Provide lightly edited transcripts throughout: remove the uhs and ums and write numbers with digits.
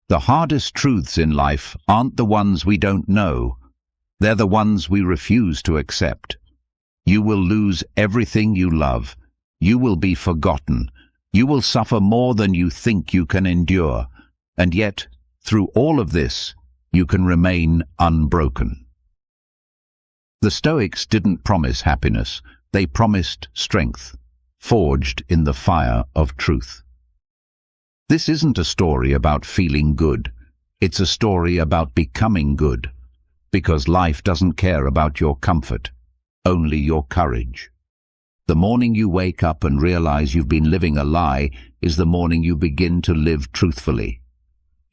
The hardest truths in life aren't the ones we don't know. They're the ones we refuse to accept. You will lose everything you love. You will be forgotten. You will suffer more than you think you can endure. And yet, through all of this, you can remain unbroken. The Stoics didn't promise happiness. They promised strength, forged in the fire of truth. This isn't a story about feeling good. It's a story about becoming good. Because life doesn't care about your comfort, only your courage. The morning you wake up and realize you've been living a lie is the morning you begin to live truthfully.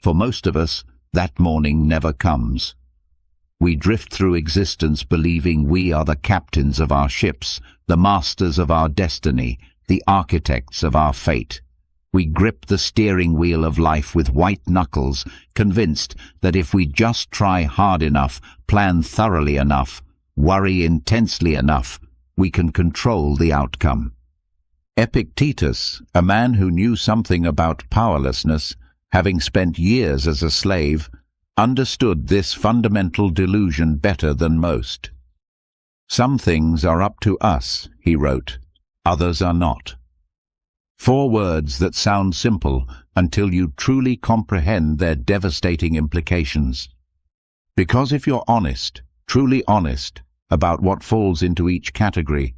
For most of us, that morning never comes. We drift through existence believing we are the captains of our ships, the masters of our destiny, the architects of our fate. We grip the steering wheel of life with white knuckles, convinced that if we just try hard enough, plan thoroughly enough, worry intensely enough, we can control the outcome. Epictetus, a man who knew something about powerlessness, having spent years as a slave, understood this fundamental delusion better than most. "Some things are up to us," he wrote, "others are not." 4 words that sound simple until you truly comprehend their devastating implications. Because if you're honest, truly honest, about what falls into each category,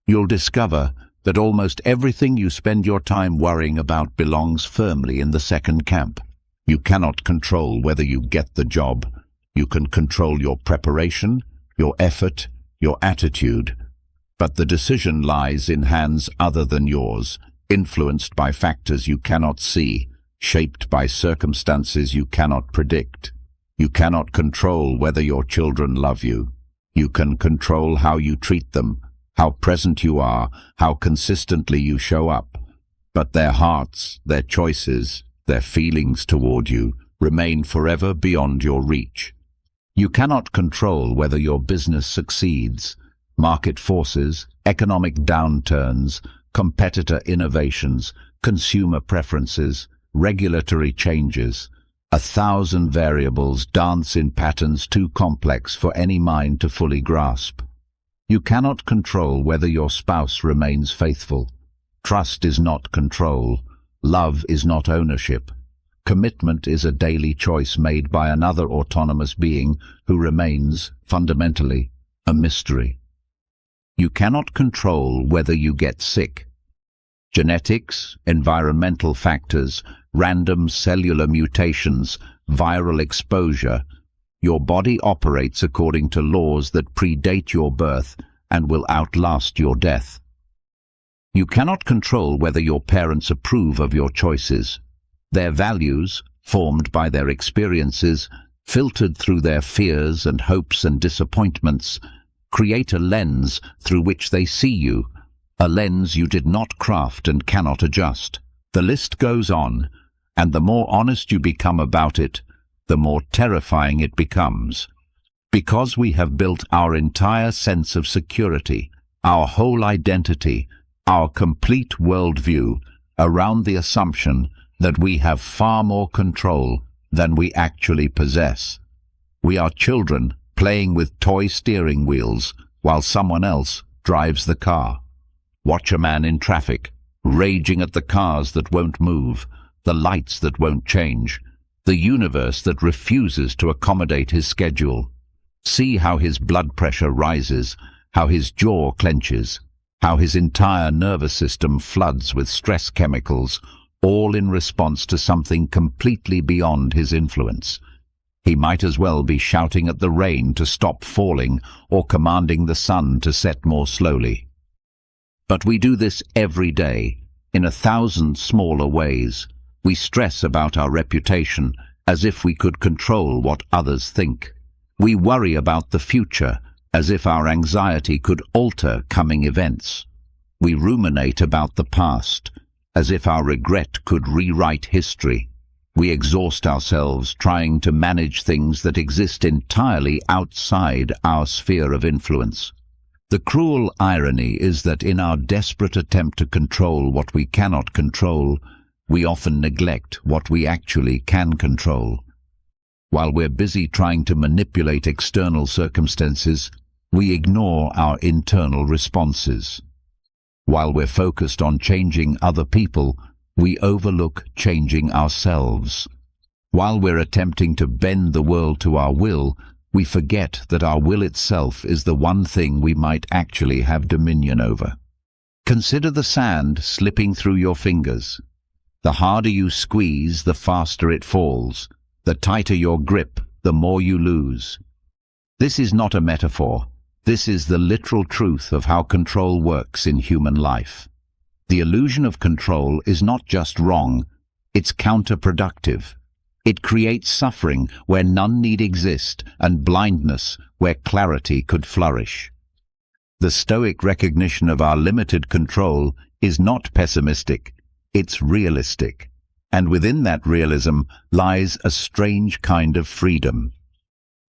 you'll discover that almost everything you spend your time worrying about belongs firmly in the second camp. You cannot control whether you get the job. You can control your preparation, your effort, your attitude. But the decision lies in hands other than yours, influenced by factors you cannot see, shaped by circumstances you cannot predict. You cannot control whether your children love you. You can control how you treat them, how present you are, how consistently you show up. But their hearts, their choices, their feelings toward you remain forever beyond your reach. You cannot control whether your business succeeds. Market forces, economic downturns, competitor innovations, consumer preferences, regulatory changes. 1,000 variables dance in patterns too complex for any mind to fully grasp. You cannot control whether your spouse remains faithful. Trust is not control. Love is not ownership. Commitment is a daily choice made by another autonomous being who remains, fundamentally, a mystery. You cannot control whether you get sick. Genetics, environmental factors, random cellular mutations, viral exposure. Your body operates according to laws that predate your birth and will outlast your death. You cannot control whether your parents approve of your choices. Their values, formed by their experiences, filtered through their fears and hopes and disappointments, create a lens through which they see you, a lens you did not craft and cannot adjust. The list goes on, and the more honest you become about it, the more terrifying it becomes. Because we have built our entire sense of security, our whole identity, our complete worldview around the assumption that we have far more control than we actually possess. We are children playing with toy steering wheels while someone else drives the car. Watch a man in traffic, raging at the cars that won't move, the lights that won't change, the universe that refuses to accommodate his schedule. See how his blood pressure rises, how his jaw clenches, how his entire nervous system floods with stress chemicals, all in response to something completely beyond his influence. He might as well be shouting at the rain to stop falling or commanding the sun to set more slowly. But we do this every day, in 1,000 smaller ways. We stress about our reputation as if we could control what others think. We worry about the future as if our anxiety could alter coming events. We ruminate about the past as if our regret could rewrite history. We exhaust ourselves trying to manage things that exist entirely outside our sphere of influence. The cruel irony is that in our desperate attempt to control what we cannot control, we often neglect what we actually can control. While we're busy trying to manipulate external circumstances, we ignore our internal responses. While we're focused on changing other people, we overlook changing ourselves. While we're attempting to bend the world to our will, we forget that our will itself is the one thing we might actually have dominion over. Consider the sand slipping through your fingers. The harder you squeeze, the faster it falls. The tighter your grip, the more you lose. This is not a metaphor. This is the literal truth of how control works in human life. The illusion of control is not just wrong, it's counterproductive. It creates suffering where none need exist and blindness where clarity could flourish. The Stoic recognition of our limited control is not pessimistic, it's realistic. And within that realism lies a strange kind of freedom.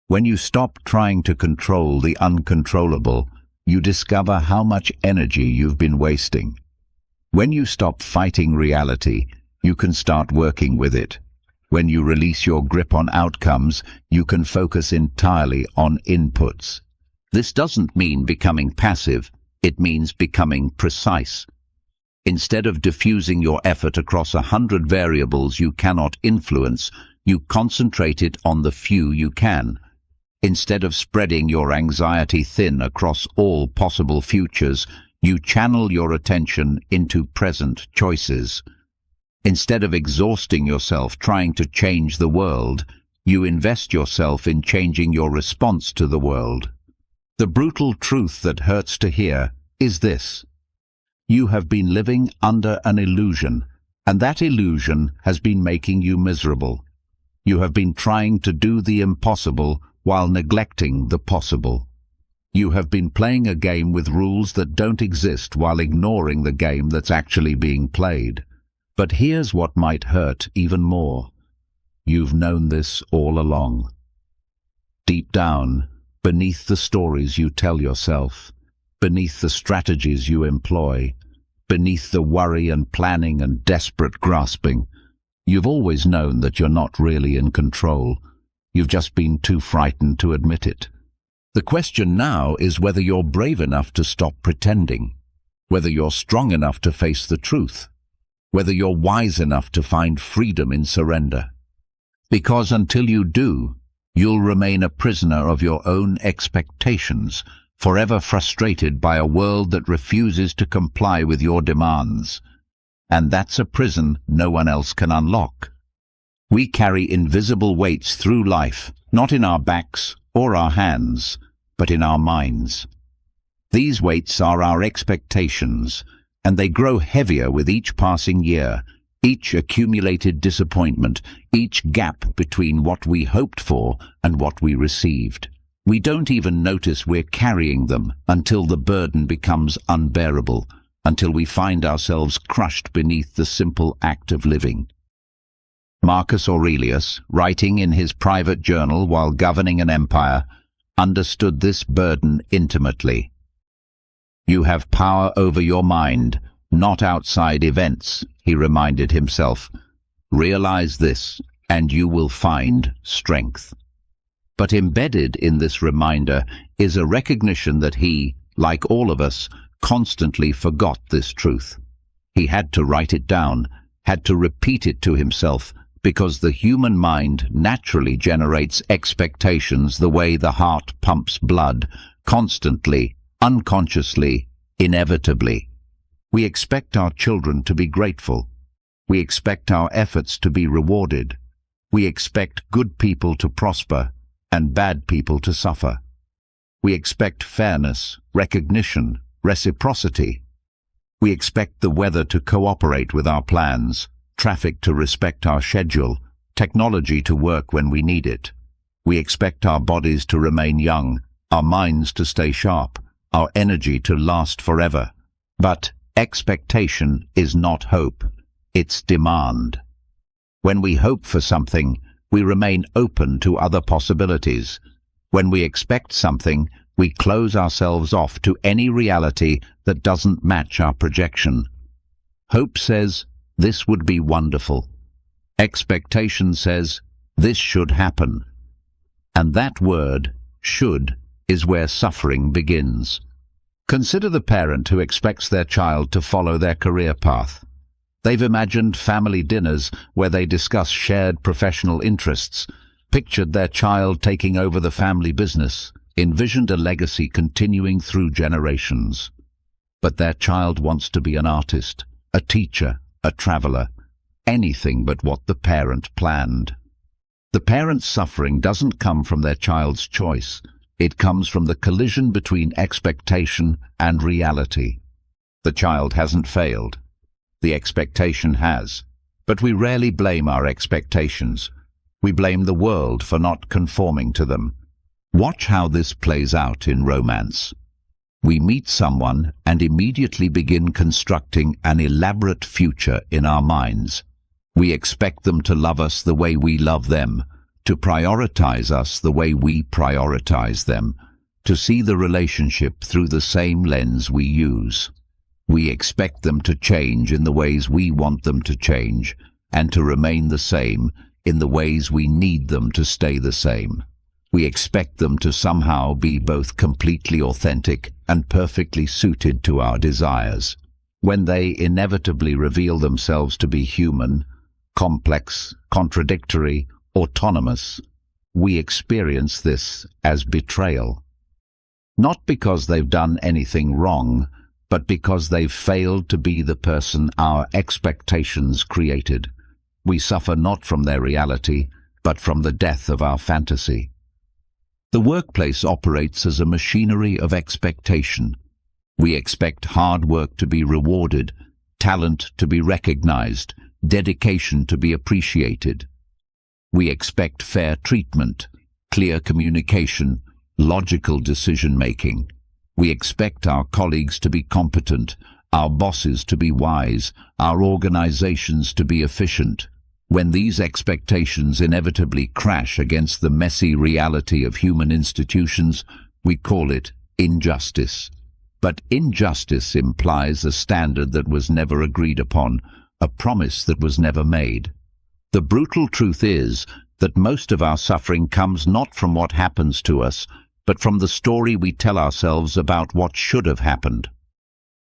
When you stop trying to control the uncontrollable, you discover how much energy you've been wasting. When you stop fighting reality, you can start working with it. When you release your grip on outcomes, you can focus entirely on inputs. This doesn't mean becoming passive, it means becoming precise. Instead of diffusing your effort across 100 variables you cannot influence, you concentrate it on the few you can. Instead of spreading your anxiety thin across all possible futures, you channel your attention into present choices. Instead of exhausting yourself trying to change the world, you invest yourself in changing your response to the world. The brutal truth that hurts to hear is this: you have been living under an illusion, and that illusion has been making you miserable. You have been trying to do the impossible while neglecting the possible. You have been playing a game with rules that don't exist while ignoring the game that's actually being played. But here's what might hurt even more. You've known this all along. Deep down, beneath the stories you tell yourself, beneath the strategies you employ, beneath the worry and planning and desperate grasping, you've always known that you're not really in control. You've just been too frightened to admit it. The question now is whether you're brave enough to stop pretending, whether you're strong enough to face the truth, whether you're wise enough to find freedom in surrender. Because until you do, you'll remain a prisoner of your own expectations, forever frustrated by a world that refuses to comply with your demands. And that's a prison no one else can unlock. We carry invisible weights through life, not in our backs or our hands, but in our minds. These weights are our expectations, and they grow heavier with each passing year, each accumulated disappointment, each gap between what we hoped for and what we received. We don't even notice we're carrying them until the burden becomes unbearable, until we find ourselves crushed beneath the simple act of living. Marcus Aurelius, writing in his private journal while governing an empire, understood this burden intimately. You have power over your mind, not outside events, he reminded himself. Realize this, and you will find strength. But embedded in this reminder is a recognition that he, like all of us, constantly forgot this truth. He had to write it down, had to repeat it to himself, because the human mind naturally generates expectations the way the heart pumps blood, constantly, unconsciously, inevitably. We expect our children to be grateful. We expect our efforts to be rewarded. We expect good people to prosper and bad people to suffer. We expect fairness, recognition, reciprocity. We expect the weather to cooperate with our plans, traffic to respect our schedule, technology to work when we need it. We expect our bodies to remain young, our minds to stay sharp, our energy to last forever. But expectation is not hope, it's demand. When we hope for something, we remain open to other possibilities. When we expect something, we close ourselves off to any reality that doesn't match our projection. Hope says, This would be wonderful. Expectation says, this should happen. And that word, should, is where suffering begins. Consider the parent who expects their child to follow their career path. They've imagined family dinners where they discuss shared professional interests, pictured their child taking over the family business, envisioned a legacy continuing through generations. But their child wants to be an artist, a teacher, a traveler, anything but what the parent planned. The parent's suffering doesn't come from their child's choice. It comes from the collision between expectation and reality. The child hasn't failed. The expectation has. But we rarely blame our expectations. We blame the world for not conforming to them. Watch how this plays out in romance. We meet someone and immediately begin constructing an elaborate future in our minds. We expect them to love us the way we love them, to prioritize us the way we prioritize them, to see the relationship through the same lens we use. We expect them to change in the ways we want them to change, and to remain the same in the ways we need them to stay the same. We expect them to somehow be both completely authentic and perfectly suited to our desires. When they inevitably reveal themselves to be human, complex, contradictory, autonomous, we experience this as betrayal. Not because they've done anything wrong, but because they've failed to be the person our expectations created. We suffer not from their reality, but from the death of our fantasy. The workplace operates as a machinery of expectation. We expect hard work to be rewarded, talent to be recognized, dedication to be appreciated. We expect fair treatment, clear communication, logical decision-making. We expect our colleagues to be competent, our bosses to be wise, our organizations to be efficient. When these expectations inevitably crash against the messy reality of human institutions, we call it injustice. But injustice implies a standard that was never agreed upon, a promise that was never made. The brutal truth is that most of our suffering comes not from what happens to us, but from the story we tell ourselves about what should have happened.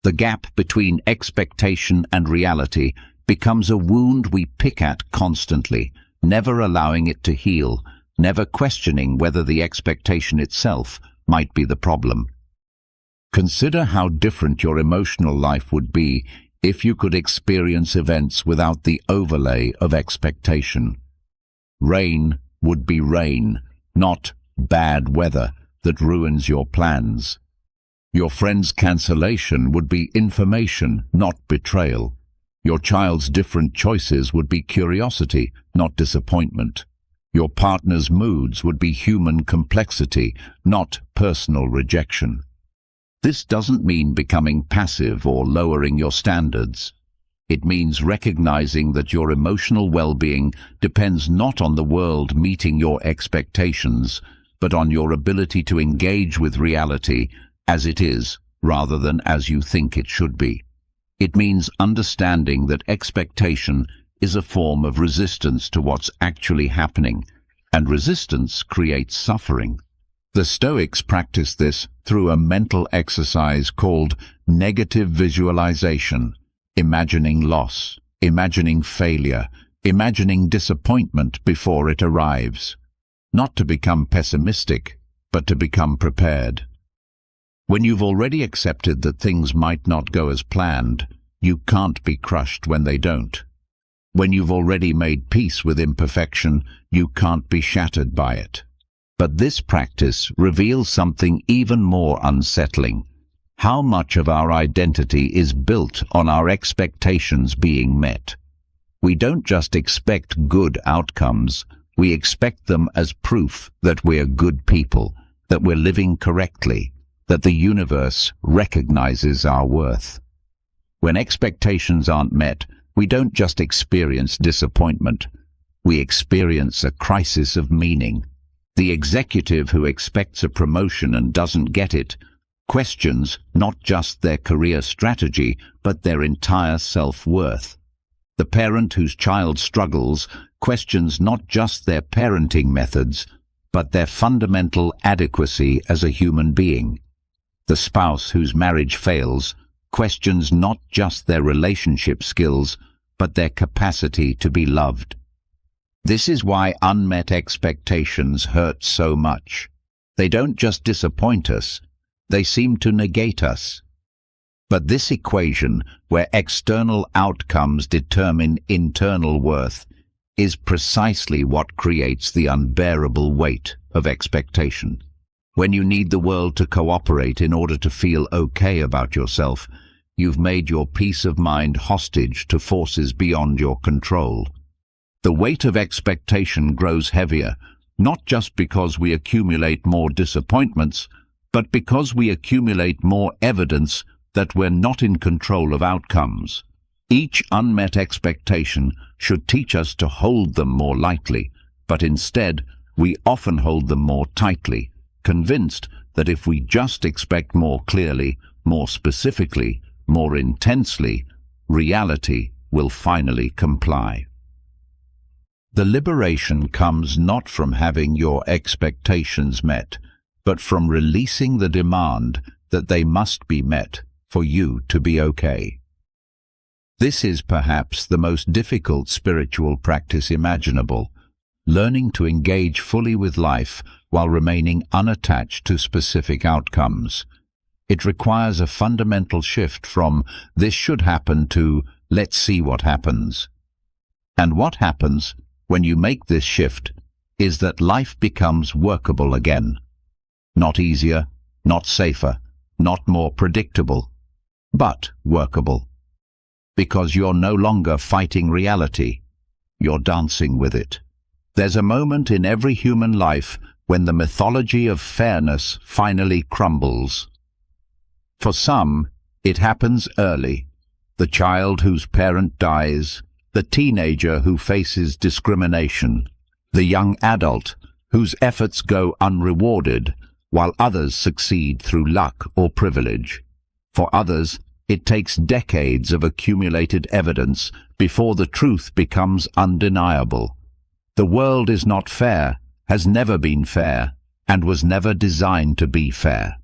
The gap between expectation and reality becomes a wound we pick at constantly, never allowing it to heal, never questioning whether the expectation itself might be the problem. Consider how different your emotional life would be if you could experience events without the overlay of expectation. Rain would be rain, not bad weather that ruins your plans. Your friend's cancellation would be information, not betrayal. Your child's different choices would be curiosity, not disappointment. Your partner's moods would be human complexity, not personal rejection. This doesn't mean becoming passive or lowering your standards. It means recognizing that your emotional well-being depends not on the world meeting your expectations, but on your ability to engage with reality as it is, rather than as you think it should be. It means understanding that expectation is a form of resistance to what's actually happening, and resistance creates suffering. The Stoics practiced this through a mental exercise called negative visualization, imagining loss, imagining failure, imagining disappointment before it arrives. Not to become pessimistic, but to become prepared. When you've already accepted that things might not go as planned, you can't be crushed when they don't. When you've already made peace with imperfection, you can't be shattered by it. But this practice reveals something even more unsettling: how much of our identity is built on our expectations being met. We don't just expect good outcomes, we expect them as proof that we're good people, that we're living correctly, that the universe recognizes our worth. When expectations aren't met, we don't just experience disappointment, we experience a crisis of meaning. The executive who expects a promotion and doesn't get it questions not just their career strategy, but their entire self-worth. The parent whose child struggles questions not just their parenting methods, but their fundamental adequacy as a human being. The spouse whose marriage fails questions not just their relationship skills, but their capacity to be loved. This is why unmet expectations hurt so much. They don't just disappoint us, they seem to negate us. But this equation, where external outcomes determine internal worth, is precisely what creates the unbearable weight of expectation. When you need the world to cooperate in order to feel okay about yourself, you've made your peace of mind hostage to forces beyond your control. The weight of expectation grows heavier, not just because we accumulate more disappointments, but because we accumulate more evidence that we're not in control of outcomes. Each unmet expectation should teach us to hold them more lightly, but instead, we often hold them more tightly, convinced that if we just expect more clearly, more specifically, more intensely, reality will finally comply. The liberation comes not from having your expectations met, but from releasing the demand that they must be met for you to be okay. This is perhaps the most difficult spiritual practice imaginable, learning to engage fully with life while remaining unattached to specific outcomes. It requires a fundamental shift from "this should happen" to "let's see what happens." And what happens when you make this shift is that life becomes workable again. Not easier, not safer, not more predictable, but workable. Because you're no longer fighting reality, you're dancing with it. There's a moment in every human life when the mythology of fairness finally crumbles. For some, it happens early. The child whose parent dies, the teenager who faces discrimination, the young adult whose efforts go unrewarded, while others succeed through luck or privilege. For others, it takes decades of accumulated evidence before the truth becomes undeniable. The world is not fair, has never been fair, and was never designed to be fair.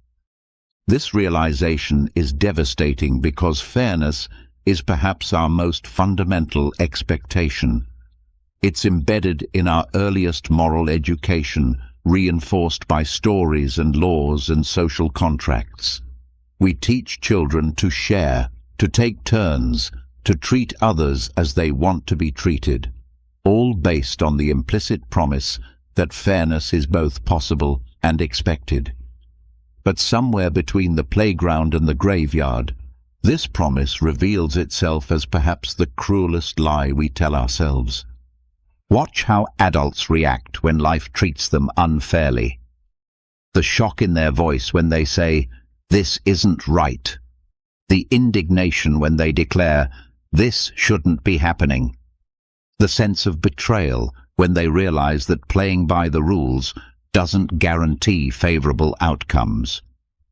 This realization is devastating because fairness is perhaps our most fundamental expectation. It's embedded in our earliest moral education, reinforced by stories and laws and social contracts. We teach children to share, to take turns, to treat others as they want to be treated, all based on the implicit promise that fairness is both possible and expected. But somewhere between the playground and the graveyard, this promise reveals itself as perhaps the cruelest lie we tell ourselves. Watch how adults react when life treats them unfairly. The shock in their voice when they say, "This isn't right." The indignation when they declare, "This shouldn't be happening." The sense of betrayal when they realize that playing by the rules doesn't guarantee favorable outcomes.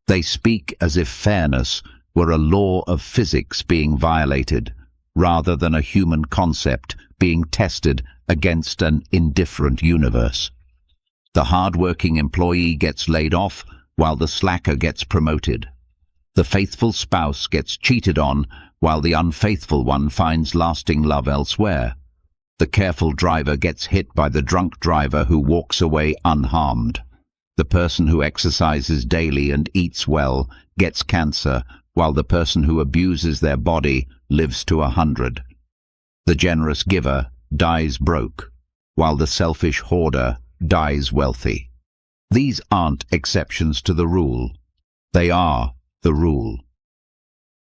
They speak as if fairness were a law of physics being violated, rather than a human concept being tested against an indifferent universe. The hard-working employee gets laid off while the slacker gets promoted. The faithful spouse gets cheated on while the unfaithful one finds lasting love elsewhere. The careful driver gets hit by the drunk driver who walks away unharmed. The person who exercises daily and eats well gets cancer, while the person who abuses their body lives to 100. The generous giver dies broke, while the selfish hoarder dies wealthy. These aren't exceptions to the rule. They are the rule.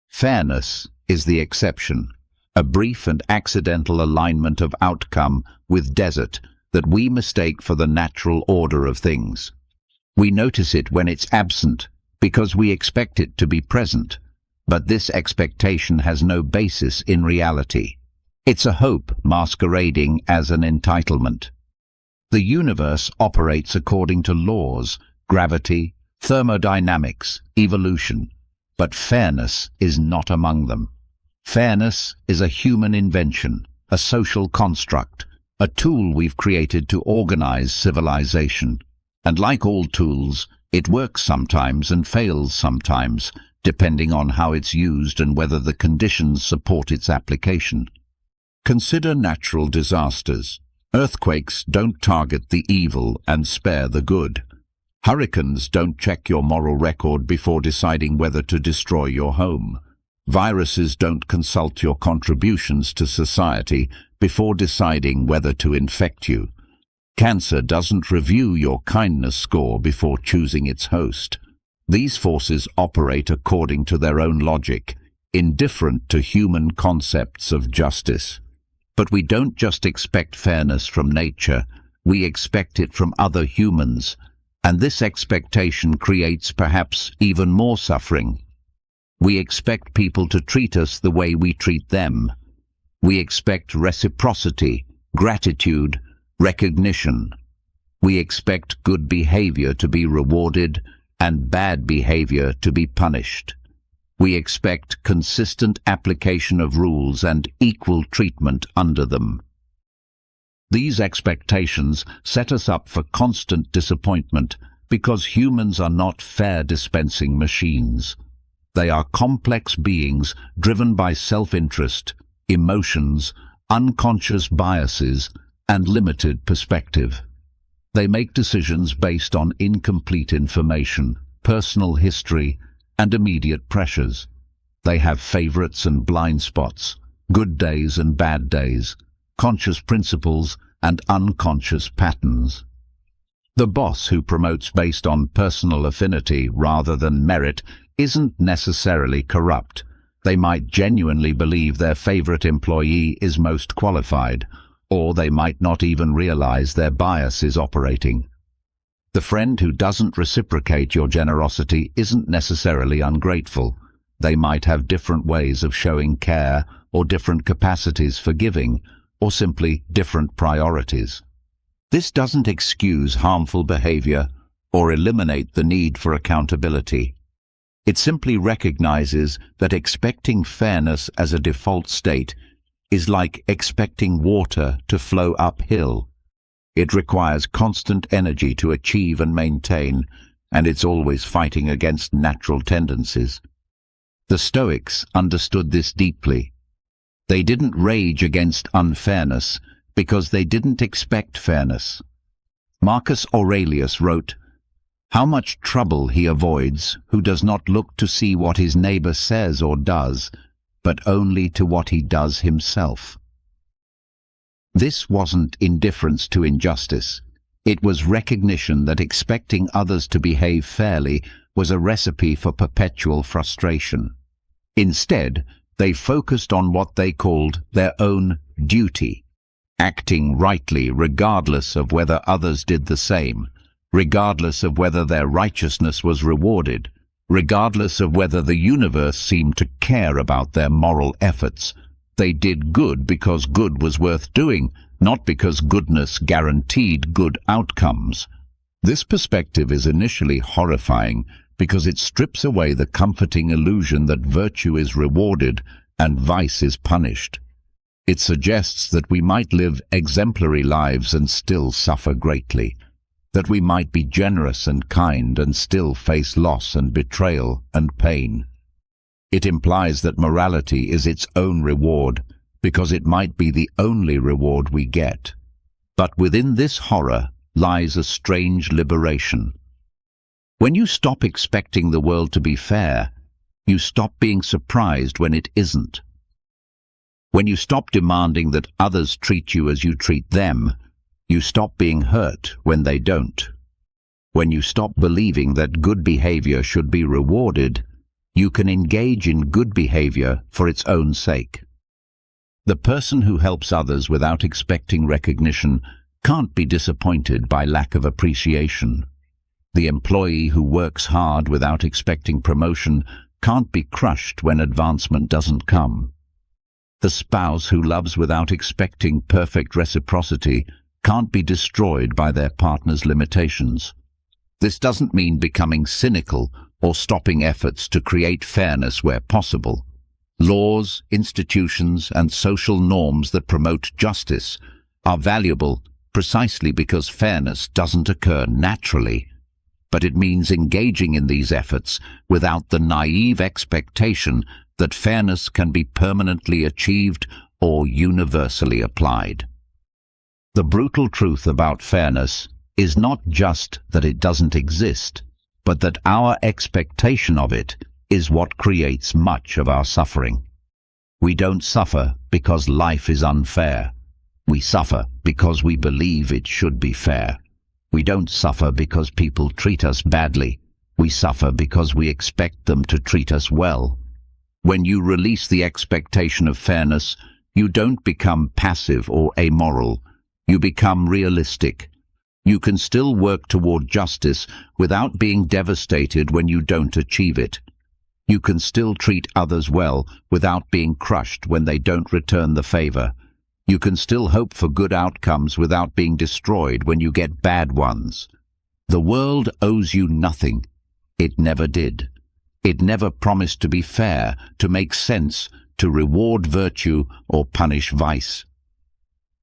Fairness is the exception, a brief and accidental alignment of outcome with desert that we mistake for the natural order of things. We notice it when it's absent because we expect it to be present, but this expectation has no basis in reality. It's a hope masquerading as an entitlement. The universe operates according to laws, gravity, thermodynamics, evolution, but fairness is not among them. Fairness is a human invention, a social construct, a tool we've created to organize civilization. And like all tools, it works sometimes and fails sometimes, depending on how it's used and whether the conditions support its application. Consider natural disasters. Earthquakes don't target the evil and spare the good. Hurricanes don't check your moral record before deciding whether to destroy your home. Viruses don't consult your contributions to society before deciding whether to infect you. Cancer doesn't review your kindness score before choosing its host. These forces operate according to their own logic, indifferent to human concepts of justice. But we don't just expect fairness from nature, we expect it from other humans, and this expectation creates perhaps even more suffering. We expect people to treat us the way we treat them. We expect reciprocity, gratitude, recognition. We expect good behavior to be rewarded and bad behavior to be punished. We expect consistent application of rules and equal treatment under them. These expectations set us up for constant disappointment because humans are not fair dispensing machines. They are complex beings driven by self-interest, emotions, unconscious biases, and limited perspective. They make decisions based on incomplete information, personal history, and immediate pressures. They have favorites and blind spots, good days and bad days, conscious principles and unconscious patterns. The boss who promotes based on personal affinity rather than merit isn't necessarily corrupt. They might genuinely believe their favorite employee is most qualified, or they might not even realize their bias is operating. The friend who doesn't reciprocate your generosity isn't necessarily ungrateful. They might have different ways of showing care, or different capacities for giving, or simply different priorities. This doesn't excuse harmful behavior or eliminate the need for accountability. It simply recognizes that expecting fairness as a default state is like expecting water to flow uphill. It requires constant energy to achieve and maintain, and it's always fighting against natural tendencies. The Stoics understood this deeply. They didn't rage against unfairness because they didn't expect fairness. Marcus Aurelius wrote, "How much trouble he avoids who does not look to see what his neighbor says or does, but only to what he does himself." This wasn't indifference to injustice. It was recognition that expecting others to behave fairly was a recipe for perpetual frustration. Instead, they focused on what they called their own duty, acting rightly regardless of whether others did the same, regardless of whether their righteousness was rewarded, regardless of whether the universe seemed to care about their moral efforts. They did good because good was worth doing, not because goodness guaranteed good outcomes. This perspective is initially horrifying because it strips away the comforting illusion that virtue is rewarded and vice is punished. It suggests that we might live exemplary lives and still suffer greatly, that we might be generous and kind and still face loss and betrayal and pain. It implies that morality is its own reward because it might be the only reward we get. But within this horror lies a strange liberation. When you stop expecting the world to be fair, you stop being surprised when it isn't. When you stop demanding that others treat you as you treat them, you stop being hurt when they don't. When you stop believing that good behavior should be rewarded, you can engage in good behavior for its own sake. The person who helps others without expecting recognition can't be disappointed by lack of appreciation. The employee who works hard without expecting promotion can't be crushed when advancement doesn't come. The spouse who loves without expecting perfect reciprocity can't be destroyed by their partner's limitations. This doesn't mean becoming cynical or stopping efforts to create fairness where possible. Laws, institutions, and social norms that promote justice are valuable precisely because fairness doesn't occur naturally, but it means engaging in these efforts without the naive expectation that fairness can be permanently achieved or universally applied. The brutal truth about fairness is not just that it doesn't exist, but that our expectation of it is what creates much of our suffering. We don't suffer because life is unfair. We suffer because we believe it should be fair. We don't suffer because people treat us badly. We suffer because we expect them to treat us well. When you release the expectation of fairness, you don't become passive or amoral. You become realistic. You can still work toward justice without being devastated when you don't achieve it. You can still treat others well without being crushed when they don't return the favor. You can still hope for good outcomes without being destroyed when you get bad ones. The world owes you nothing. It never did. It never promised to be fair, to make sense, to reward virtue or punish vice.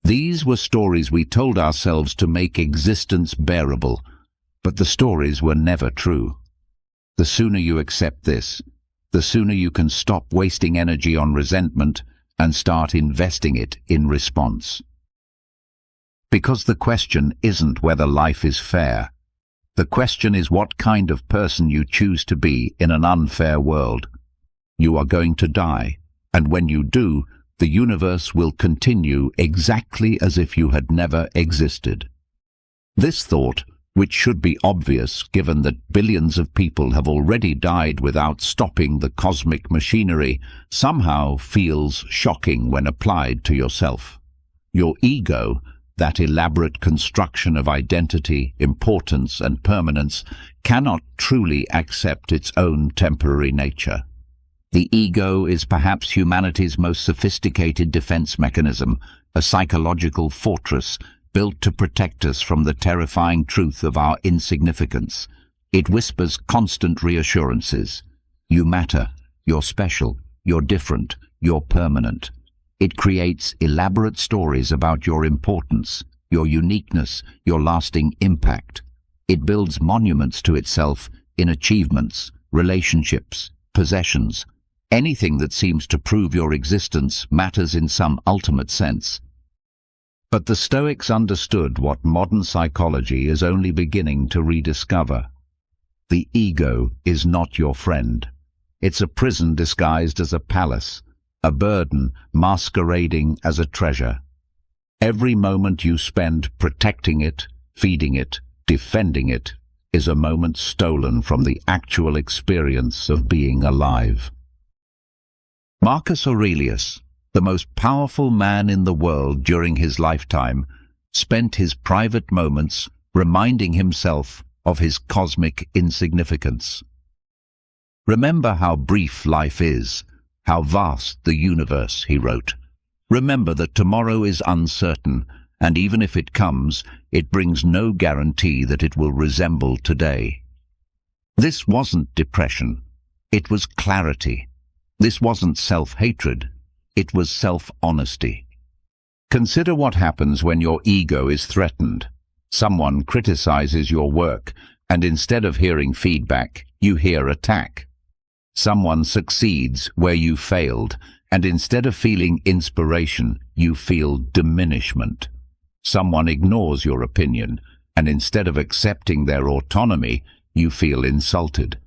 These were stories we told ourselves to make existence bearable, but the stories were never true. The sooner you accept this, the sooner you can stop wasting energy on resentment and start investing it in response. Because the question isn't whether life is fair. The question is what kind of person you choose to be in an unfair world. You are going to die, and when you do, the universe will continue exactly as if you had never existed. This thought, which should be obvious given that billions of people have already died without stopping the cosmic machinery, somehow feels shocking when applied to yourself. Your ego, that elaborate construction of identity, importance, and permanence, cannot truly accept its own temporary nature. The ego is perhaps humanity's most sophisticated defense mechanism, a psychological fortress built to protect us from the terrifying truth of our insignificance. It whispers constant reassurances. You matter, you're special, you're different, you're permanent. It creates elaborate stories about your importance, your uniqueness, your lasting impact. It builds monuments to itself in achievements, relationships, possessions. Anything that seems to prove your existence matters in some ultimate sense. But the Stoics understood what modern psychology is only beginning to rediscover. The ego is not your friend. It's a prison disguised as a palace, a burden masquerading as a treasure. Every moment you spend protecting it, feeding it, defending it, is a moment stolen from the actual experience of being alive. Marcus Aurelius, the most powerful man in the world during his lifetime, spent his private moments reminding himself of his cosmic insignificance. Remember how brief life is, how vast the universe, he wrote. Remember that tomorrow is uncertain, and even if it comes, it brings no guarantee that it will resemble today. This wasn't depression, it was clarity. This wasn't self-hatred, it was self-honesty. Consider what happens when your ego is threatened. Someone criticizes your work, and instead of hearing feedback, you hear attack. Someone succeeds where you failed, and instead of feeling inspiration, you feel diminishment. Someone ignores your opinion, and instead of accepting their autonomy, you feel insulted.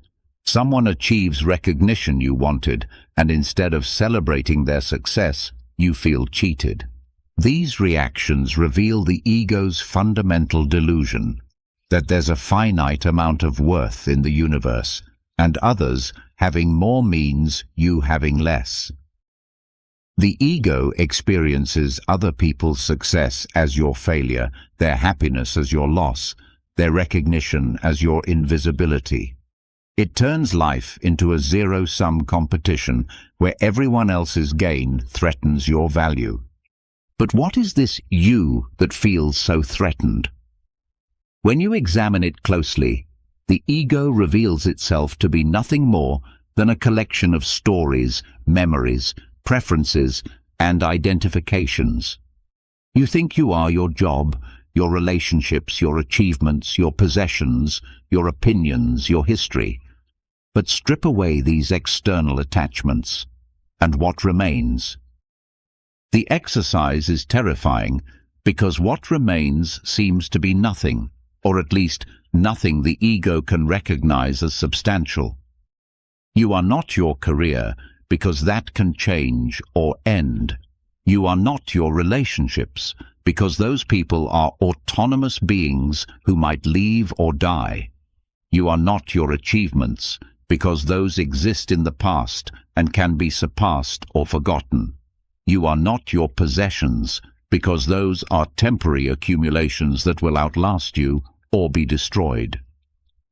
Someone achieves recognition you wanted, and instead of celebrating their success, you feel cheated. These reactions reveal the ego's fundamental delusion, that there's a finite amount of worth in the universe, and others having more means you having less. The ego experiences other people's success as your failure, their happiness as your loss, their recognition as your invisibility. It turns life into a zero-sum competition where everyone else's gain threatens your value. But what is this you that feels so threatened? When you examine it closely, the ego reveals itself to be nothing more than a collection of stories, memories, preferences, and identifications. You think you are your job, your relationships, your achievements, your possessions, your opinions, your history. But strip away these external attachments, and what remains? The exercise is terrifying because what remains seems to be nothing, or at least nothing the ego can recognize as substantial. You are not your career because that can change or end. You are not your relationships because those people are autonomous beings who might leave or die. You are not your achievements because those exist in the past and can be surpassed or forgotten. You are not your possessions because those are temporary accumulations that will outlast you or be destroyed.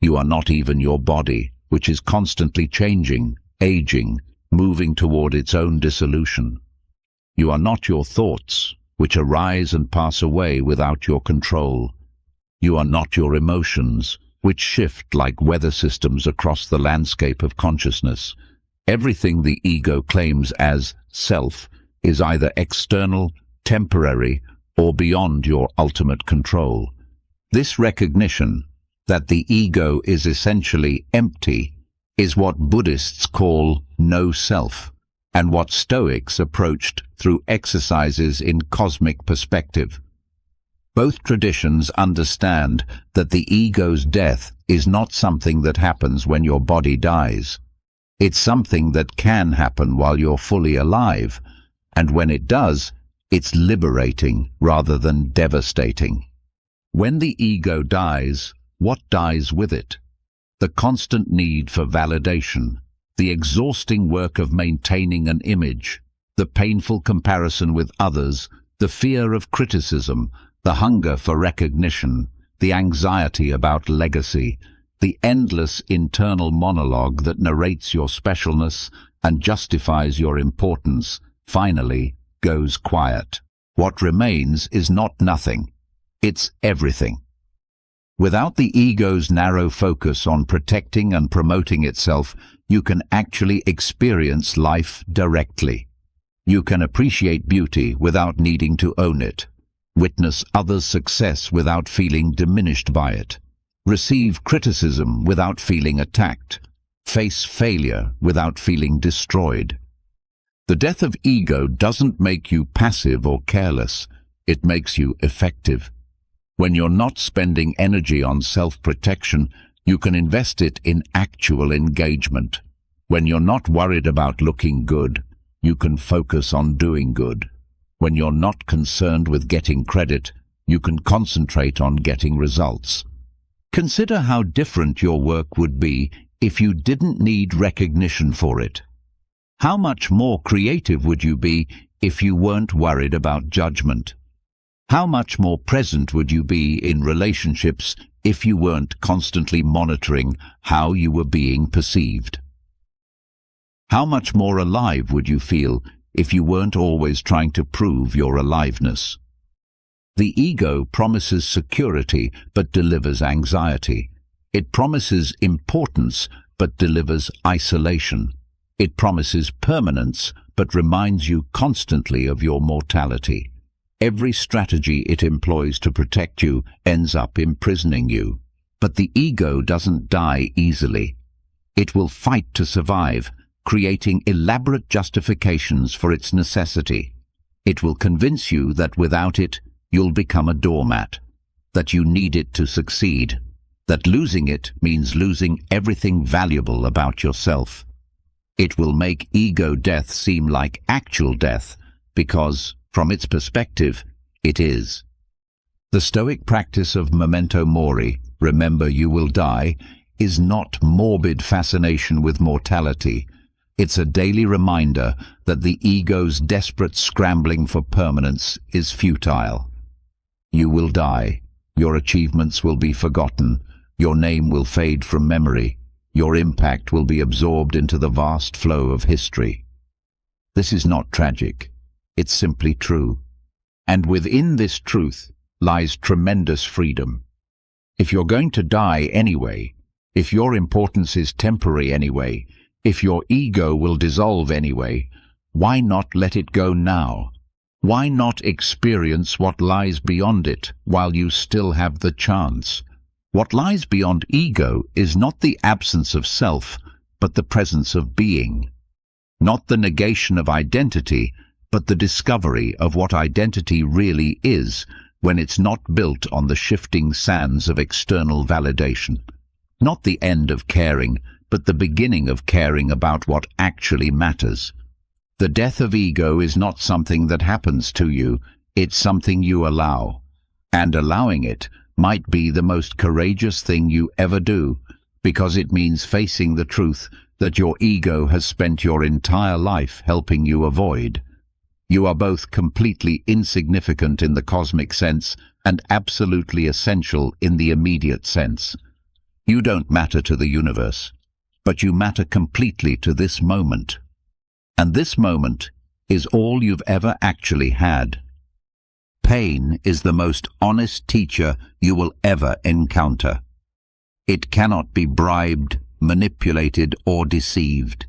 You are not even your body, which is constantly changing, aging, moving toward its own dissolution. You are not your thoughts, which arise and pass away without your control. You are not your emotions, which shift like weather systems across the landscape of consciousness. Everything the ego claims as self is either external, temporary, or beyond your ultimate control. This recognition that the ego is essentially empty is what Buddhists call no self, and what Stoics approached through exercises in cosmic perspective. Both traditions understand that the ego's death is not something that happens when your body dies. It's something that can happen while you're fully alive, and when it does, it's liberating rather than devastating. When the ego dies, what dies with it? The constant need for validation, the exhausting work of maintaining an image, the painful comparison with others, the fear of criticism, the hunger for recognition, the anxiety about legacy, the endless internal monologue that narrates your specialness and justifies your importance, finally goes quiet. What remains is not nothing. It's everything. Without the ego's narrow focus on protecting and promoting itself, you can actually experience life directly. You can appreciate beauty without needing to own it, witness others' success without feeling diminished by it, receive criticism without feeling attacked, face failure without feeling destroyed. The death of ego doesn't make you passive or careless, it makes you effective. When you're not spending energy on self-protection, you can invest it in actual engagement. When you're not worried about looking good, you can focus on doing good. When you're not concerned with getting credit, you can concentrate on getting results. Consider how different your work would be if you didn't need recognition for it. How much more creative would you be if you weren't worried about judgment? How much more present would you be in relationships if you weren't constantly monitoring how you were being perceived? How much more alive would you feel if you weren't always trying to prove your aliveness? The ego promises security but delivers anxiety. It promises importance but delivers isolation. It promises permanence but reminds you constantly of your mortality. Every strategy it employs to protect you ends up imprisoning you. But the ego doesn't die easily. It will fight to survive, creating elaborate justifications for its necessity. It will convince you that without it, you'll become a doormat, that you need it to succeed, that losing it means losing everything valuable about yourself. It will make ego death seem like actual death because, from its perspective, it is. The Stoic practice of memento mori, remember you will die, is not morbid fascination with mortality. It's a daily reminder that the ego's desperate scrambling for permanence is futile. You will die. Your achievements will be forgotten. Your name will fade from memory. Your impact will be absorbed into the vast flow of history. This is not tragic. It's simply true. And within this truth lies tremendous freedom. If you're going to die anyway, if your importance is temporary anyway, If your ego will dissolve anyway, why not let it go now? Why not experience what lies beyond it while you still have the chance? What lies beyond ego is not the absence of self, but the presence of being. Not the negation of identity, but the discovery of what identity really is when it's not built on the shifting sands of external validation. Not the end of caring, but the beginning of caring about what actually matters. The death of ego is not something that happens to you, it's something you allow. And allowing it might be the most courageous thing you ever do, because it means facing the truth that your ego has spent your entire life helping you avoid. You are both completely insignificant in the cosmic sense and absolutely essential in the immediate sense. You don't matter to the universe, but you matter completely to this moment. And this moment is all you've ever actually had. Pain is the most honest teacher you will ever encounter. It cannot be bribed, manipulated, or deceived.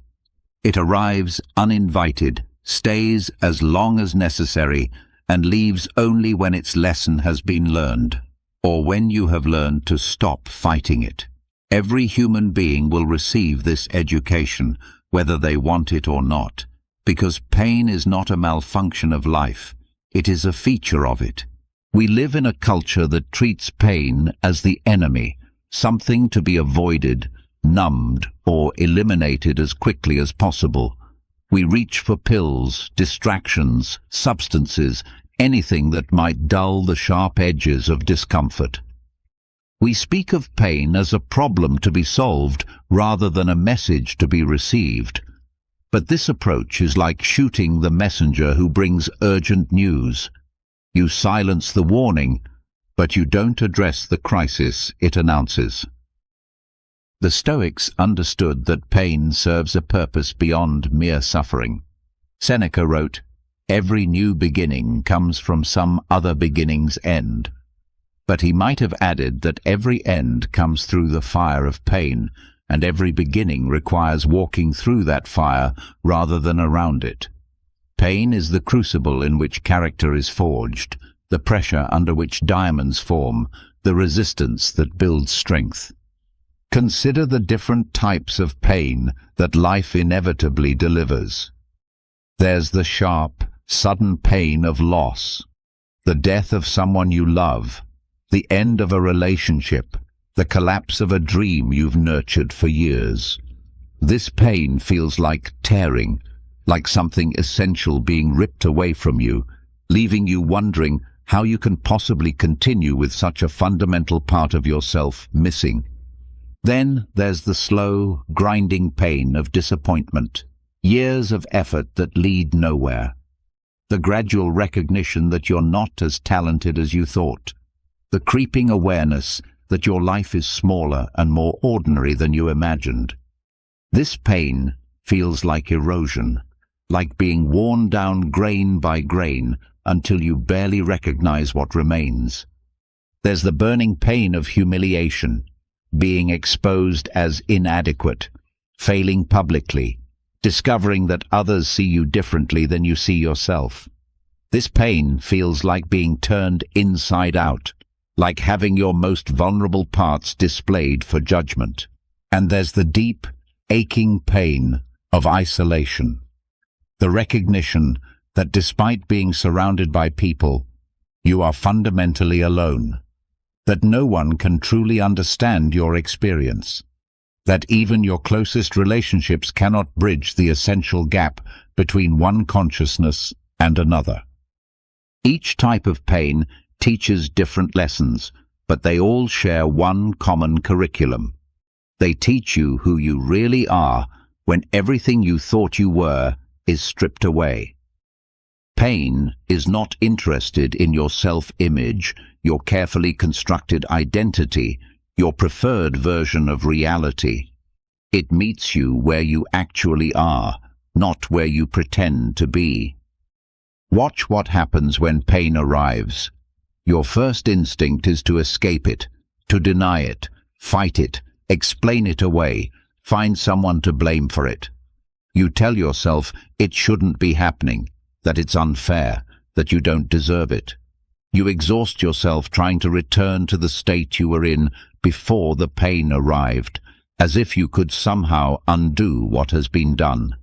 It arrives uninvited, stays as long as necessary, and leaves only when its lesson has been learned, or when you have learned to stop fighting it. Every human being will receive this education, whether they want it or not, because pain is not a malfunction of life, it is a feature of it. We live in a culture that treats pain as the enemy, something to be avoided, numbed, or eliminated as quickly as possible. We reach for pills, distractions, substances, anything that might dull the sharp edges of discomfort. We speak of pain as a problem to be solved rather than a message to be received. But this approach is like shooting the messenger who brings urgent news. You silence the warning, but you don't address the crisis it announces. The Stoics understood that pain serves a purpose beyond mere suffering. Seneca wrote, "Every new beginning comes from some other beginning's end." But he might have added that every end comes through the fire of pain, and every beginning requires walking through that fire rather than around it. Pain is the crucible in which character is forged, the pressure under which diamonds form, the resistance that builds strength. Consider the different types of pain that life inevitably delivers. There's the sharp, sudden pain of loss, the death of someone you love, the end of a relationship, the collapse of a dream you've nurtured for years. This pain feels like tearing, like something essential being ripped away from you, leaving you wondering how you can possibly continue with such a fundamental part of yourself missing. Then there's the slow, grinding pain of disappointment, years of effort that lead nowhere. The gradual recognition that you're not as talented as you thought. The creeping awareness that your life is smaller and more ordinary than you imagined. This pain feels like erosion, like being worn down grain by grain until you barely recognize what remains. There's the burning pain of humiliation, being exposed as inadequate, failing publicly, discovering that others see you differently than you see yourself. This pain feels like being turned inside out, like having your most vulnerable parts displayed for judgment. And there's the deep, aching pain of isolation, the recognition that despite being surrounded by people, you are fundamentally alone, that no one can truly understand your experience, that even your closest relationships cannot bridge the essential gap between one consciousness and another. Each type of pain teaches different lessons, but they all share one common curriculum. They teach you who you really are when everything you thought you were is stripped away. Pain is not interested in your self-image, your carefully constructed identity, your preferred version of reality. It meets you where you actually are, not where you pretend to be. Watch what happens when pain arrives. Your first instinct is to escape it, to deny it, fight it, explain it away, Find someone to blame for it. You tell yourself it shouldn't be happening, that it's unfair, that you don't deserve it. You exhaust yourself trying to return to the state you were in before the pain arrived, as if you could somehow undo what has been done.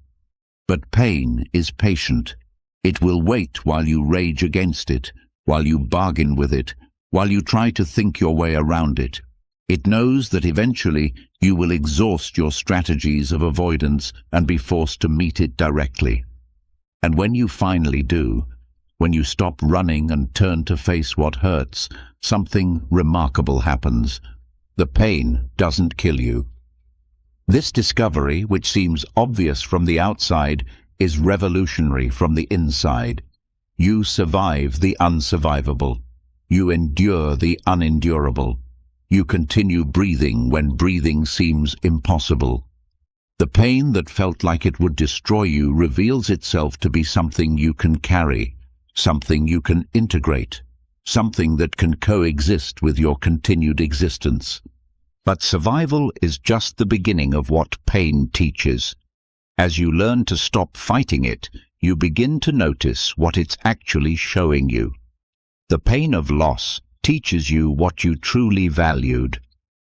But pain is patient. It will wait while you rage against it, while you bargain with it, while you try to think your way around it. It knows that eventually you will exhaust your strategies of avoidance and be forced to meet it directly. And when you finally do, when you stop running and turn to face what hurts, something remarkable happens. The pain doesn't kill you. This discovery, which seems obvious from the outside, is revolutionary from the inside. You survive the unsurvivable. You endure the unendurable. You continue breathing when breathing seems impossible. The pain that felt like it would destroy you reveals itself to be something you can carry, something you can integrate, something that can coexist with your continued existence. But survival is just the beginning of what pain teaches. As you learn to stop fighting it, you begin to notice what it's actually showing you. The pain of loss teaches you what you truly valued,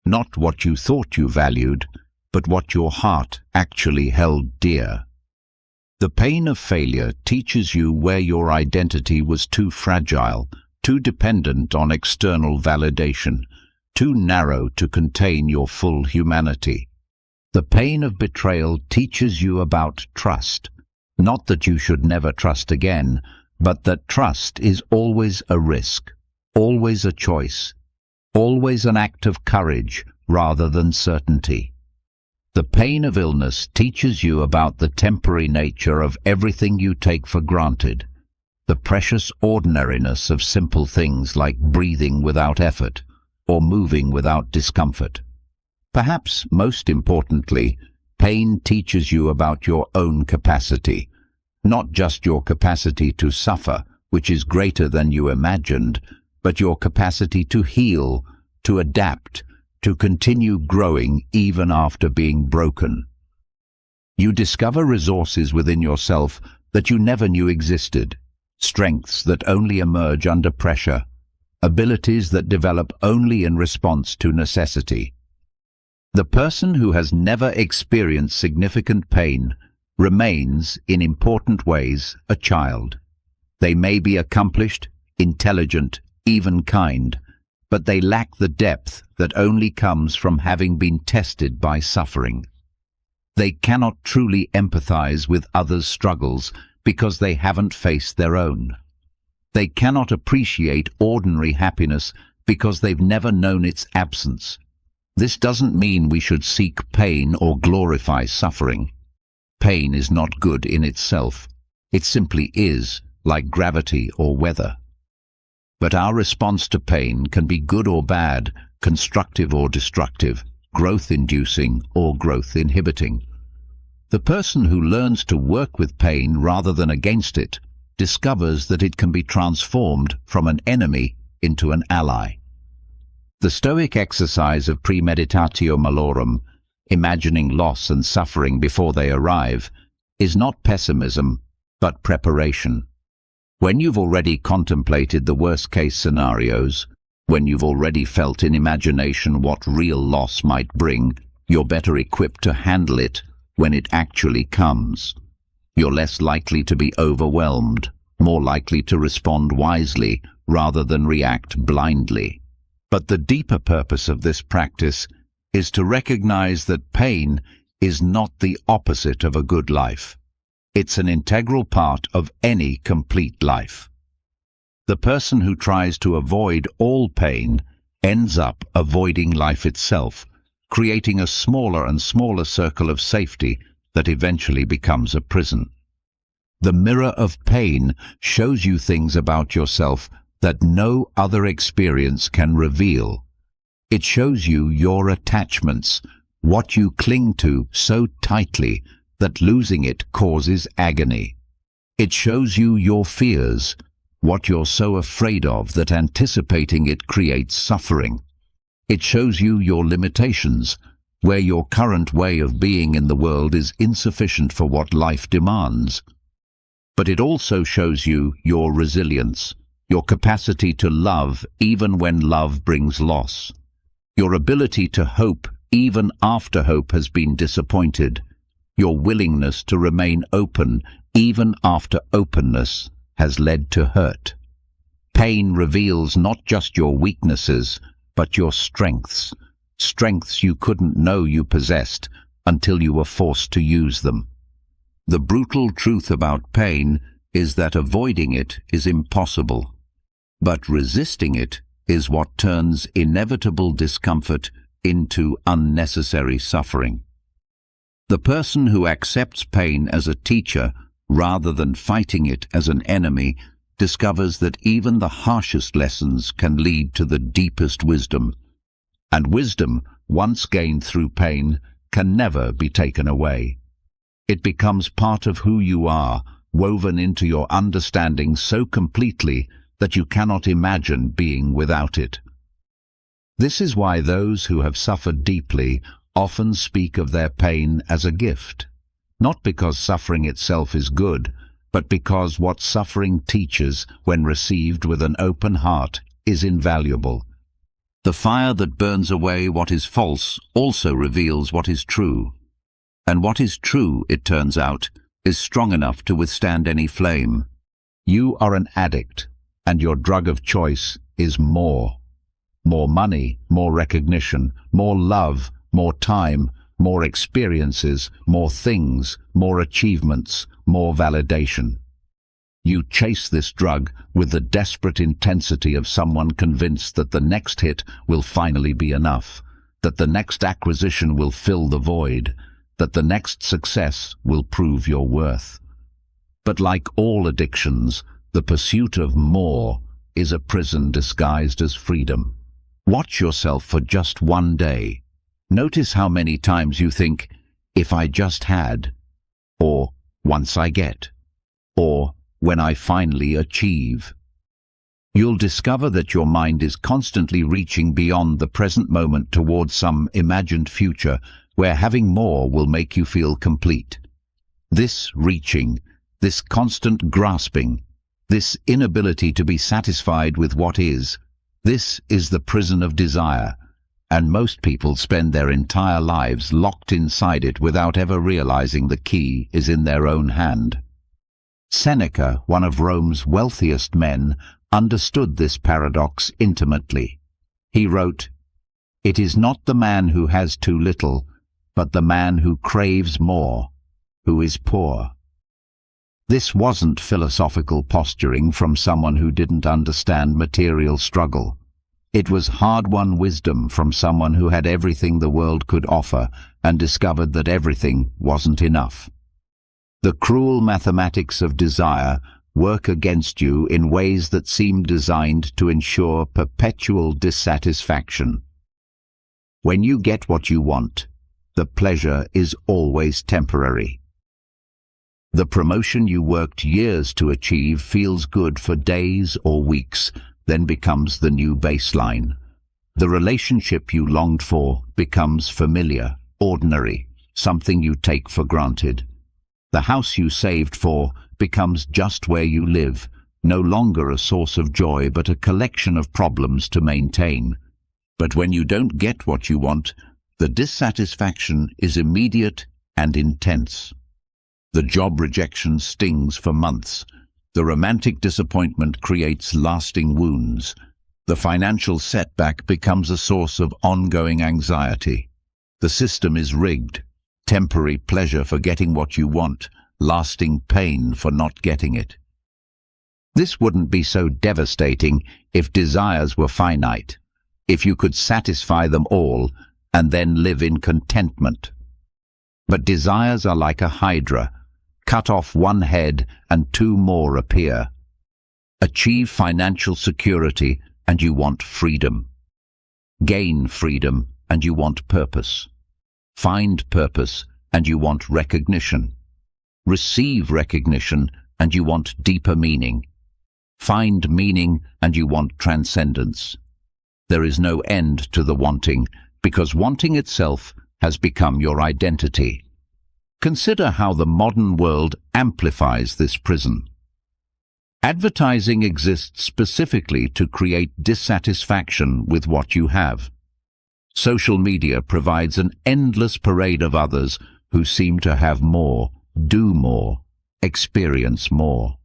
not what you thought you valued, but what your heart actually held dear. The pain of failure teaches you where your identity was too fragile, too dependent on external validation, too narrow to contain your full humanity. The pain of betrayal teaches you about trust, not that you should never trust again, but that trust is always a risk, always a choice, always an act of courage rather than certainty. The pain of illness teaches you about the temporary nature of everything you take for granted, the precious ordinariness of simple things like breathing without effort or moving without discomfort. Perhaps most importantly, pain teaches you about your own capacity, not just your capacity to suffer, which is greater than you imagined, but your capacity to heal, to adapt, to continue growing even after being broken. You discover resources within yourself that you never knew existed, strengths that only emerge under pressure, abilities that develop only in response to necessity. The person who has never experienced significant pain remains, in important ways, a child. They may be accomplished, intelligent, even kind, but they lack the depth that only comes from having been tested by suffering. They cannot truly empathize with others' struggles because they haven't faced their own. They cannot appreciate ordinary happiness because they've never known its absence. This doesn't mean we should seek pain or glorify suffering. Pain is not good in itself. It simply is, like gravity or weather. But our response to pain can be good or bad, constructive or destructive, growth-inducing or growth-inhibiting. The person who learns to work with pain rather than against it discovers that it can be transformed from an enemy into an ally. The Stoic exercise of premeditatio malorum, imagining loss and suffering before they arrive, is not pessimism, but preparation. When you've already contemplated the worst-case scenarios, when you've already felt in imagination what real loss might bring, you're better equipped to handle it when it actually comes. You're less likely to be overwhelmed, more likely to respond wisely rather than react blindly. But the deeper purpose of this practice is to recognize that pain is not the opposite of a good life. It's an integral part of any complete life. The person who tries to avoid all pain ends up avoiding life itself, creating a smaller and smaller circle of safety that eventually becomes a prison. The mirror of pain shows you things about yourself that no other experience can reveal. It shows you your attachments, what you cling to so tightly that losing it causes agony. It shows you your fears, what you're so afraid of that anticipating it creates suffering. It shows you your limitations, where your current way of being in the world is insufficient for what life demands. But it also shows you your resilience, your capacity to love even when love brings loss, your ability to hope even after hope has been disappointed, your willingness to remain open even after openness has led to hurt. Pain reveals not just your weaknesses, but your strengths, strengths you couldn't know you possessed until you were forced to use them. The brutal truth about pain is that avoiding it is impossible, but resisting it is what turns inevitable discomfort into unnecessary suffering. The person who accepts pain as a teacher rather than fighting it as an enemy discovers that even the harshest lessons can lead to the deepest wisdom, and wisdom, once gained through pain, can never be taken away. It becomes part of who you are, woven into your understanding so completely that you cannot imagine being without it. This is why those who have suffered deeply often speak of their pain as a gift, not because suffering itself is good, but because what suffering teaches, when received with an open heart, is invaluable. The fire that burns away what is false also reveals what is true. And what is true, it turns out, is strong enough to withstand any flame. You are an addict, and your drug of choice is more. More money, more recognition, more love, more time, more experiences, more things, more achievements, more validation. You chase this drug with the desperate intensity of someone convinced that the next hit will finally be enough, that the next acquisition will fill the void, that the next success will prove your worth. But like all addictions, the pursuit of more is a prison disguised as freedom. Watch yourself for just one day. Notice how many times you think, if I just had, or once I get, or when I finally achieve. You'll discover that your mind is constantly reaching beyond the present moment towards some imagined future where having more will make you feel complete. This reaching, this constant grasping, this inability to be satisfied with what is, this is the prison of desire, and most people spend their entire lives locked inside it without ever realizing the key is in their own hand. Seneca, one of Rome's wealthiest men, understood this paradox intimately. He wrote, "It is not the man who has too little, but the man who craves more, who is poor." This wasn't philosophical posturing from someone who didn't understand material struggle. It was hard-won wisdom from someone who had everything the world could offer and discovered that everything wasn't enough. The cruel mathematics of desire work against you in ways that seem designed to ensure perpetual dissatisfaction. When you get what you want, the pleasure is always temporary. The promotion you worked years to achieve feels good for days or weeks, then becomes the new baseline. The relationship you longed for becomes familiar, ordinary, something you take for granted. The house you saved for becomes just where you live, no longer a source of joy but a collection of problems to maintain. But when you don't get what you want, the dissatisfaction is immediate and intense. The job rejection stings for months. The romantic disappointment creates lasting wounds. The financial setback becomes a source of ongoing anxiety. The system is rigged. Temporary pleasure for getting what you want, lasting pain for not getting it. This wouldn't be so devastating if desires were finite, if you could satisfy them all and then live in contentment. But desires are like a hydra. Cut off one head and two more appear. Achieve financial security and you want freedom. Gain freedom and you want purpose. Find purpose and you want recognition. Receive recognition and you want deeper meaning. Find meaning and you want transcendence. There is no end to the wanting, because wanting itself has become your identity. Consider how the modern world amplifies this prison. Advertising exists specifically to create dissatisfaction with what you have. Social media provides an endless parade of others who seem to have more, do more, experience more.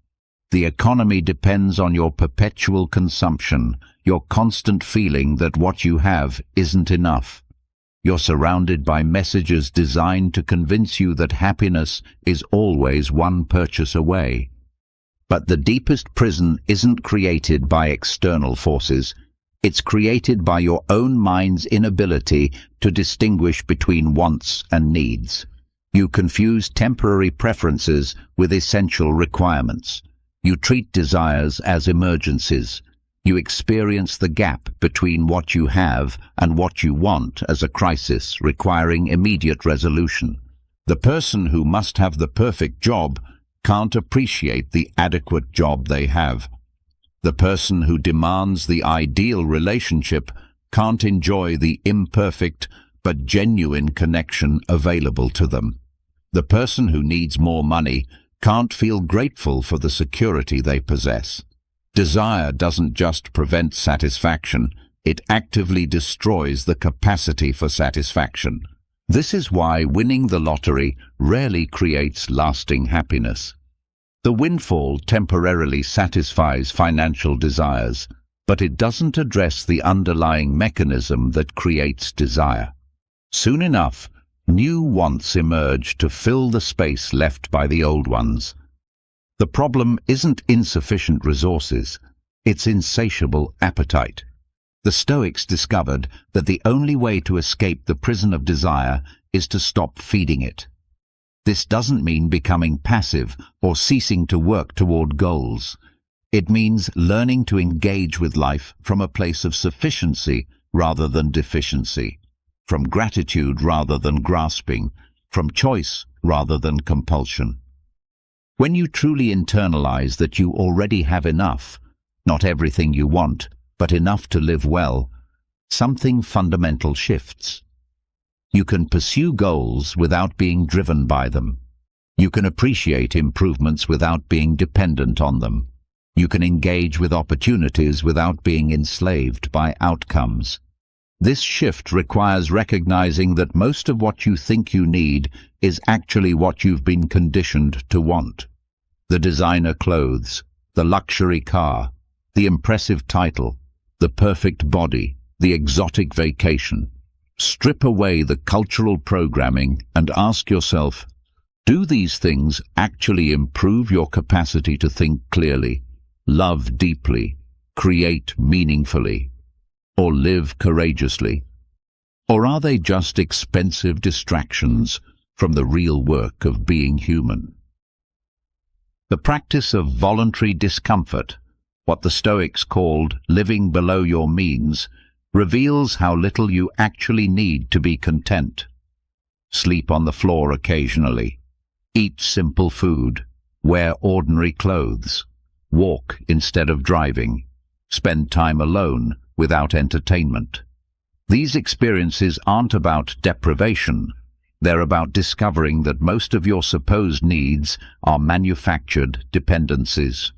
The economy depends on your perpetual consumption, your constant feeling that what you have isn't enough. You're surrounded by messages designed to convince you that happiness is always one purchase away. But the deepest prison isn't created by external forces. It's created by your own mind's inability to distinguish between wants and needs. You confuse temporary preferences with essential requirements. You treat desires as emergencies. You experience the gap between what you have and what you want as a crisis requiring immediate resolution. The person who must have the perfect job can't appreciate the adequate job they have. The person who demands the ideal relationship can't enjoy the imperfect but genuine connection available to them. The person who needs more money can't feel grateful for the security they possess. Desire doesn't just prevent satisfaction, it actively destroys the capacity for satisfaction. This is why winning the lottery rarely creates lasting happiness. The windfall temporarily satisfies financial desires, but it doesn't address the underlying mechanism that creates desire. Soon enough, new wants emerge to fill the space left by the old ones. The problem isn't insufficient resources, it's insatiable appetite. The Stoics discovered that the only way to escape the prison of desire is to stop feeding it. This doesn't mean becoming passive or ceasing to work toward goals. It means learning to engage with life from a place of sufficiency rather than deficiency, from gratitude rather than grasping, from choice rather than compulsion. When you truly internalize that you already have enough, not everything you want, but enough to live well, something fundamental shifts. You can pursue goals without being driven by them. You can appreciate improvements without being dependent on them. You can engage with opportunities without being enslaved by outcomes. This shift requires recognizing that most of what you think you need is actually what you've been conditioned to want. The designer clothes, the luxury car, the impressive title, the perfect body, the exotic vacation. Strip away the cultural programming and ask yourself, do these things actually improve your capacity to think clearly, love deeply, create meaningfully, or live courageously? Or are they just expensive distractions from the real work of being human? The practice of voluntary discomfort, what the Stoics called living below your means, reveals how little you actually need to be content. Sleep on the floor occasionally, eat simple food, wear ordinary clothes, walk instead of driving, spend time alone without entertainment. These experiences aren't about deprivation, they're about discovering that most of your supposed needs are manufactured dependencies.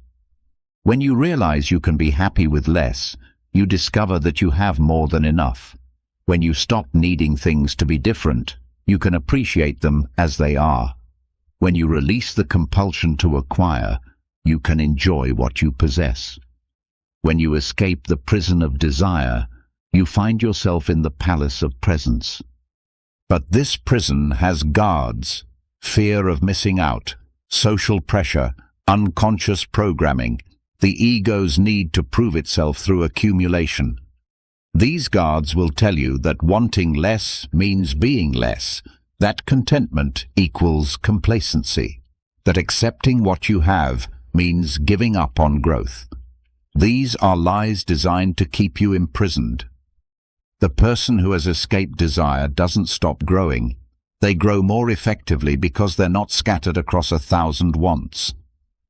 When you realize you can be happy with less, you discover that you have more than enough. When you stop needing things to be different, you can appreciate them as they are. When you release the compulsion to acquire, you can enjoy what you possess. When you escape the prison of desire, you find yourself in the palace of presence. But this prison has guards: fear of missing out, social pressure, unconscious programming, the ego's need to prove itself through accumulation. These guards will tell you that wanting less means being less, that contentment equals complacency, that accepting what you have means giving up on growth. These are lies designed to keep you imprisoned. The person who has escaped desire doesn't stop growing. They grow more effectively because they're not scattered across 1,000 wants.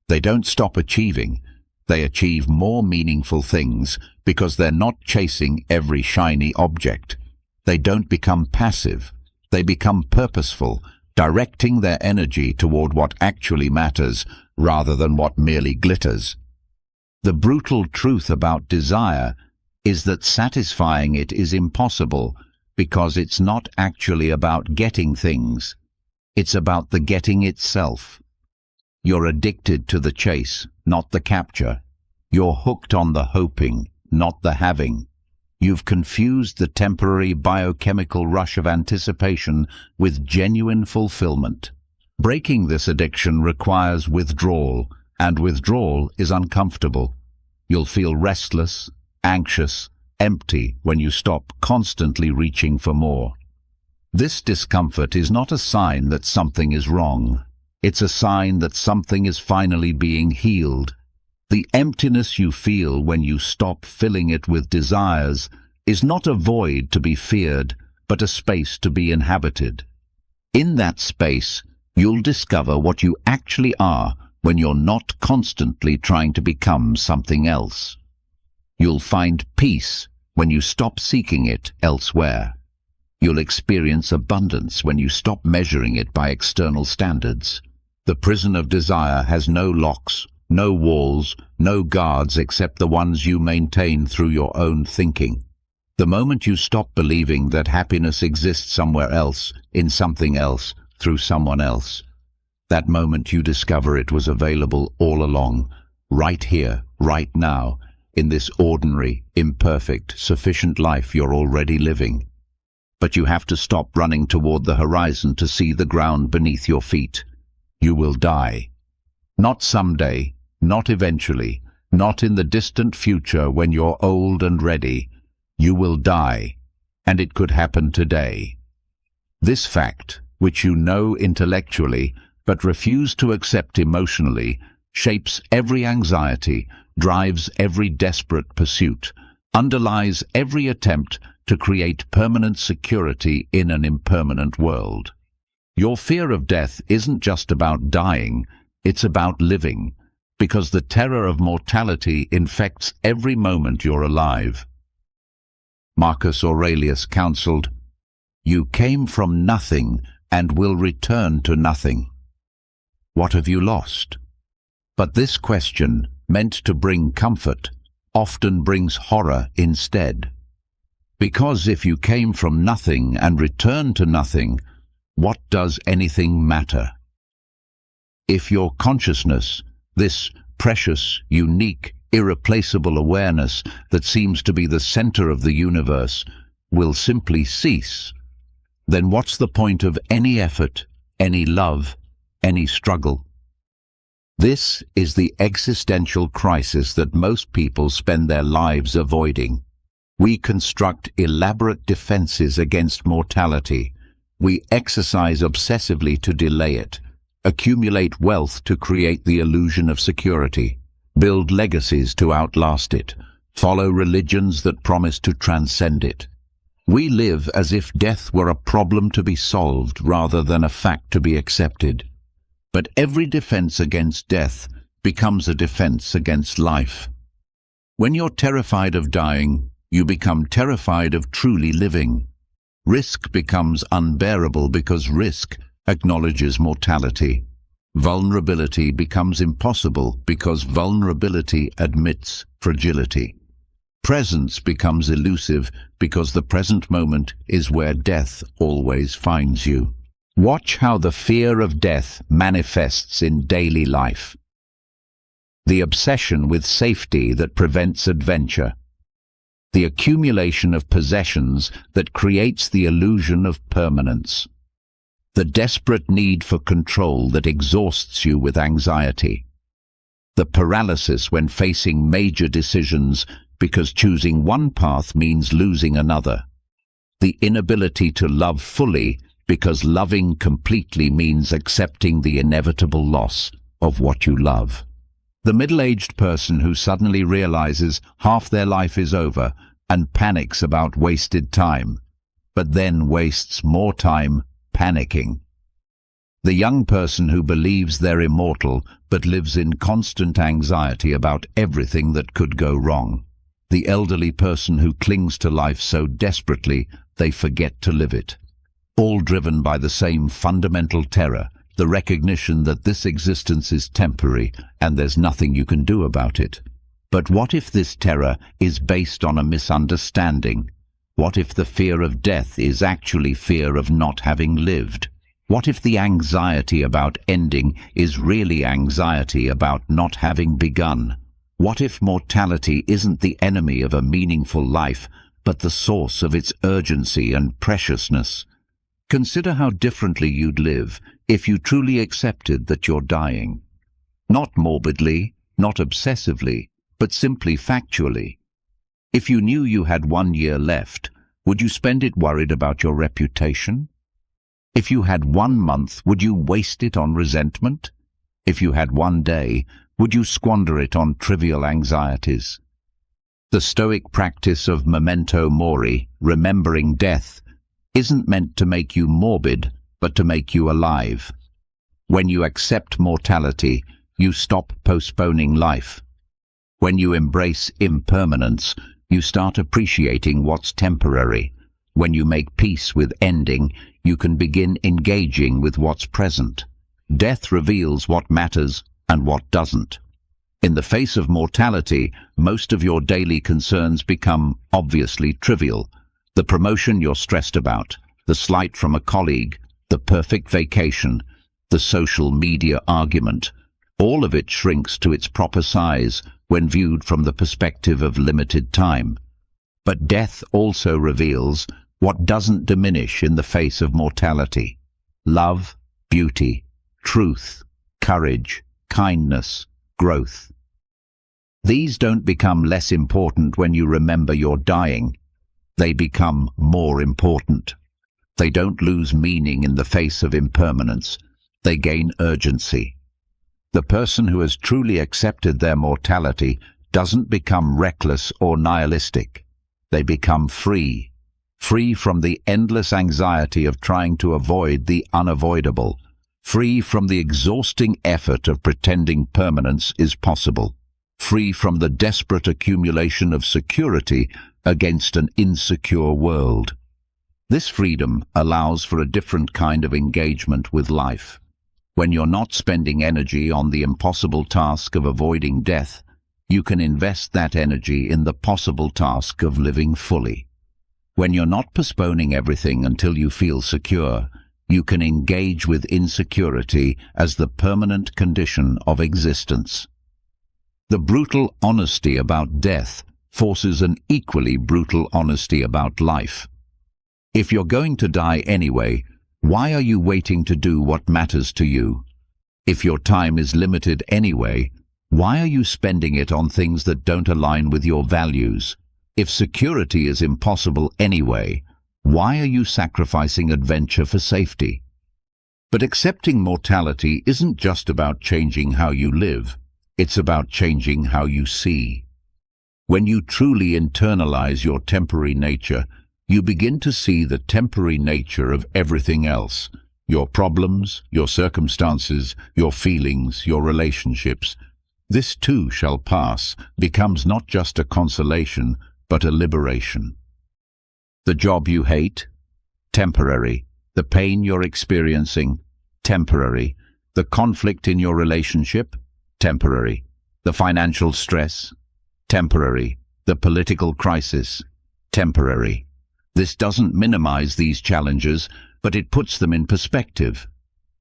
They don't stop achieving. They achieve more meaningful things because they're not chasing every shiny object. They don't become passive. They become purposeful, directing their energy toward what actually matters rather than what merely glitters. The brutal truth about desire is that satisfying it is impossible because it's not actually about getting things. It's about the getting itself. You're addicted to the chase, not the capture. You're hooked on the hoping, not the having. You've confused the temporary biochemical rush of anticipation with genuine fulfillment. Breaking this addiction requires withdrawal, and withdrawal is uncomfortable. You'll feel restless, anxious, empty when you stop constantly reaching for more. This discomfort is not a sign that something is wrong. It's a sign that something is finally being healed. The emptiness you feel when you stop filling it with desires is not a void to be feared, but a space to be inhabited. In that space, you'll discover what you actually are when you're not constantly trying to become something else. You'll find peace when you stop seeking it elsewhere. You'll experience abundance when you stop measuring it by external standards. The prison of desire has no locks, no walls, no guards except the ones you maintain through your own thinking. The moment you stop believing that happiness exists somewhere else, in something else, through someone else, that moment you discover it was available all along, right here, right now, in this ordinary, imperfect, sufficient life you're already living. But you have to stop running toward the horizon to see the ground beneath your feet. You will die. Not someday, not eventually, not in the distant future when you're old and ready. You will die, and it could happen today. This fact, which you know intellectually but refuse to accept emotionally, shapes every anxiety, drives every desperate pursuit, underlies every attempt to create permanent security in an impermanent world. Your fear of death isn't just about dying, it's about living, because the terror of mortality infects every moment you're alive. Marcus Aurelius counseled, "You came from nothing and will return to nothing. What have you lost?" But this question, meant to bring comfort, often brings horror instead. Because if you came from nothing and return to nothing, what does anything matter? If your consciousness, this precious, unique, irreplaceable awareness that seems to be the center of the universe, will simply cease, then what's the point of any effort, any love, any struggle? This is the existential crisis that most people spend their lives avoiding. We construct elaborate defenses against mortality. We exercise obsessively to delay it, accumulate wealth to create the illusion of security, build legacies to outlast it, follow religions that promise to transcend it. We live as if death were a problem to be solved rather than a fact to be accepted. But every defense against death becomes a defense against life. When you're terrified of dying, you become terrified of truly living. Risk becomes unbearable because risk acknowledges mortality. Vulnerability becomes impossible because vulnerability admits fragility. Presence becomes elusive because the present moment is where death always finds you. Watch how the fear of death manifests in daily life. The obsession with safety that prevents adventure. The accumulation of possessions that creates the illusion of permanence. The desperate need for control that exhausts you with anxiety. The paralysis when facing major decisions because choosing one path means losing another. The inability to love fully because loving completely means accepting the inevitable loss of what you love. The middle-aged person who suddenly realizes half their life is over and panics about wasted time, but then wastes more time panicking. The young person who believes they're immortal but lives in constant anxiety about everything that could go wrong. The elderly person who clings to life so desperately they forget to live it. all driven by the same fundamental terror, the recognition that this existence is temporary and there's nothing you can do about it. But what if this terror is based on a misunderstanding? What if the fear of death is actually fear of not having lived? What if the anxiety about ending is really anxiety about not having begun? What if mortality isn't the enemy of a meaningful life, but the source of its urgency and preciousness? Consider how differently you'd live if you truly accepted that you're dying. Not morbidly, not obsessively, but simply factually. If you knew you had 1 year left, would you spend it worried about your reputation? If you had 1 month, would you waste it on resentment? If you had 1 day, would you squander it on trivial anxieties? The Stoic practice of memento mori, remembering death, isn't meant to make you morbid, but to make you alive. When you accept mortality, you stop postponing life. When you embrace impermanence, you start appreciating what's temporary. When you make peace with ending, you can begin engaging with what's present. Death reveals what matters and what doesn't. In the face of mortality, most of your daily concerns become obviously trivial. The promotion you're stressed about, the slight from a colleague, the perfect vacation, the social media argument, all of it shrinks to its proper size when viewed from the perspective of limited time. But death also reveals what doesn't diminish in the face of mortality: love, beauty, truth, courage, kindness, growth. These don't become less important when you remember you're dying. They become more important. They don't lose meaning in the face of impermanence. They gain urgency. The person who has truly accepted their mortality doesn't become reckless or nihilistic. They become free. Free from the endless anxiety of trying to avoid the unavoidable. Free from the exhausting effort of pretending permanence is possible. Free from the desperate accumulation of security against an insecure world. This freedom allows for a different kind of engagement with life. When you're not spending energy on the impossible task of avoiding death, you can invest that energy in the possible task of living fully. When you're not postponing everything until you feel secure, you can engage with insecurity as the permanent condition of existence. The brutal honesty about death forces an equally brutal honesty about life. If you're going to die anyway, why are you waiting to do what matters to you? If your time is limited anyway, why are you spending it on things that don't align with your values? If security is impossible anyway, why are you sacrificing adventure for safety? But accepting mortality isn't just about changing how you live. It's about changing how you see. When you truly internalize your temporary nature, you begin to see the temporary nature of everything else. Your problems, your circumstances, your feelings, your relationships. This too shall pass, becomes not just a consolation, but a liberation. The job you hate? Temporary. The pain you're experiencing? Temporary. The conflict in your relationship? Temporary. The financial stress? Temporary. The political crisis? Temporary. This doesn't minimize these challenges, but it puts them in perspective.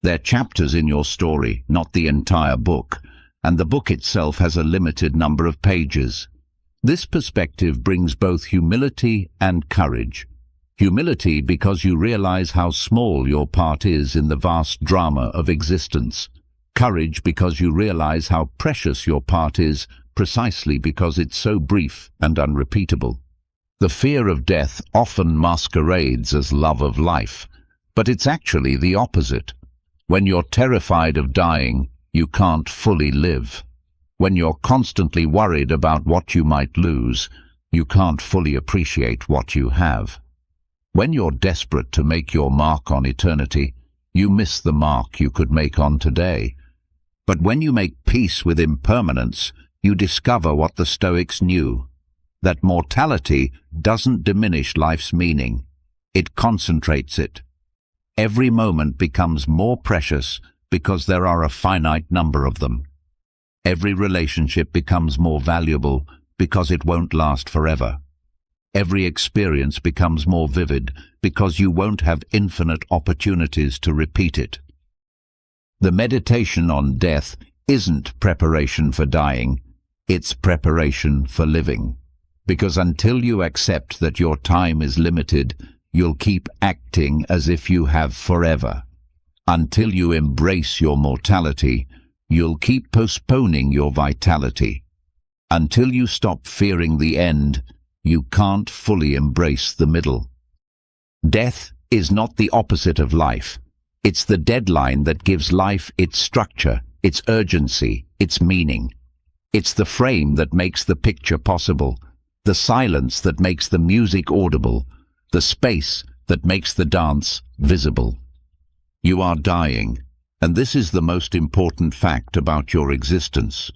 They're chapters in your story, not the entire book, and the book itself has a limited number of pages. This perspective brings both humility and courage. Humility because you realize how small your part is in the vast drama of existence. Courage because you realize how precious your part is precisely because it's so brief and unrepeatable. The fear of death often masquerades as love of life, but it's actually the opposite. When you're terrified of dying, you can't fully live. When you're constantly worried about what you might lose, you can't fully appreciate what you have. When you're desperate to make your mark on eternity, you miss the mark you could make on today. But when you make peace with impermanence, you discover what the Stoics knew, that mortality doesn't diminish life's meaning. It concentrates it. Every moment becomes more precious because there are a finite number of them. Every relationship becomes more valuable because it won't last forever. Every experience becomes more vivid because you won't have infinite opportunities to repeat it. The meditation on death isn't preparation for dying, it's preparation for living. Because until you accept that your time is limited, you'll keep acting as if you have forever. Until you embrace your mortality, you'll keep postponing your vitality. Until you stop fearing the end, you can't fully embrace the middle. Death is not the opposite of life. It's the deadline that gives life its structure, its urgency, its meaning. It's the frame that makes the picture possible, the silence that makes the music audible, the space that makes the dance visible. You are dying, and this is the most important fact about your existence.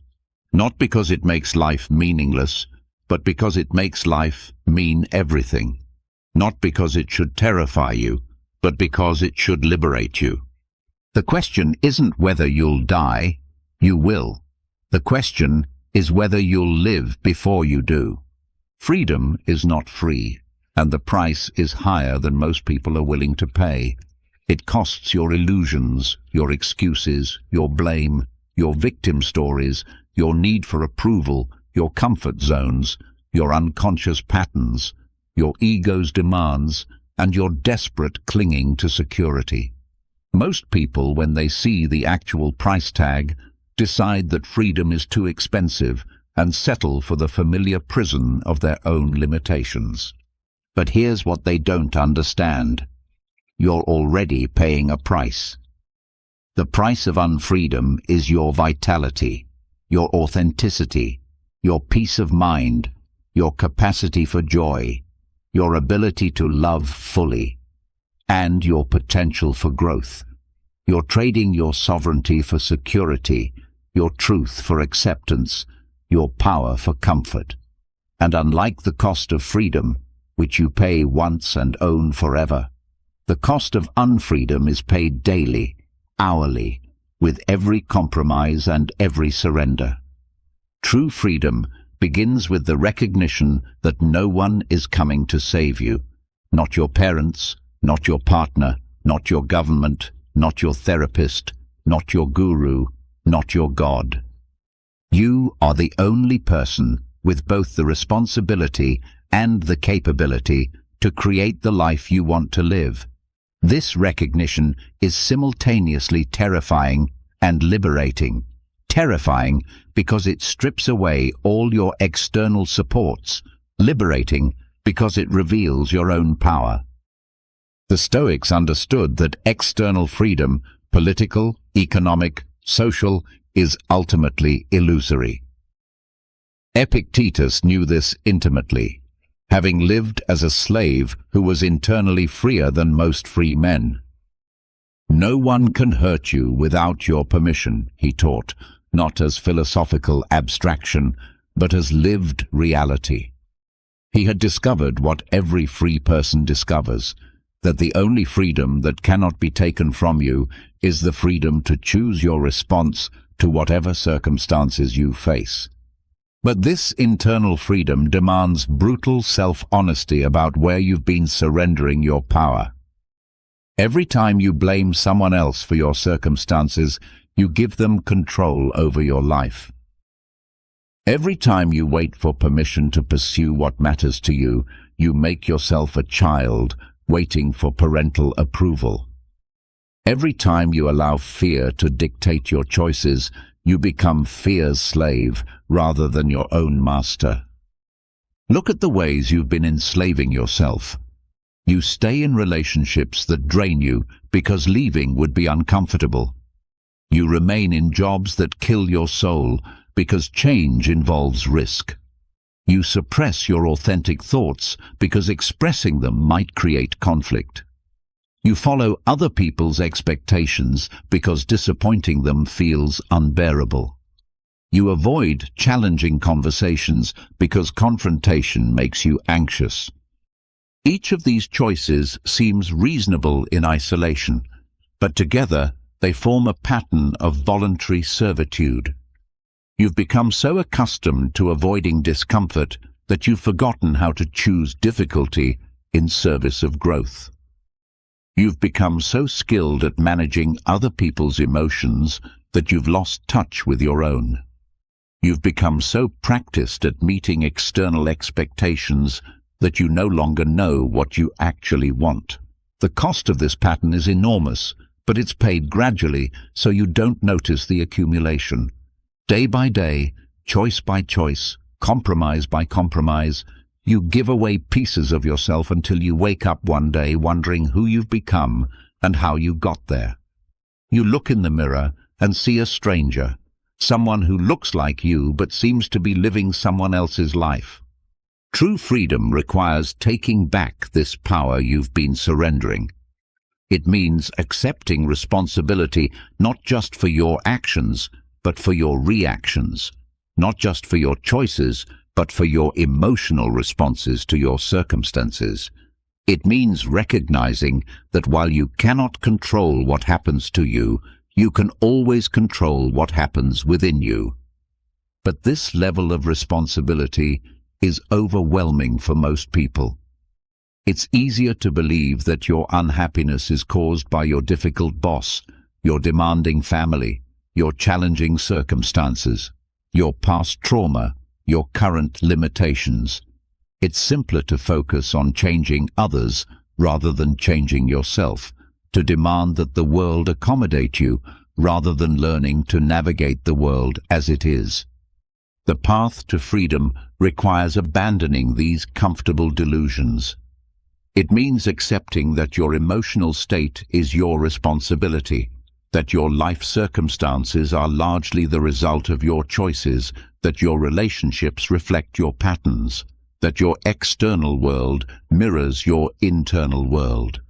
Not because it makes life meaningless, but because it makes life mean everything. Not because it should terrify you, but because it should liberate you. The question isn't whether you'll die, you will. The question is whether you'll live before you do. Freedom is not free, and the price is higher than most people are willing to pay. It costs your illusions, your excuses, your blame, your victim stories, your need for approval, your comfort zones, your unconscious patterns, your ego's demands, and your desperate clinging to security. Most people, when they see the actual price tag, decide that freedom is too expensive and settle for the familiar prison of their own limitations. But here's what they don't understand. You're already paying a price. The price of unfreedom is your vitality, your authenticity, your peace of mind, your capacity for joy, your ability to love fully, and your potential for growth. You're trading your sovereignty for security, your truth for acceptance, your power for comfort. And unlike the cost of freedom, which you pay once and own forever, the cost of unfreedom is paid daily, hourly, with every compromise and every surrender. True freedom begins with the recognition that no one is coming to save you. Not your parents, not your partner, not your government, not your therapist, not your guru, not your God. You are the only person with both the responsibility and the capability to create the life you want to live. This recognition is simultaneously terrifying and liberating. Terrifying because it strips away all your external supports, liberating because it reveals your own power. The Stoics understood that external freedom, political, economic, social, is ultimately illusory. Epictetus knew this intimately, having lived as a slave who was internally freer than most free men. No one can hurt you without your permission, he taught, not as philosophical abstraction, but as lived reality. He had discovered what every free person discovers, that the only freedom that cannot be taken from you is the freedom to choose your response to whatever circumstances you face. But this internal freedom demands brutal self-honesty about where you've been surrendering your power. Every time you blame someone else for your circumstances, you give them control over your life. Every time you wait for permission to pursue what matters to you, you make yourself a child waiting for parental approval. Every time you allow fear to dictate your choices, you become fear's slave rather than your own master. Look at the ways you've been enslaving yourself. You stay in relationships that drain you because leaving would be uncomfortable. You remain in jobs that kill your soul because change involves risk. You suppress your authentic thoughts because expressing them might create conflict. You follow other people's expectations because disappointing them feels unbearable. You avoid challenging conversations because confrontation makes you anxious. Each of these choices seems reasonable in isolation, but together they form a pattern of voluntary servitude. You've become so accustomed to avoiding discomfort that you've forgotten how to choose difficulty in service of growth. You've become so skilled at managing other people's emotions that you've lost touch with your own. You've become so practiced at meeting external expectations that you no longer know what you actually want. The cost of this pattern is enormous, but it's paid gradually so you don't notice the accumulation. Day by day, choice by choice, compromise by compromise, you give away pieces of yourself until you wake up one day wondering who you've become and how you got there. You look in the mirror and see a stranger, someone who looks like you but seems to be living someone else's life. True freedom requires taking back this power you've been surrendering. It means accepting responsibility not just for your actions, but for your reactions, not just for your choices, but for your emotional responses to your circumstances. It means recognizing that while you cannot control what happens to you, you can always control what happens within you. But this level of responsibility is overwhelming for most people. It's easier to believe that your unhappiness is caused by your difficult boss, your demanding family, your challenging circumstances, your past trauma, your current limitations. It's simpler to focus on changing others rather than changing yourself, to demand that the world accommodate you rather than learning to navigate the world as it is. The path to freedom requires abandoning these comfortable delusions. It means accepting that your emotional state is your responsibility, that your life circumstances are largely the result of your choices, that your relationships reflect your patterns, that your external world mirrors your internal world.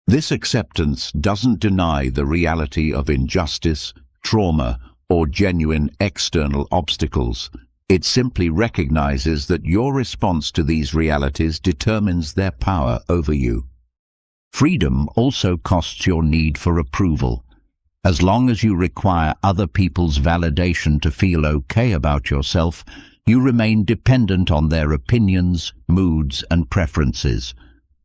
This acceptance doesn't deny the reality of injustice, trauma, or genuine external obstacles. It simply recognizes that your response to these realities determines their power over you. Freedom also costs your need for approval. As long as you require other people's validation to feel okay about yourself, you remain dependent on their opinions, moods, and preferences.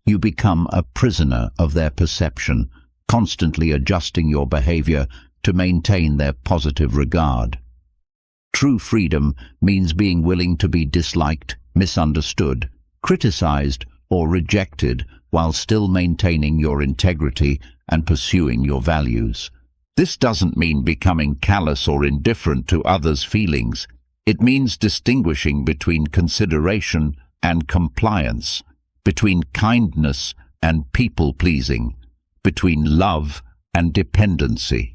You become a prisoner of their perception, constantly adjusting your behavior to maintain their positive regard. True freedom means being willing to be disliked, misunderstood, criticized, or rejected while still maintaining your integrity and pursuing your values. This doesn't mean becoming callous or indifferent to others' feelings. It means distinguishing between consideration and compliance, between kindness and people-pleasing, between love and dependency.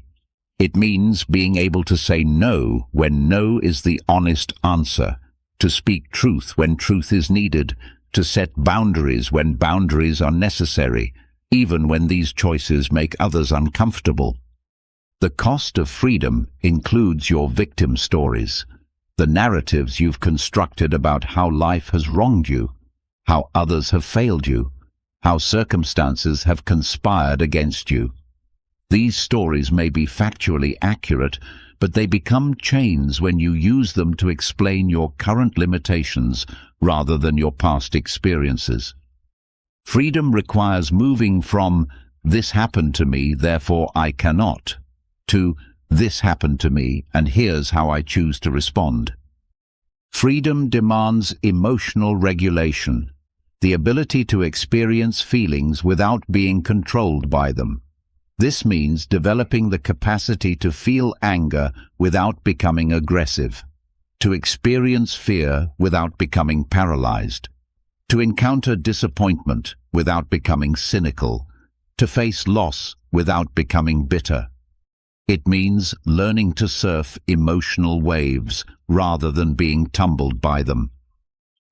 It means being able to say no when no is the honest answer, to speak truth when truth is needed, to set boundaries when boundaries are necessary, even when these choices make others uncomfortable. The cost of freedom includes your victim stories, the narratives you've constructed about how life has wronged you, how others have failed you, how circumstances have conspired against you. These stories may be factually accurate, but they become chains when you use them to explain your current limitations rather than your past experiences. Freedom requires moving from "this happened to me, therefore I cannot," to "this happened to me, and here's how I choose to respond." Freedom demands emotional regulation, the ability to experience feelings without being controlled by them. This means developing the capacity to feel anger without becoming aggressive, to experience fear without becoming paralyzed, to encounter disappointment without becoming cynical, to face loss without becoming bitter. It means learning to surf emotional waves rather than being tumbled by them.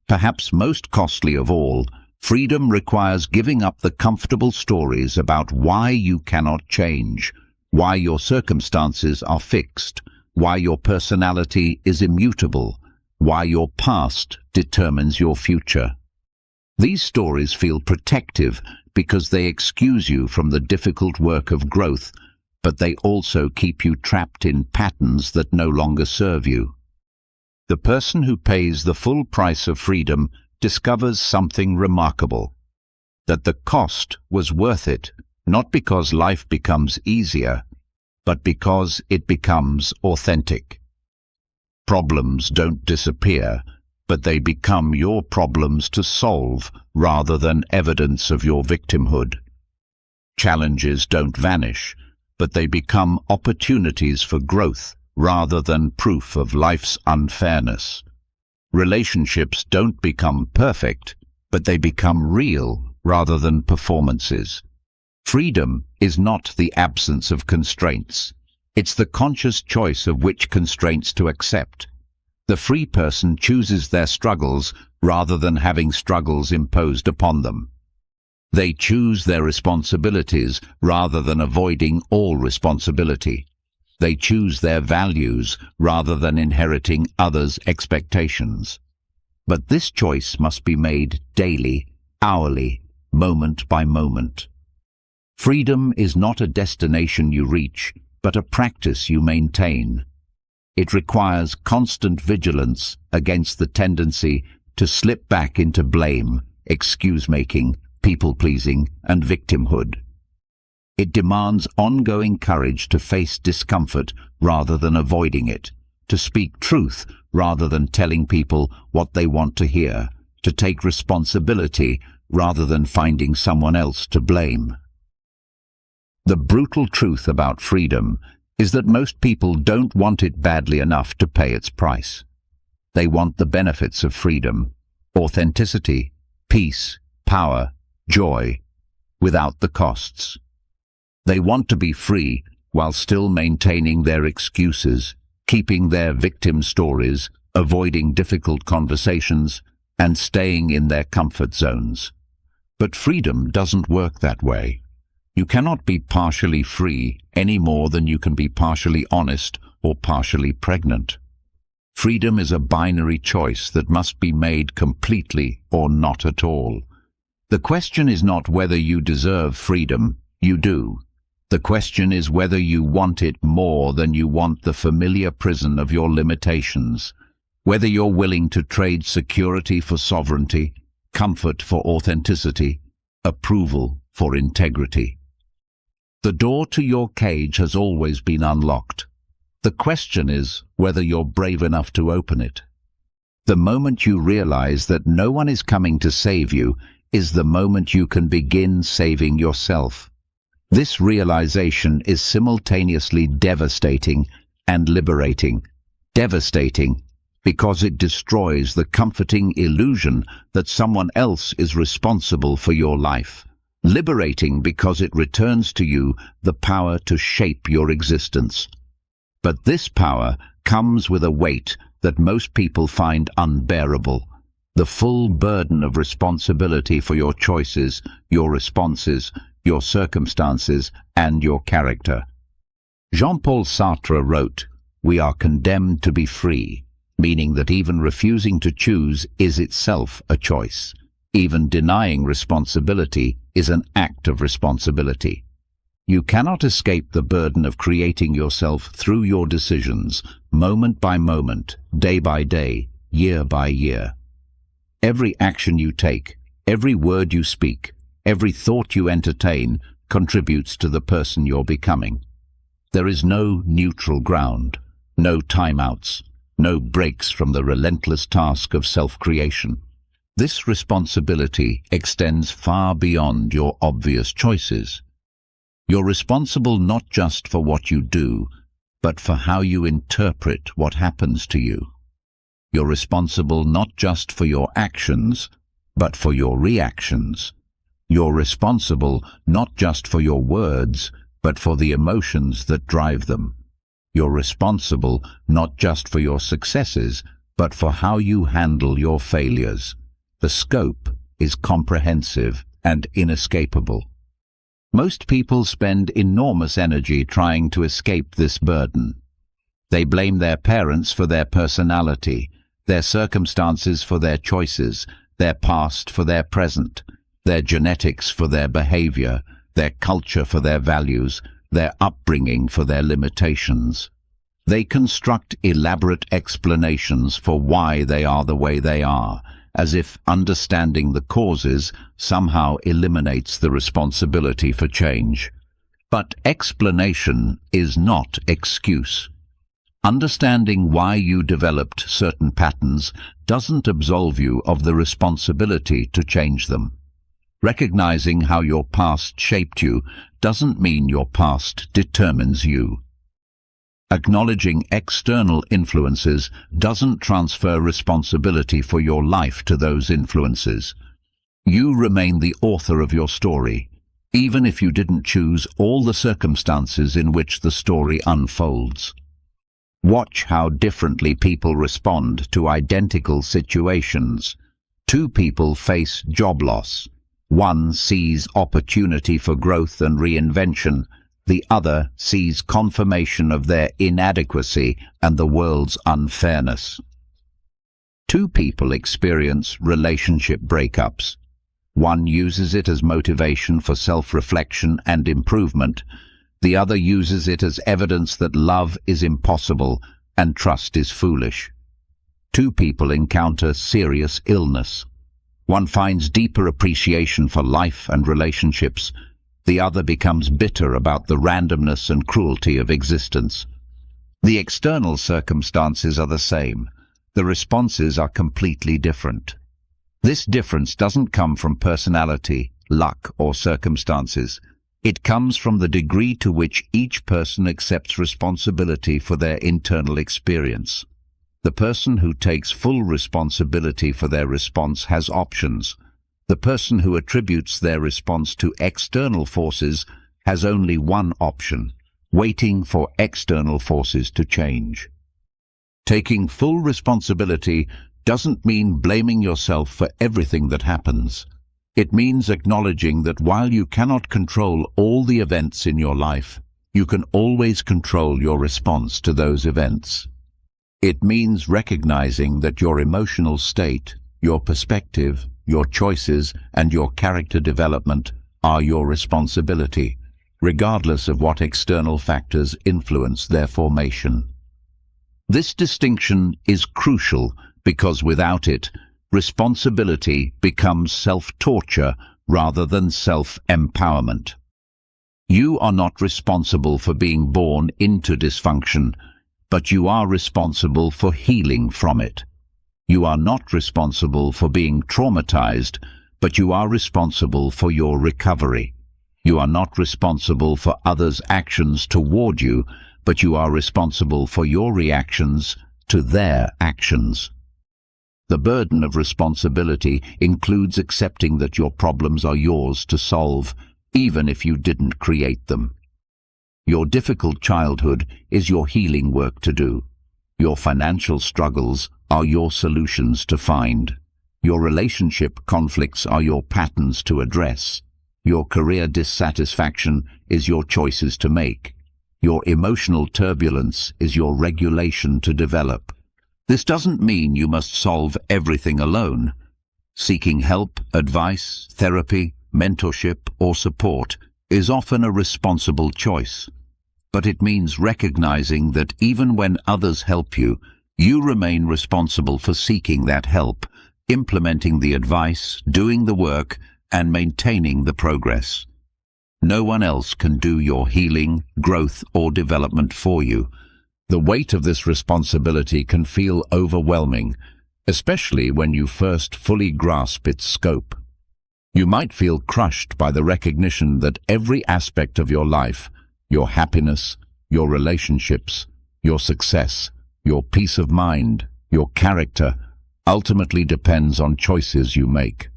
Perhaps most costly of all, freedom requires giving up the comfortable stories about why you cannot change, why your circumstances are fixed, why your personality is immutable, why your past determines your future. These stories feel protective because they excuse you from the difficult work of growth, but they also keep you trapped in patterns that no longer serve you. The person who pays the full price of freedom discovers something remarkable, that the cost was worth it, not because life becomes easier, but because it becomes authentic. Problems don't disappear, but they become your problems to solve rather than evidence of your victimhood. Challenges don't vanish, but they become opportunities for growth rather than proof of life's unfairness. Relationships don't become perfect, but they become real rather than performances. Freedom is not the absence of constraints. It's the conscious choice of which constraints to accept. The free person chooses their struggles rather than having struggles imposed upon them. They choose their responsibilities rather than avoiding all responsibility. They choose their values rather than inheriting others' expectations. But this choice must be made daily, hourly, moment by moment. Freedom is not a destination you reach, but a practice you maintain. It requires constant vigilance against the tendency to slip back into blame, excuse-making, people-pleasing, and victimhood. It demands ongoing courage to face discomfort rather than avoiding it, to speak truth rather than telling people what they want to hear, to take responsibility rather than finding someone else to blame. The brutal truth about freedom is that most people don't want it badly enough to pay its price. They want the benefits of freedom, authenticity, peace, power, joy, without the costs. They want to be free while still maintaining their excuses, keeping their victim stories, avoiding difficult conversations, and staying in their comfort zones. But freedom doesn't work that way. You cannot be partially free any more than you can be partially honest or partially pregnant. Freedom is a binary choice that must be made completely or not at all. The question is not whether you deserve freedom. You do. The question is whether you want it more than you want the familiar prison of your limitations, whether you're willing to trade security for sovereignty, comfort for authenticity, approval for integrity. The door to your cage has always been unlocked. The question is whether you're brave enough to open it. The moment you realize that no one is coming to save you is the moment you can begin saving yourself. This realization is simultaneously devastating and liberating. Devastating because it destroys the comforting illusion that someone else is responsible for your life. Liberating because it returns to you the power to shape your existence. But this power comes with a weight that most people find unbearable. The full burden of responsibility for your choices, your responses, your circumstances, and your character. Jean-Paul Sartre wrote, "We are condemned to be free," meaning that even refusing to choose is itself a choice. Even denying responsibility is an act of responsibility. You cannot escape the burden of creating yourself through your decisions, moment by moment, day by day, year by year. Every action you take, every word you speak, every thought you entertain contributes to the person you're becoming. There is no neutral ground, no timeouts, no breaks from the relentless task of self-creation. This responsibility extends far beyond your obvious choices. You're responsible not just for what you do, but for how you interpret what happens to you. You're responsible not just for your actions, but for your reactions. You're responsible not just for your words, but for the emotions that drive them. You're responsible not just for your successes, but for how you handle your failures. The scope is comprehensive and inescapable. Most people spend enormous energy trying to escape this burden. They blame their parents for their personality, their circumstances for their choices, their past for their present, their genetics for their behavior, their culture for their values, their upbringing for their limitations. They construct elaborate explanations for why they are the way they are, as if understanding the causes somehow eliminates the responsibility for change. But explanation is not excuse. Understanding why you developed certain patterns doesn't absolve you of the responsibility to change them. Recognizing how your past shaped you doesn't mean your past determines you. Acknowledging external influences doesn't transfer responsibility for your life to those influences. You remain the author of your story, even if you didn't choose all the circumstances in which the story unfolds. Watch how differently people respond to identical situations. Two people face job loss. One sees opportunity for growth and reinvention. The other sees confirmation of their inadequacy and the world's unfairness. Two people experience relationship breakups. One uses it as motivation for self-reflection and improvement. The other uses it as evidence that love is impossible and trust is foolish. Two people encounter serious illness. One finds deeper appreciation for life and relationships. The other becomes bitter about the randomness and cruelty of existence. The external circumstances are the same. The responses are completely different. This difference doesn't come from personality, luck, or circumstances. It comes from the degree to which each person accepts responsibility for their internal experience. The person who takes full responsibility for their response has options. The person who attributes their response to external forces has only one option: waiting for external forces to change. Taking full responsibility doesn't mean blaming yourself for everything that happens. It means acknowledging that while you cannot control all the events in your life, you can always control your response to those events. It means recognizing that your emotional state, your perspective, your choices, and your character development are your responsibility, regardless of what external factors influence their formation. This distinction is crucial because without it, responsibility becomes self-torture rather than self-empowerment. You are not responsible for being born into dysfunction, but you are responsible for healing from it. You are not responsible for being traumatized, but you are responsible for your recovery. You are not responsible for others' actions toward you, but you are responsible for your reactions to their actions. The burden of responsibility includes accepting that your problems are yours to solve, even if you didn't create them. Your difficult childhood is your healing work to do. Your financial struggles are your solutions to find. Your relationship conflicts are your patterns to address. Your career dissatisfaction is your choices to make. Your emotional turbulence is your regulation to develop. This doesn't mean you must solve everything alone. Seeking help, advice, therapy, mentorship, or support is often a responsible choice. But it means recognizing that even when others help you, you remain responsible for seeking that help, implementing the advice, doing the work, and maintaining the progress. No one else can do your healing, growth, or development for you. The weight of this responsibility can feel overwhelming, especially when you first fully grasp its scope. You might feel crushed by the recognition that every aspect of your life, your happiness, your relationships, your success, your peace of mind, your character, ultimately depends on choices you make.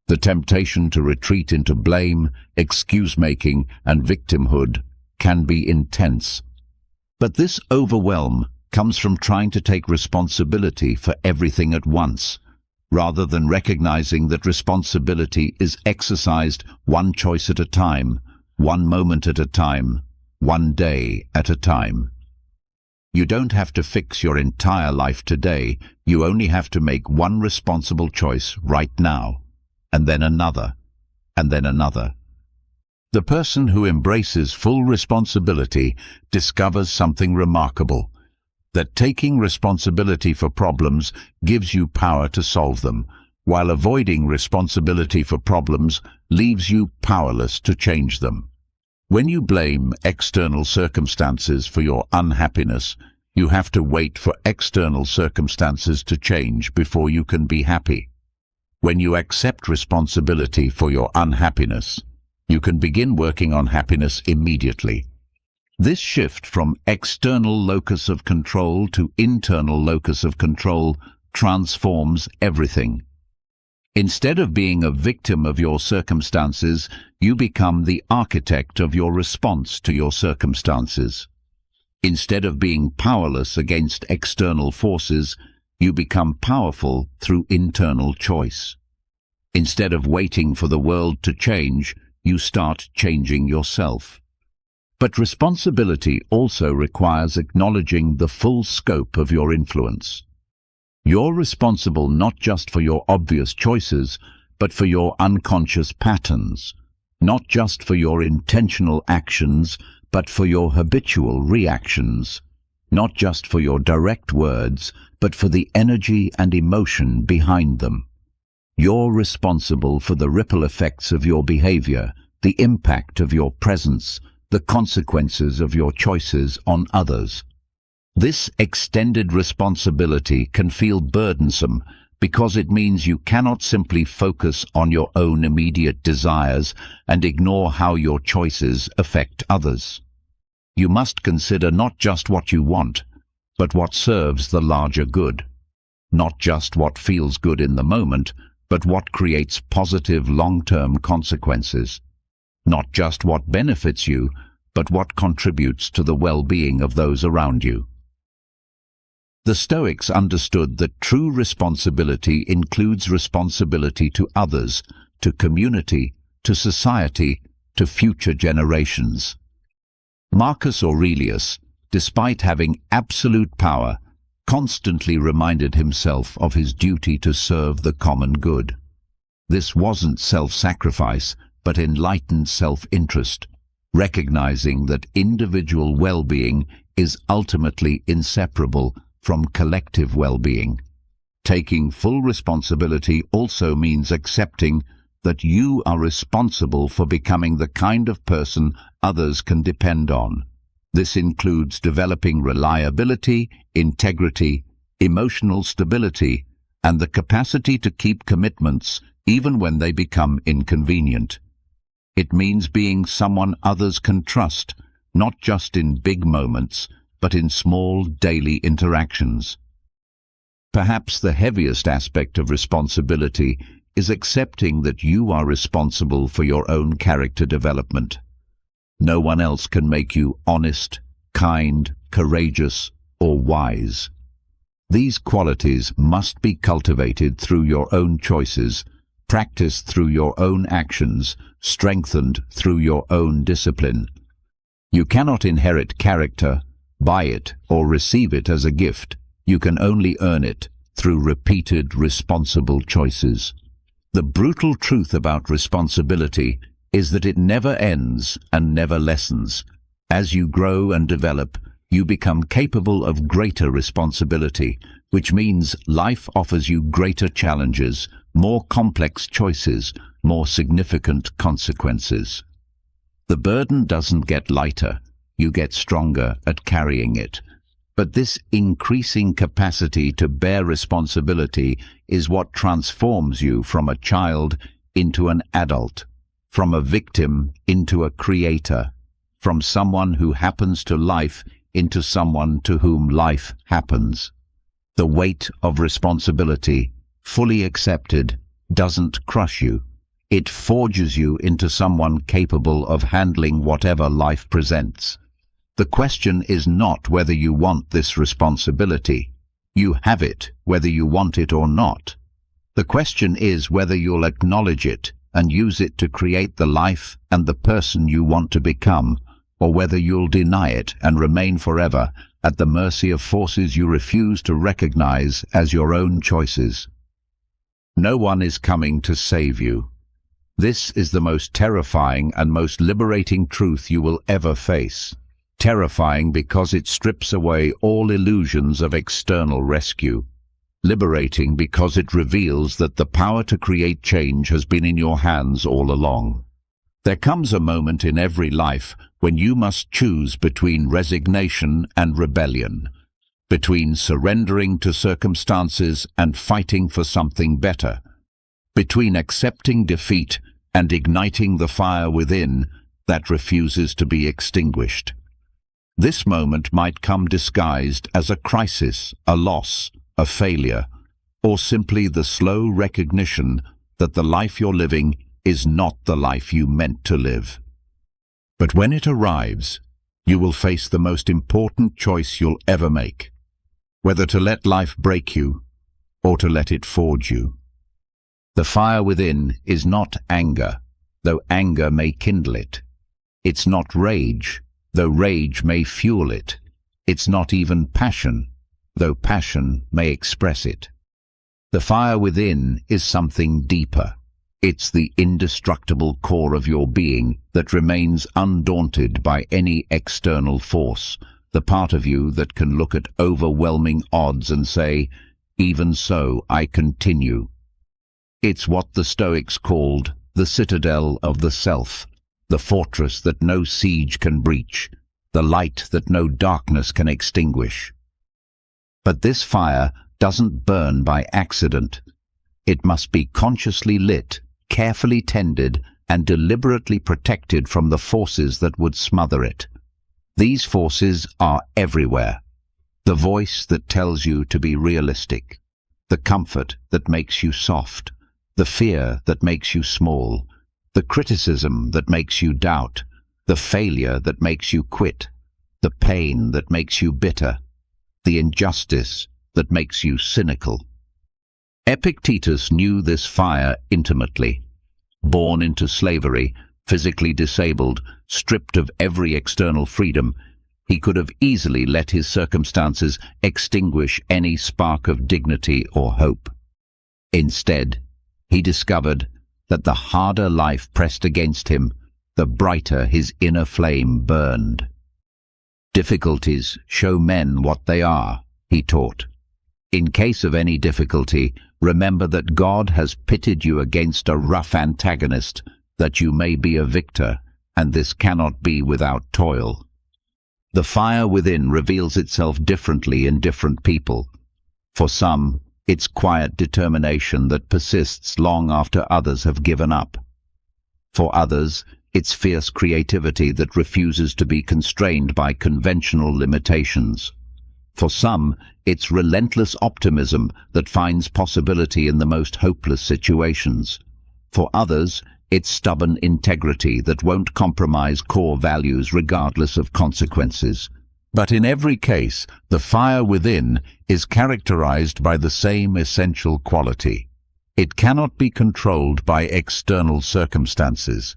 The temptation to retreat into blame, excuse-making, and victimhood can be intense. But this overwhelm comes from trying to take responsibility for everything at once, rather than recognizing that responsibility is exercised one choice at a time, one moment at a time, one day at a time. You don't have to fix your entire life today. You only have to make one responsible choice right now, and then another, and then another. The person who embraces full responsibility discovers something remarkable, that taking responsibility for problems gives you power to solve them, while avoiding responsibility for problems leaves you powerless to change them. When you blame external circumstances for your unhappiness, you have to wait for external circumstances to change before you can be happy. When you accept responsibility for your unhappiness, you can begin working on happiness immediately. This shift from external locus of control to internal locus of control transforms everything. Instead of being a victim of your circumstances, you become the architect of your response to your circumstances. Instead of being powerless against external forces, you become powerful through internal choice. Instead of waiting for the world to change, you start changing yourself. But responsibility also requires acknowledging the full scope of your influence. You're responsible not just for your obvious choices, but for your unconscious patterns, not just for your intentional actions, but for your habitual reactions, not just for your direct words, but for the energy and emotion behind them. You're responsible for the ripple effects of your behavior, the impact of your presence, the consequences of your choices on others. This extended responsibility can feel burdensome because it means you cannot simply focus on your own immediate desires and ignore how your choices affect others. You must consider not just what you want, but what serves the larger good. Not just what feels good in the moment, but what creates positive long-term consequences. Not just what benefits you, but what contributes to the well-being of those around you. The Stoics understood that true responsibility includes responsibility to others, to community, to society, to future generations. Marcus Aurelius, despite having absolute power, constantly reminded himself of his duty to serve the common good. This wasn't self-sacrifice, but enlightened self-interest, recognizing that individual well-being is ultimately inseparable from collective well-being. Taking full responsibility also means accepting that you are responsible for becoming the kind of person others can depend on. This includes developing reliability, integrity, emotional stability, and the capacity to keep commitments even when they become inconvenient. It means being someone others can trust, not just in big moments, but in small daily interactions. Perhaps the heaviest aspect of responsibility is accepting that you are responsible for your own character development. No one else can make you honest, kind, courageous, or wise. These qualities must be cultivated through your own choices, practiced through your own actions, strengthened through your own discipline. You cannot inherit character, buy it, or receive it as a gift. You can only earn it through repeated responsible choices. The brutal truth about responsibility is that it never ends and never lessens. As you grow and develop, you become capable of greater responsibility, which means life offers you greater challenges, more complex choices, more significant consequences. The burden doesn't get lighter, you get stronger at carrying it. But this increasing capacity to bear responsibility is what transforms you from a child into an adult, from a victim into a creator, from someone who happens to life into someone to whom life happens. The weight of responsibility, fully accepted, doesn't crush you. It forges you into someone capable of handling whatever life presents. The question is not whether you want this responsibility. You have it, whether you want it or not. The question is whether you'll acknowledge it and use it to create the life and the person you want to become, or whether you'll deny it and remain forever at the mercy of forces you refuse to recognize as your own choices. No one is coming to save you. This is the most terrifying and most liberating truth you will ever face. Terrifying because it strips away all illusions of external rescue. Liberating because it reveals that the power to create change has been in your hands all along. There comes a moment in every life when you must choose between resignation and rebellion, between surrendering to circumstances and fighting for something better, between accepting defeat and igniting the fire within that refuses to be extinguished. This moment might come disguised as a crisis, a loss, a failure, or simply the slow recognition that the life you're living is not the life you meant to live. But when it arrives, you will face the most important choice you'll ever make, whether to let life break you or to let it forge you. The fire within is not anger, though anger may kindle it. It's not rage, though rage may fuel it. It's not even passion, though passion may express it. The fire within is something deeper. It's the indestructible core of your being that remains undaunted by any external force, the part of you that can look at overwhelming odds and say, "Even so, I continue." It's what the Stoics called the citadel of the self, the fortress that no siege can breach, the light that no darkness can extinguish. But this fire doesn't burn by accident. It must be consciously lit, carefully tended, and deliberately protected from the forces that would smother it. These forces are everywhere. The voice that tells you to be realistic, the comfort that makes you soft, the fear that makes you small, the criticism that makes you doubt, the failure that makes you quit, the pain that makes you bitter, the injustice that makes you cynical. Epictetus knew this fire intimately. Born into slavery, physically disabled, stripped of every external freedom, he could have easily let his circumstances extinguish any spark of dignity or hope. Instead, he discovered that the harder life pressed against him, the brighter his inner flame burned. Difficulties show men what they are, he taught. In case of any difficulty, remember that God has pitted you against a rough antagonist, that you may be a victor, and this cannot be without toil. The fire within reveals itself differently in different people. For some, it's quiet determination that persists long after others have given up. For others, it's fierce creativity that refuses to be constrained by conventional limitations. For some, it's relentless optimism that finds possibility in the most hopeless situations. For others, it's stubborn integrity that won't compromise core values regardless of consequences. But in every case, the fire within is characterized by the same essential quality. It cannot be controlled by external circumstances.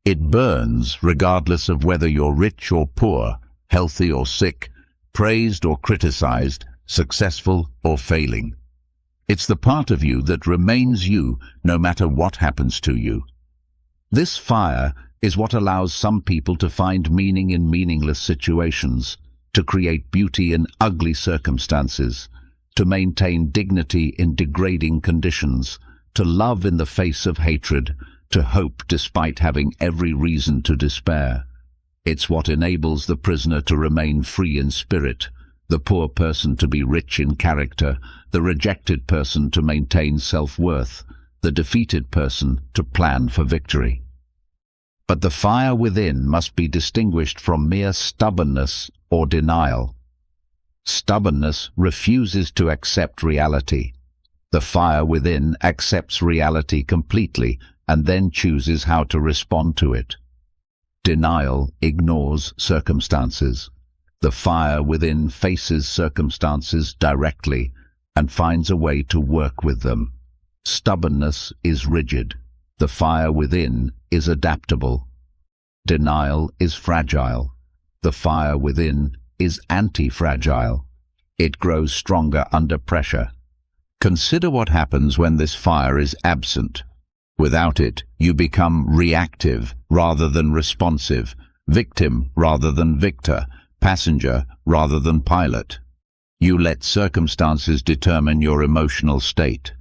It burns regardless of whether you're rich or poor, healthy or sick, praised or criticized, successful or failing. It's the part of you that remains you no matter what happens to you. This fire is what allows some people to find meaning in meaningless situations, to create beauty in ugly circumstances, to maintain dignity in degrading conditions, to love in the face of hatred, to hope despite having every reason to despair. It's what enables the prisoner to remain free in spirit, the poor person to be rich in character, the rejected person to maintain self-worth, the defeated person to plan for victory. But the fire within must be distinguished from mere stubbornness or denial. Stubbornness refuses to accept reality. The fire within accepts reality completely and then chooses how to respond to it. Denial ignores circumstances. The fire within faces circumstances directly and finds a way to work with them. Stubbornness is rigid. The fire within is adaptable. Denial is fragile. The fire within is anti-fragile. It grows stronger under pressure. Consider what happens when this fire is absent. Without it, you become reactive rather than responsive, victim rather than victor, passenger rather than pilot. You let circumstances determine your emotional state.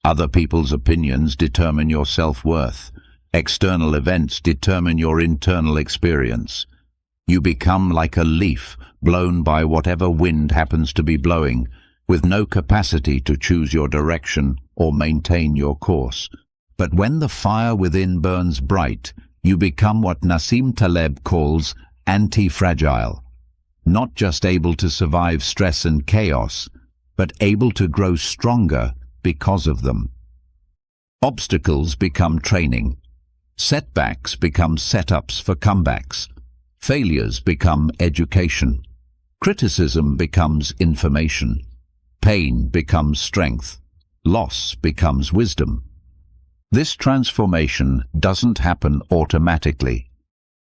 Other people's opinions determine your self-worth. External events determine your internal experience. You become like a leaf blown by whatever wind happens to be blowing, with no capacity to choose your direction or maintain your course. But when the fire within burns bright, you become what Nassim Taleb calls anti-fragile. Not just able to survive stress and chaos, but able to grow stronger because of them. Obstacles become training. Setbacks become setups for comebacks. Failures become education. Criticism becomes information. Pain becomes strength. Loss becomes wisdom. This transformation doesn't happen automatically.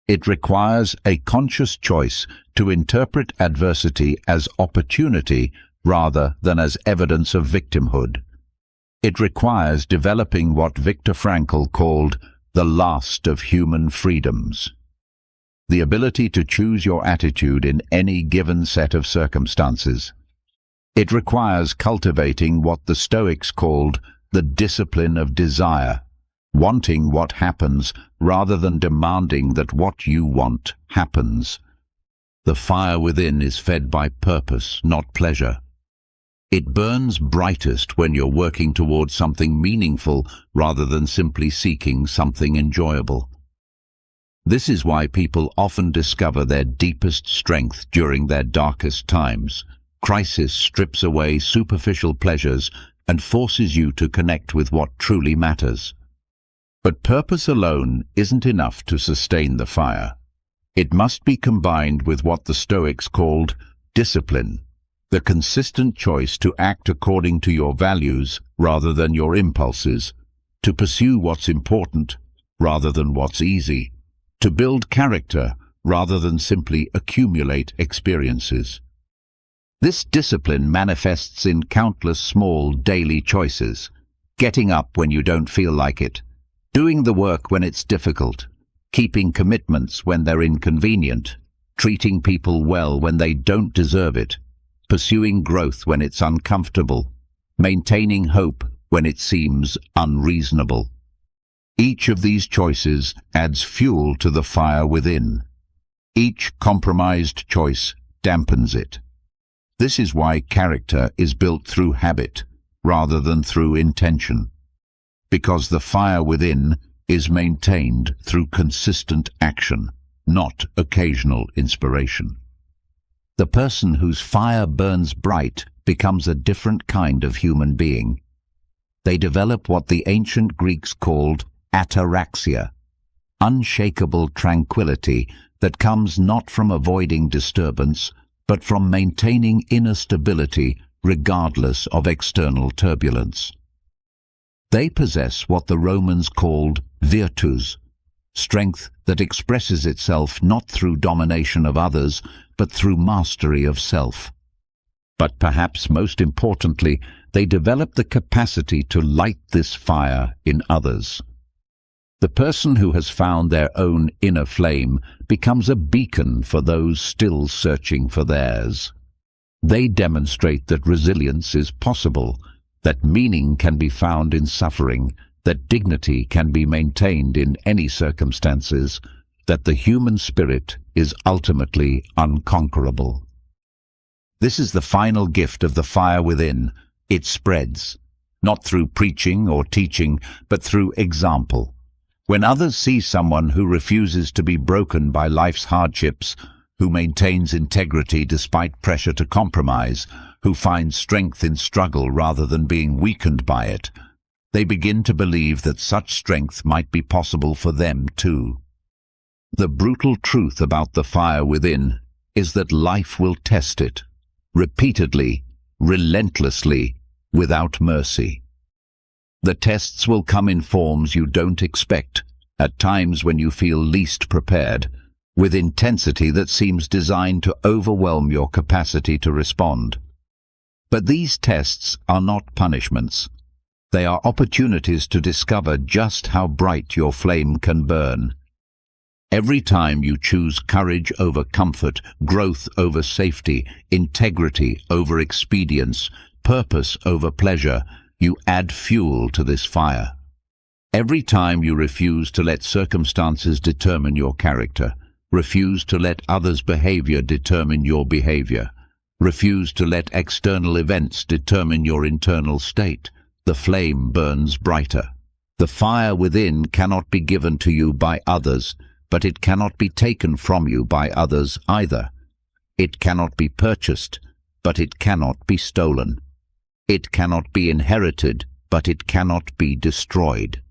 It requires a conscious choice to interpret adversity as opportunity rather than as evidence of victimhood. It requires developing what Viktor Frankl called the last of human freedoms. The ability to choose your attitude in any given set of circumstances. It requires cultivating what the Stoics called the discipline of desire, wanting what happens rather than demanding that what you want happens. The fire within is fed by purpose, not pleasure. It burns brightest when you're working towards something meaningful rather than simply seeking something enjoyable. This is why people often discover their deepest strength during their darkest times. Crisis strips away superficial pleasures and forces you to connect with what truly matters. But purpose alone isn't enough to sustain the fire. It must be combined with what the Stoics called discipline, the consistent choice to act according to your values rather than your impulses, to pursue what's important rather than what's easy, to build character rather than simply accumulate experiences. This discipline manifests in countless small daily choices: getting up when you don't feel like it, doing the work when it's difficult, keeping commitments when they're inconvenient, treating people well when they don't deserve it, pursuing growth when it's uncomfortable, maintaining hope when it seems unreasonable. Each of these choices adds fuel to the fire within. Each compromised choice dampens it. This is why character is built through habit rather than through intention, because the fire within is maintained through consistent action, not occasional inspiration. The person whose fire burns bright becomes a different kind of human being. They develop what the ancient Greeks called ataraxia, unshakable tranquility that comes not from avoiding disturbance, but from maintaining inner stability regardless of external turbulence. They possess what the Romans called virtus, strength that expresses itself not through domination of others, but through mastery of self. But perhaps most importantly, they develop the capacity to light this fire in others. The person who has found their own inner flame becomes a beacon for those still searching for theirs. They demonstrate that resilience is possible, that meaning can be found in suffering, that dignity can be maintained in any circumstances, that the human spirit is ultimately unconquerable. This is the final gift of the fire within. It spreads, not through preaching or teaching, but through example. When others see someone who refuses to be broken by life's hardships, who maintains integrity despite pressure to compromise, who finds strength in struggle rather than being weakened by it, they begin to believe that such strength might be possible for them too. The brutal truth about the fire within is that life will test it, repeatedly, relentlessly, without mercy. The tests will come in forms you don't expect, at times when you feel least prepared, with intensity that seems designed to overwhelm your capacity to respond. But these tests are not punishments. They are opportunities to discover just how bright your flame can burn. Every time you choose courage over comfort, growth over safety, integrity over expedience, purpose over pleasure, you add fuel to this fire. Every time you refuse to let circumstances determine your character, refuse to let others' behavior determine your behavior, refuse to let external events determine your internal state, the flame burns brighter. The fire within cannot be given to you by others, but it cannot be taken from you by others either. It cannot be purchased, but it cannot be stolen. It cannot be inherited, but it cannot be destroyed.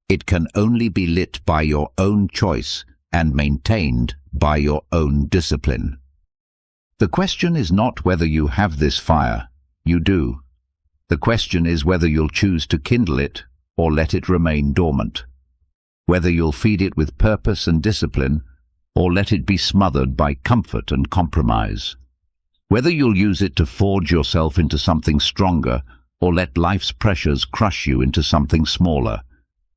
It can only be lit by your own choice and maintained by your own discipline. The question is not whether you have this fire. You do. The question is whether you'll choose to kindle it or let it remain dormant. Whether you'll feed it with purpose and discipline or let it be smothered by comfort and compromise. Whether you'll use it to forge yourself into something stronger or let life's pressures crush you into something smaller.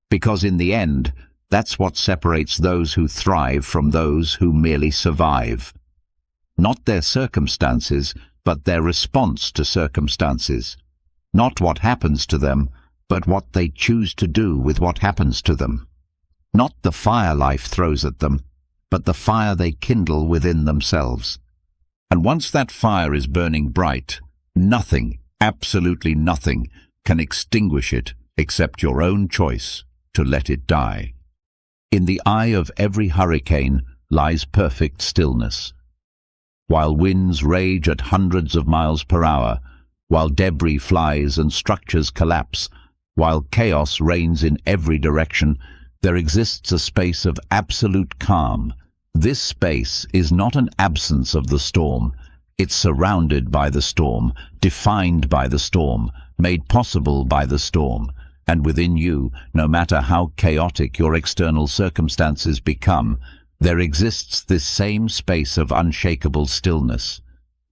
Because in the end, that's what separates those who thrive from those who merely survive. Not their circumstances, but their response to circumstances. Not what happens to them, but what they choose to do with what happens to them. Not the fire life throws at them, but the fire they kindle within themselves. And once that fire is burning bright, nothing, absolutely nothing, can extinguish it except your own choice to let it die. In the eye of every hurricane lies perfect stillness. While winds rage at hundreds of miles per hour, while debris flies and structures collapse, while chaos reigns in every direction, there exists a space of absolute calm. This space is not an absence of the storm. It's surrounded by the storm, defined by the storm, made possible by the storm. And within you, no matter how chaotic your external circumstances become, there exists this same space of unshakable stillness.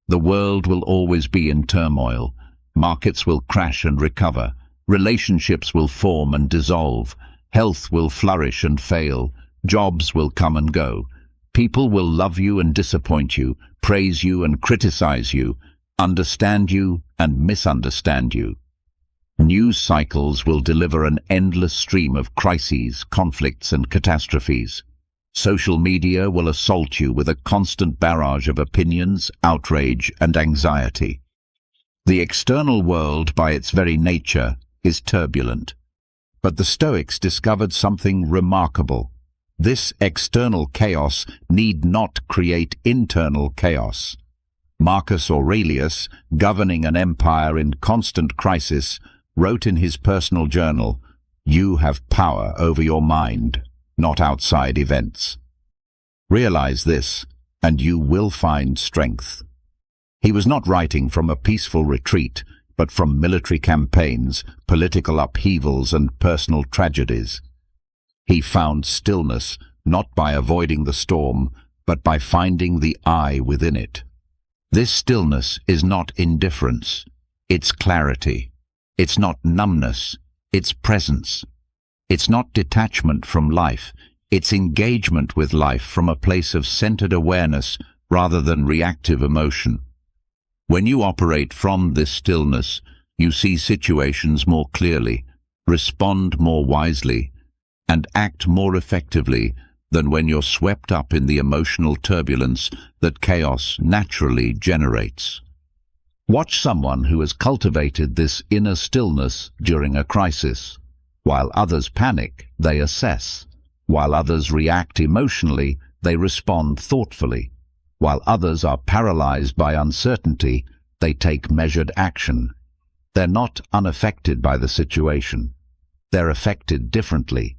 The world will always be in turmoil. Markets will crash and recover. Relationships will form and dissolve. Health will flourish and fail. Jobs will come and go. People will love you and disappoint you, praise you and criticize you, understand you and misunderstand you. News cycles will deliver an endless stream of crises, conflicts and catastrophes. Social media will assault you with a constant barrage of opinions, outrage and anxiety. The external world, by its very nature, is turbulent. But the Stoics discovered something remarkable. This external chaos need not create internal chaos. Marcus Aurelius, governing an empire in constant crisis, wrote in his personal journal, "You have power over your mind, not outside events. Realize this, and you will find strength." He was not writing from a peaceful retreat, but from military campaigns, political upheavals and personal tragedies. He found stillness not by avoiding the storm, but by finding the I within it. This stillness is not indifference, it's clarity. It's not numbness, it's presence. It's not detachment from life, it's engagement with life from a place of centered awareness rather than reactive emotion. When you operate from this stillness, you see situations more clearly, respond more wisely, and act more effectively than when you're swept up in the emotional turbulence that chaos naturally generates. Watch someone who has cultivated this inner stillness during a crisis. While others panic, they assess. While others react emotionally, they respond thoughtfully. While others are paralyzed by uncertainty, they take measured action. They're not unaffected by the situation. They're affected differently.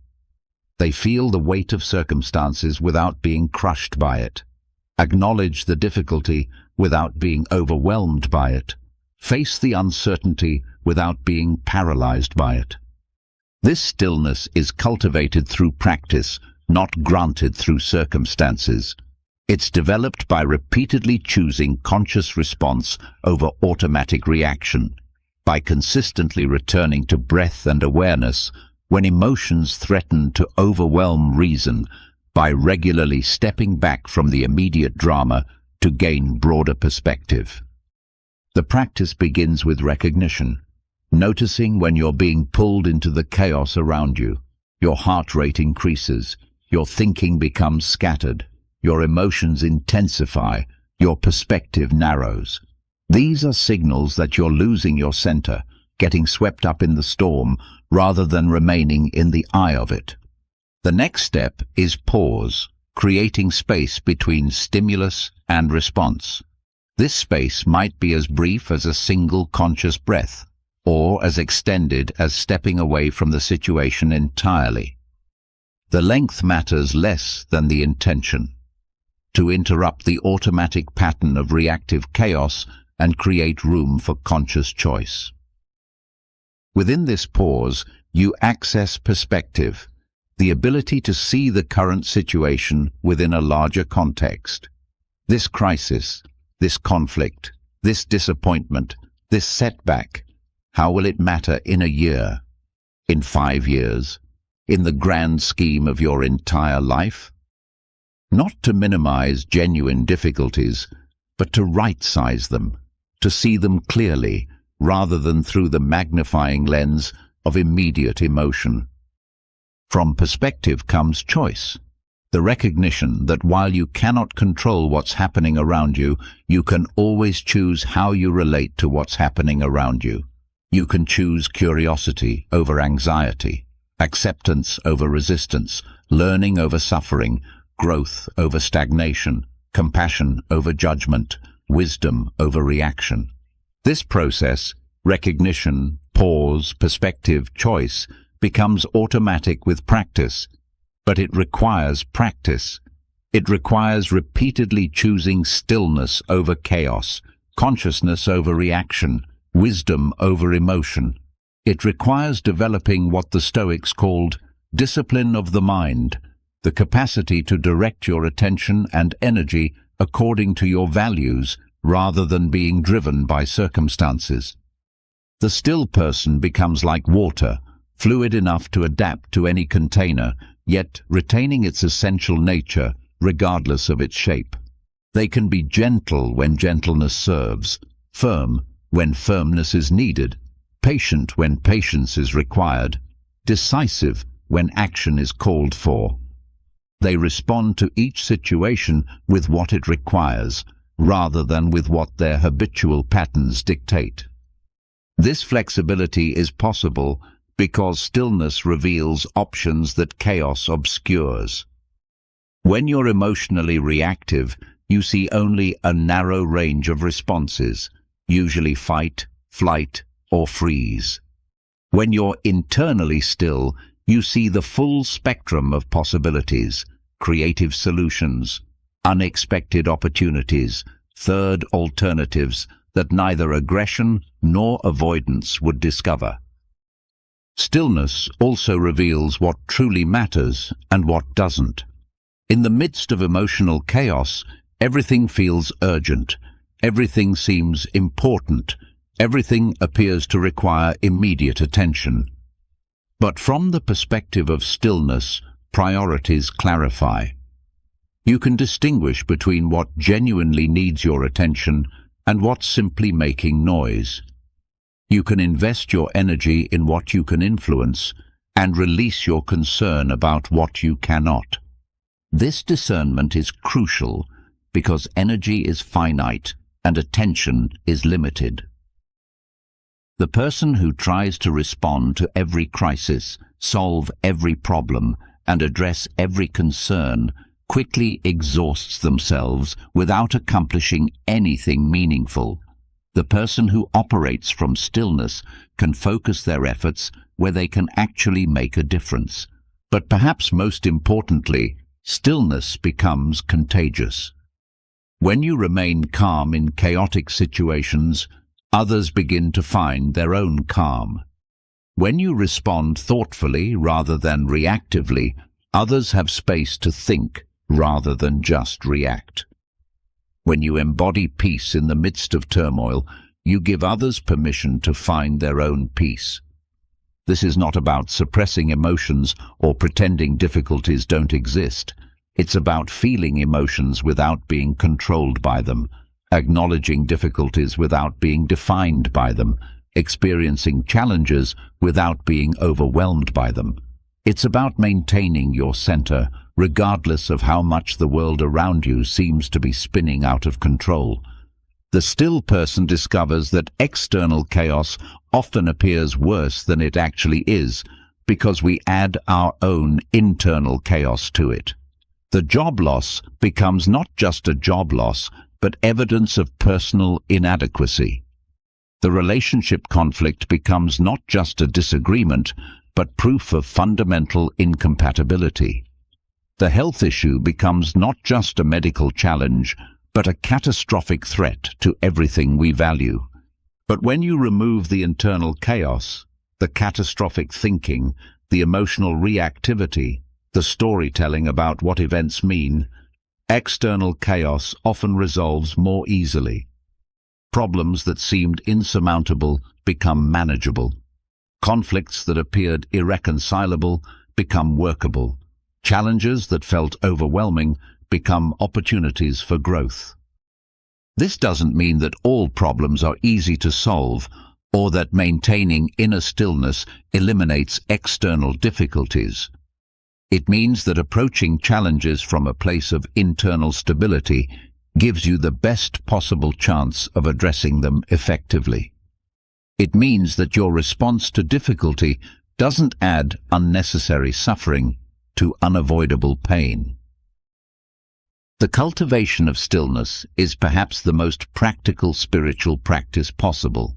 They feel the weight of circumstances without being crushed by it. Acknowledge the difficulty without being overwhelmed by it. Face the uncertainty without being paralyzed by it. This stillness is cultivated through practice, not granted through circumstances. It's developed by repeatedly choosing conscious response over automatic reaction, by consistently returning to breath and awareness when emotions threaten to overwhelm reason, by regularly stepping back from the immediate drama to gain broader perspective. The practice begins with recognition, noticing when you're being pulled into the chaos around you. Your heart rate increases, your thinking becomes scattered, your emotions intensify, your perspective narrows. These are signals that you're losing your center, getting swept up in the storm rather than remaining in the eye of it. The next step is pause, creating space between stimulus and response. This space might be as brief as a single conscious breath, or as extended as stepping away from the situation entirely. The length matters less than the intention. To interrupt the automatic pattern of reactive chaos and create room for conscious choice. Within this pause, you access perspective, the ability to see the current situation within a larger context. This crisis, this conflict, this disappointment, this setback, how will it matter in a year, in 5 years, in the grand scheme of your entire life? Not to minimize genuine difficulties, but to right-size them, to see them clearly, rather than through the magnifying lens of immediate emotion. From perspective comes choice, the recognition that while you cannot control what's happening around you, you can always choose how you relate to what's happening around you. You can choose curiosity over anxiety, acceptance over resistance, learning over suffering, growth over stagnation, compassion over judgment, wisdom over reaction. This process, recognition, pause, perspective, choice, becomes automatic with practice, but it requires practice. It requires repeatedly choosing stillness over chaos, consciousness over reaction, wisdom over emotion. It requires developing what the Stoics called discipline of the mind, the capacity to direct your attention and energy according to your values rather than being driven by circumstances. The still person becomes like water, fluid enough to adapt to any container, yet retaining its essential nature regardless of its shape. They can be gentle when gentleness serves, firm when firmness is needed, patient when patience is required, decisive when action is called for. They respond to each situation with what it requires, rather than with what their habitual patterns dictate. This flexibility is possible because stillness reveals options that chaos obscures. When you're emotionally reactive, you see only a narrow range of responses, usually fight, flight, or freeze. When you're internally still, you see the full spectrum of possibilities, creative solutions, unexpected opportunities, third alternatives that neither aggression nor avoidance would discover. Stillness also reveals what truly matters and what doesn't. In the midst of emotional chaos, everything feels urgent, everything seems important, everything appears to require immediate attention. But from the perspective of stillness, priorities clarify. You can distinguish between what genuinely needs your attention and what's simply making noise. You can invest your energy in what you can influence and release your concern about what you cannot. This discernment is crucial because energy is finite and attention is limited. The person who tries to respond to every crisis, solve every problem, and address every concern quickly exhausts themselves without accomplishing anything meaningful. The person who operates from stillness can focus their efforts where they can actually make a difference. But perhaps most importantly, stillness becomes contagious. When you remain calm in chaotic situations, others begin to find their own calm. When you respond thoughtfully rather than reactively, Others have space to think rather than just react. When you embody peace in the midst of turmoil, you give others permission to find their own peace. This is not about suppressing emotions or pretending difficulties don't exist. It's about feeling emotions without being controlled by them, acknowledging difficulties without being defined by them, experiencing challenges without being overwhelmed by them. It's about maintaining your center, regardless of how much the world around you seems to be spinning out of control. The still person discovers that external chaos often appears worse than it actually is, because we add our own internal chaos to it. The job loss becomes not just a job loss, but evidence of personal inadequacy. The relationship conflict becomes not just a disagreement, but proof of fundamental incompatibility. The health issue becomes not just a medical challenge, but a catastrophic threat to everything we value. But when you remove the internal chaos, the catastrophic thinking, the emotional reactivity, the storytelling about what events mean, external chaos often resolves more easily. Problems that seemed insurmountable become manageable. Conflicts that appeared irreconcilable become workable. Challenges that felt overwhelming become opportunities for growth. This doesn't mean that all problems are easy to solve, or that maintaining inner stillness eliminates external difficulties. It means that approaching challenges from a place of internal stability gives you the best possible chance of addressing them effectively. It means that your response to difficulty doesn't add unnecessary suffering to unavoidable pain. The cultivation of stillness is perhaps the most practical spiritual practice possible.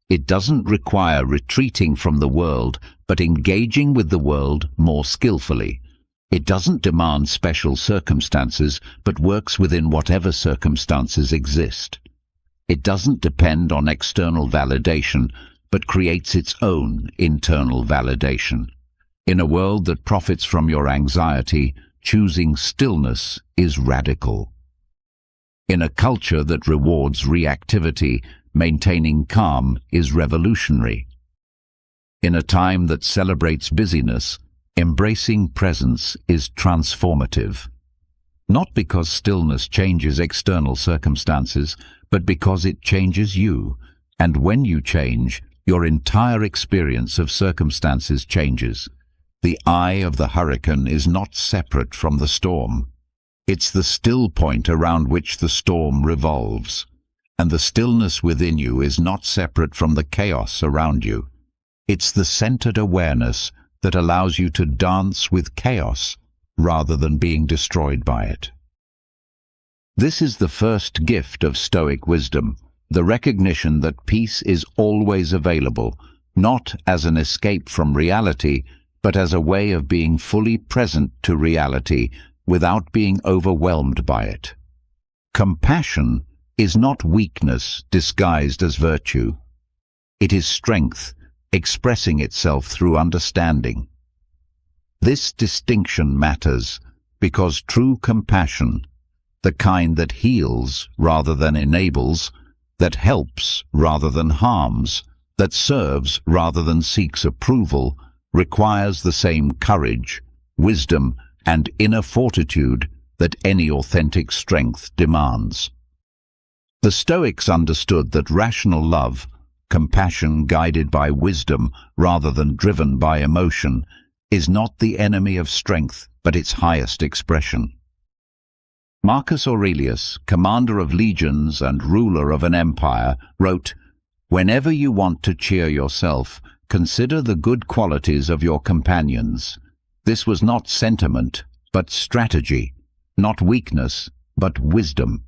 It doesn't require retreating from the world, but engaging with the world more skillfully. It doesn't demand special circumstances, but works within whatever circumstances exist. It doesn't depend on external validation, but creates its own internal validation. In a world that profits from your anxiety, choosing stillness is radical. In a culture that rewards reactivity, maintaining calm is revolutionary. In a time that celebrates busyness, embracing presence is transformative. Not because stillness changes external circumstances, but because it changes you, and when you change, your entire experience of circumstances changes. The eye of the hurricane is not separate from the storm. It's the still point around which the storm revolves. And the stillness within you is not separate from the chaos around you. It's the centered awareness that allows you to dance with chaos rather than being destroyed by it. This is the first gift of Stoic wisdom, the recognition that peace is always available, not as an escape from reality, but as a way of being fully present to reality without being overwhelmed by it. Compassion is not weakness disguised as virtue. It is strength expressing itself through understanding. This distinction matters because true compassion, the kind that heals rather than enables, that helps rather than harms, that serves rather than seeks approval, requires the same courage, wisdom, and inner fortitude that any authentic strength demands. The Stoics understood that rational love, compassion guided by wisdom rather than driven by emotion, is not the enemy of strength, but its highest expression. Marcus Aurelius, commander of legions and ruler of an empire, wrote, "Whenever you want to cheer yourself, consider the good qualities of your companions." This was not sentiment, but strategy, not weakness, but wisdom.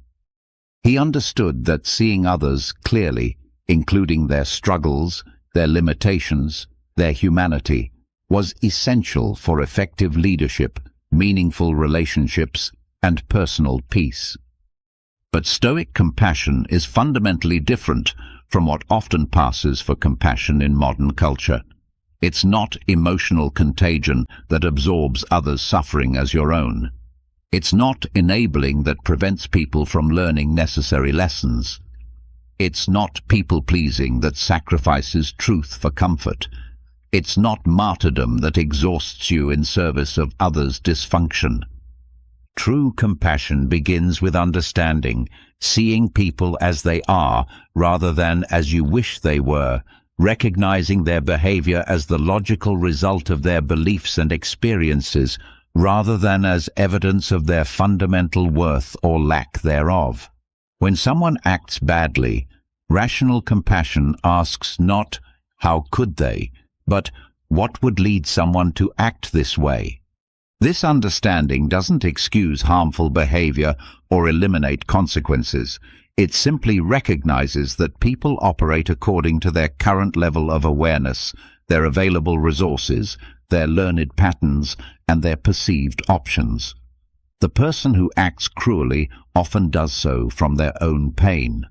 He understood that seeing others clearly, including their struggles, their limitations, their humanity, was essential for effective leadership, meaningful relationships, and personal peace. But Stoic compassion is fundamentally different from what often passes for compassion in modern culture. It's not emotional contagion that absorbs others' suffering as your own. It's not enabling that prevents people from learning necessary lessons. It's not people-pleasing that sacrifices truth for comfort. It's not martyrdom that exhausts you in service of others' dysfunction. True compassion begins with understanding, seeing people as they are rather than as you wish they were, recognizing their behavior as the logical result of their beliefs and experiences rather than as evidence of their fundamental worth or lack thereof. When someone acts badly, rational compassion asks not, how could they, but what would lead someone to act this way? This understanding doesn't excuse harmful behavior or eliminate consequences. It simply recognizes that people operate according to their current level of awareness, their available resources, their learned patterns, and their perceived options. The person who acts cruelly often does so from their own pain.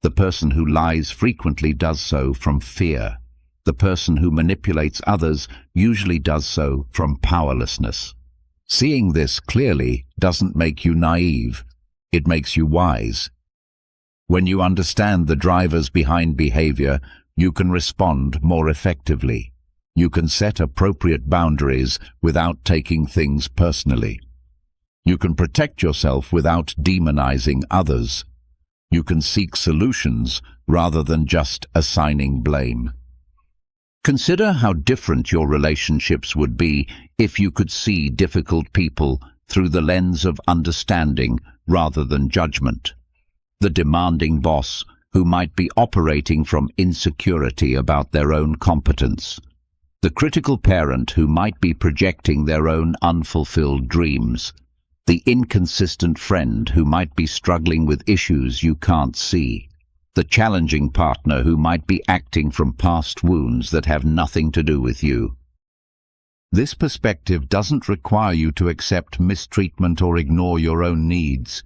The person who lies frequently does so from fear. The person who manipulates others usually does so from powerlessness. Seeing this clearly doesn't make you naive. It makes you wise. When you understand the drivers behind behavior, you can respond more effectively. You can set appropriate boundaries without taking things personally. You can protect yourself without demonizing others. You can seek solutions rather than just assigning blame. Consider how different your relationships would be if you could see difficult people through the lens of understanding rather than judgment. The demanding boss who might be operating from insecurity about their own competence. The critical parent who might be projecting their own unfulfilled dreams. The inconsistent friend who might be struggling with issues you can't see. The challenging partner who might be acting from past wounds that have nothing to do with you. This perspective doesn't require you to accept mistreatment or ignore your own needs.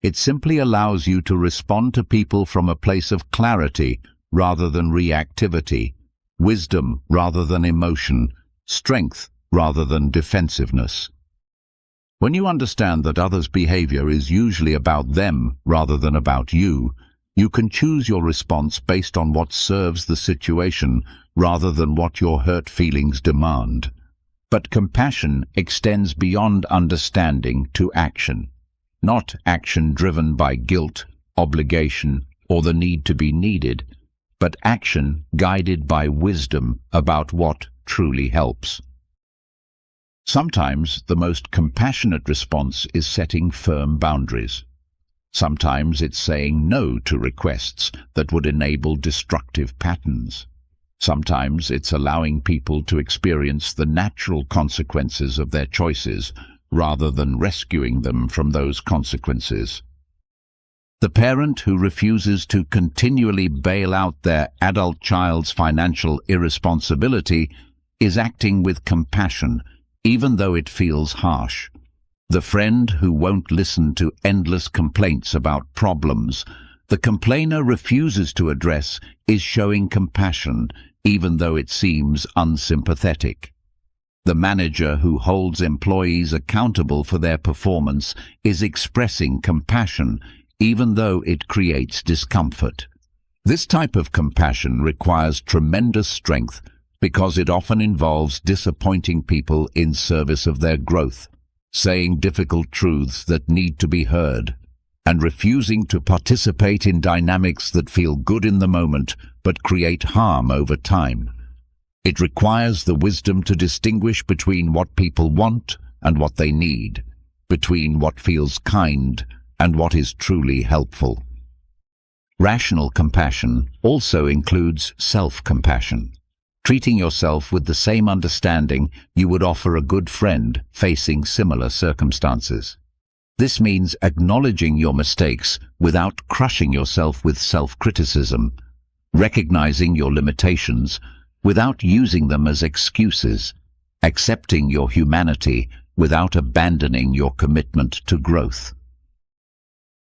It simply allows you to respond to people from a place of clarity rather than reactivity, wisdom rather than emotion, strength rather than defensiveness. When you understand that others' behavior is usually about them rather than about you, you can choose your response based on what serves the situation rather than what your hurt feelings demand. But compassion extends beyond understanding to action. Not action driven by guilt, obligation, or the need to be needed, but action guided by wisdom about what truly helps. Sometimes the most compassionate response is setting firm boundaries. Sometimes it's saying no to requests that would enable destructive patterns. Sometimes it's allowing people to experience the natural consequences of their choices rather than rescuing them from those consequences. The parent who refuses to continually bail out their adult child's financial irresponsibility is acting with compassion, even though it feels harsh. The friend who won't listen to endless complaints about problems the complainer refuses to address is showing compassion, even though it seems unsympathetic. The manager who holds employees accountable for their performance is expressing compassion, even though it creates discomfort. This type of compassion requires tremendous strength because it often involves disappointing people in service of their growth, saying difficult truths that need to be heard, and refusing to participate in dynamics that feel good in the moment but create harm over time. It requires the wisdom to distinguish between what people want and what they need, between what feels kind and what is truly helpful. Rational compassion also includes self-compassion, treating yourself with the same understanding you would offer a good friend facing similar circumstances. This means acknowledging your mistakes without crushing yourself with self-criticism, recognizing your limitations without using them as excuses, accepting your humanity without abandoning your commitment to growth.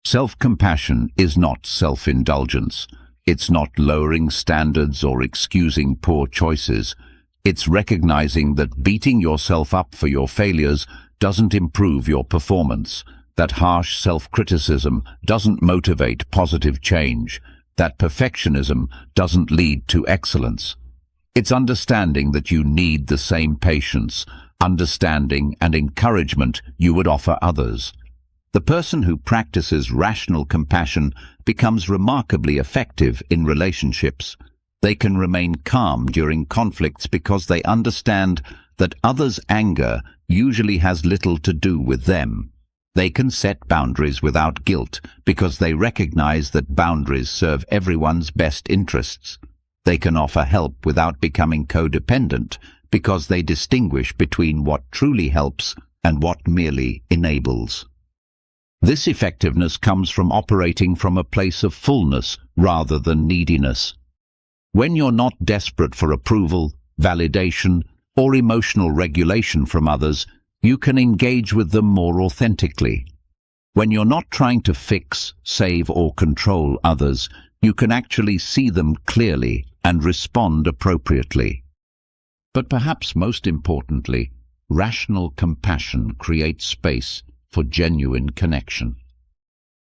Self-compassion is not self-indulgence. It's not lowering standards or excusing poor choices. It's recognizing that beating yourself up for your failures doesn't improve your performance, that harsh self-criticism doesn't motivate positive change, that perfectionism doesn't lead to excellence. It's understanding that you need the same patience, understanding, and encouragement you would offer others. The person who practices rational compassion becomes remarkably effective in relationships. They can remain calm during conflicts because they understand that others' anger usually has little to do with them. They can set boundaries without guilt because they recognize that boundaries serve everyone's best interests. They can offer help without becoming codependent because they distinguish between what truly helps and what merely enables. This effectiveness comes from operating from a place of fullness rather than neediness. When you're not desperate for approval, validation, or emotional regulation from others, you can engage with them more authentically. When you're not trying to fix, save, or control others, you can actually see them clearly and respond appropriately. But perhaps most importantly, rational compassion creates space for genuine connection.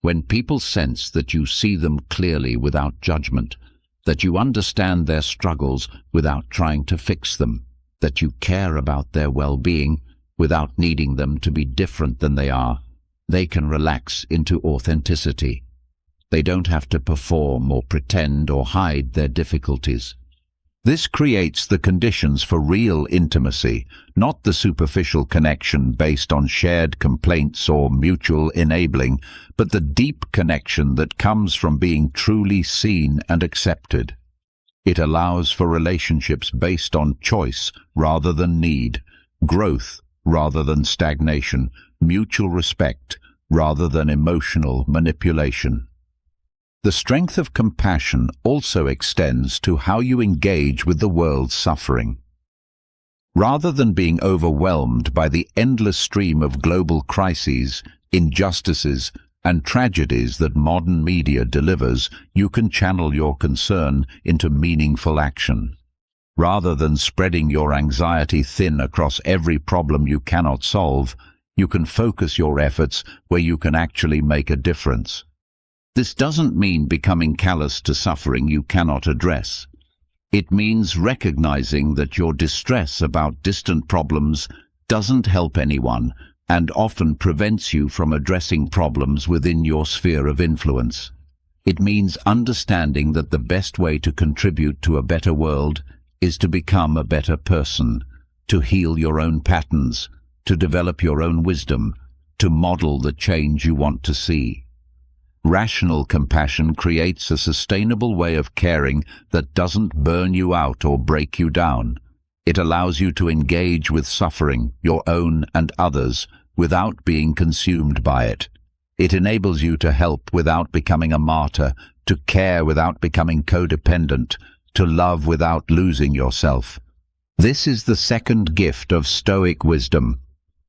When people sense that you see them clearly without judgment, that you understand their struggles without trying to fix them, that you care about their well-being without needing them to be different than they are, they can relax into authenticity. They don't have to perform or pretend or hide their difficulties. This creates the conditions for real intimacy, not the superficial connection based on shared complaints or mutual enabling, but the deep connection that comes from being truly seen and accepted. It allows for relationships based on choice rather than need, growth rather than stagnation, mutual respect rather than emotional manipulation. The strength of compassion also extends to how you engage with the world's suffering. Rather than being overwhelmed by the endless stream of global crises, injustices, and tragedies that modern media delivers, you can channel your concern into meaningful action. Rather than spreading your anxiety thin across every problem you cannot solve, you can focus your efforts where you can actually make a difference. This doesn't mean becoming callous to suffering you cannot address. It means recognizing that your distress about distant problems doesn't help anyone and often prevents you from addressing problems within your sphere of influence. It means understanding that the best way to contribute to a better world is to become a better person, to heal your own patterns, to develop your own wisdom, to model the change you want to see. Rational compassion creates a sustainable way of caring that doesn't burn you out or break you down. It allows you to engage with suffering, your own and others, without being consumed by it. It enables you to help without becoming a martyr, to care without becoming codependent, to love without losing yourself. This is the second gift of Stoic wisdom,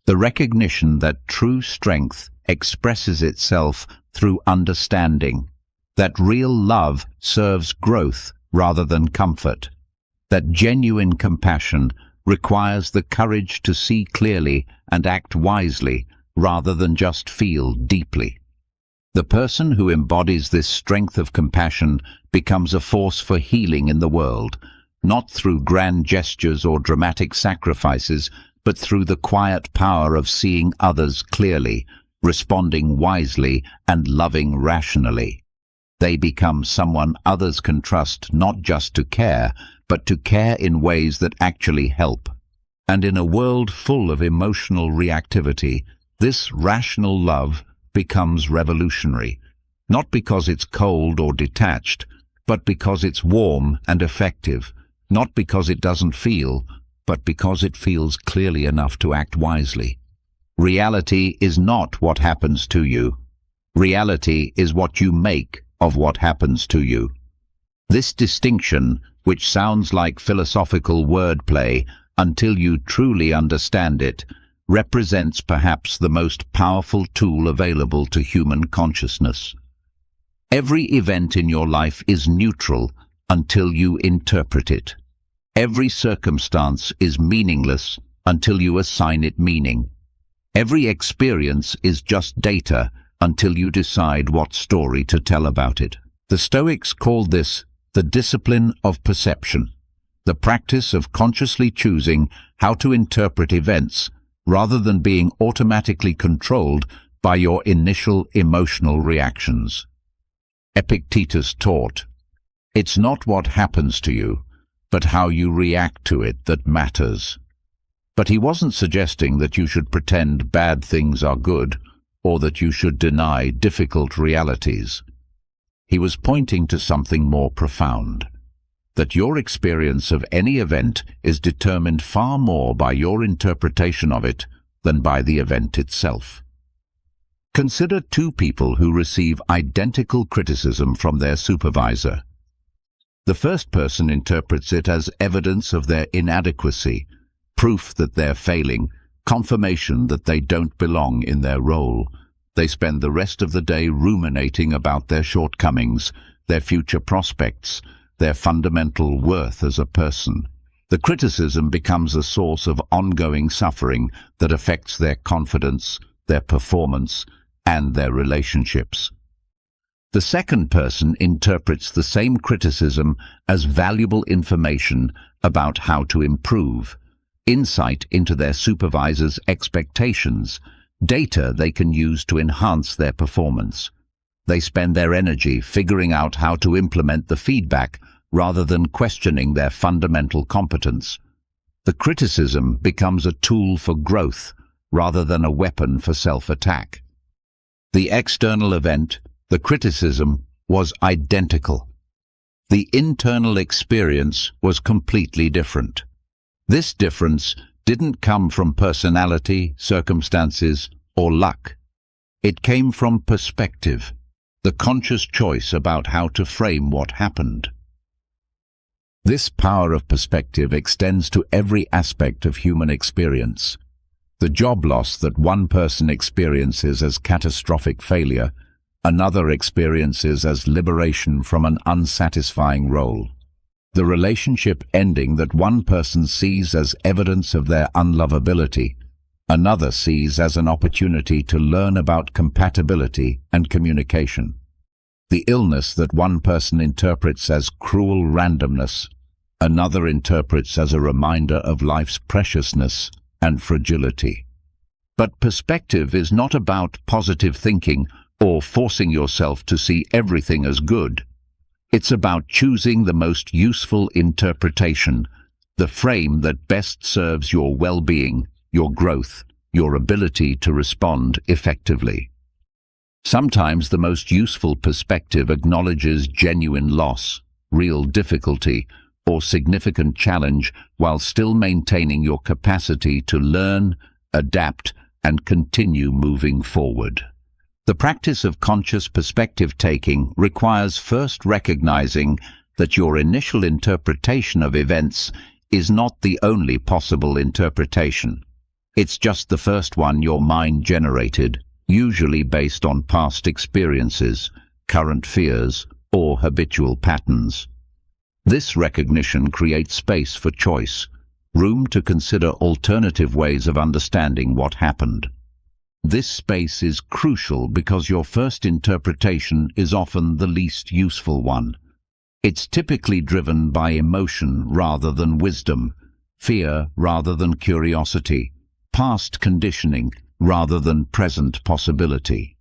the recognition that true strength expresses itself through understanding, that real love serves growth rather than comfort, that genuine compassion requires the courage to see clearly and act wisely rather than just feel deeply. The person who embodies this strength of compassion becomes a force for healing in the world, not through grand gestures or dramatic sacrifices, but through the quiet power of seeing others clearly, responding wisely, and loving rationally. They become someone others can trust not just to care, but to care in ways that actually help. And in a world full of emotional reactivity, this rational love becomes revolutionary, not because it's cold or detached, but because it's warm and effective, not because it doesn't feel, but because it feels clearly enough to act wisely. Reality is not what happens to you. Reality is what you make of what happens to you. This distinction, which sounds like philosophical wordplay until you truly understand it, represents perhaps the most powerful tool available to human consciousness. Every event in your life is neutral until you interpret it. Every circumstance is meaningless until you assign it meaning. Every experience is just data until you decide what story to tell about it. The Stoics called this the discipline of perception, the practice of consciously choosing how to interpret events rather than being automatically controlled by your initial emotional reactions. Epictetus taught, "It's not what happens to you, but how you react to it that matters." But he wasn't suggesting that you should pretend bad things are good or that you should deny difficult realities. He was pointing to something more profound, that your experience of any event is determined far more by your interpretation of it than by the event itself. Consider two people who receive identical criticism from their supervisor. The first person interprets it as evidence of their inadequacy, proof that they're failing, confirmation that they don't belong in their role. They spend the rest of the day ruminating about their shortcomings, their future prospects, their fundamental worth as a person. The criticism becomes a source of ongoing suffering that affects their confidence, their performance, and their relationships. The second person interprets the same criticism as valuable information about how to improve, insight into their supervisor's expectations, data they can use to enhance their performance. They spend their energy figuring out how to implement the feedback rather than questioning their fundamental competence. The criticism becomes a tool for growth rather than a weapon for self-attack. The external event, the criticism, was identical. The internal experience was completely different. This difference didn't come from personality, circumstances, or luck. It came from perspective, the conscious choice about how to frame what happened. This power of perspective extends to every aspect of human experience. The job loss that one person experiences as catastrophic failure, another experiences as liberation from an unsatisfying role. The relationship ending that one person sees as evidence of their unlovability, another sees as an opportunity to learn about compatibility and communication. The illness that one person interprets as cruel randomness, another interprets as a reminder of life's preciousness and fragility. But perspective is not about positive thinking or forcing yourself to see everything as good. It's about choosing the most useful interpretation, the frame that best serves your well-being, your growth, your ability to respond effectively. Sometimes the most useful perspective acknowledges genuine loss, real difficulty, or significant challenge while still maintaining your capacity to learn, adapt, and continue moving forward. The practice of conscious perspective-taking requires first recognizing that your initial interpretation of events is not the only possible interpretation. It's just the first one your mind generated, usually based on past experiences, current fears, or habitual patterns. This recognition creates space for choice, room to consider alternative ways of understanding what happened. This space is crucial because your first interpretation is often the least useful one. It's typically driven by emotion rather than wisdom, fear rather than curiosity, past conditioning rather than present possibility.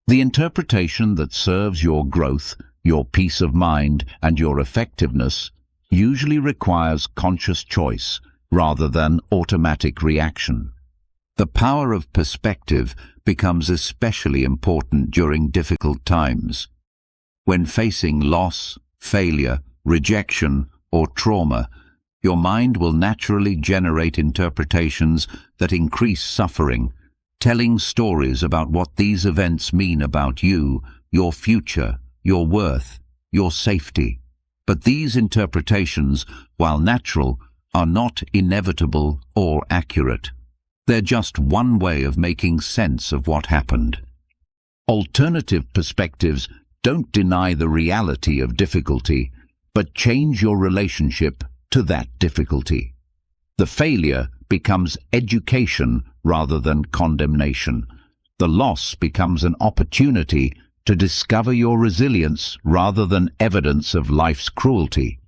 The interpretation that serves your growth, your peace of mind, and your effectiveness usually requires conscious choice rather than automatic reaction. The power of perspective becomes especially important during difficult times. When facing loss, failure, rejection, or trauma, your mind will naturally generate interpretations that increase suffering, telling stories about what these events mean about you, your future, your worth, your safety. But these interpretations, while natural, are not inevitable or accurate. They're just one way of making sense of what happened. Alternative perspectives don't deny the reality of difficulty, but change your relationship to that difficulty. The failure becomes education rather than condemnation. The loss becomes an opportunity to discover your resilience rather than evidence of life's cruelty.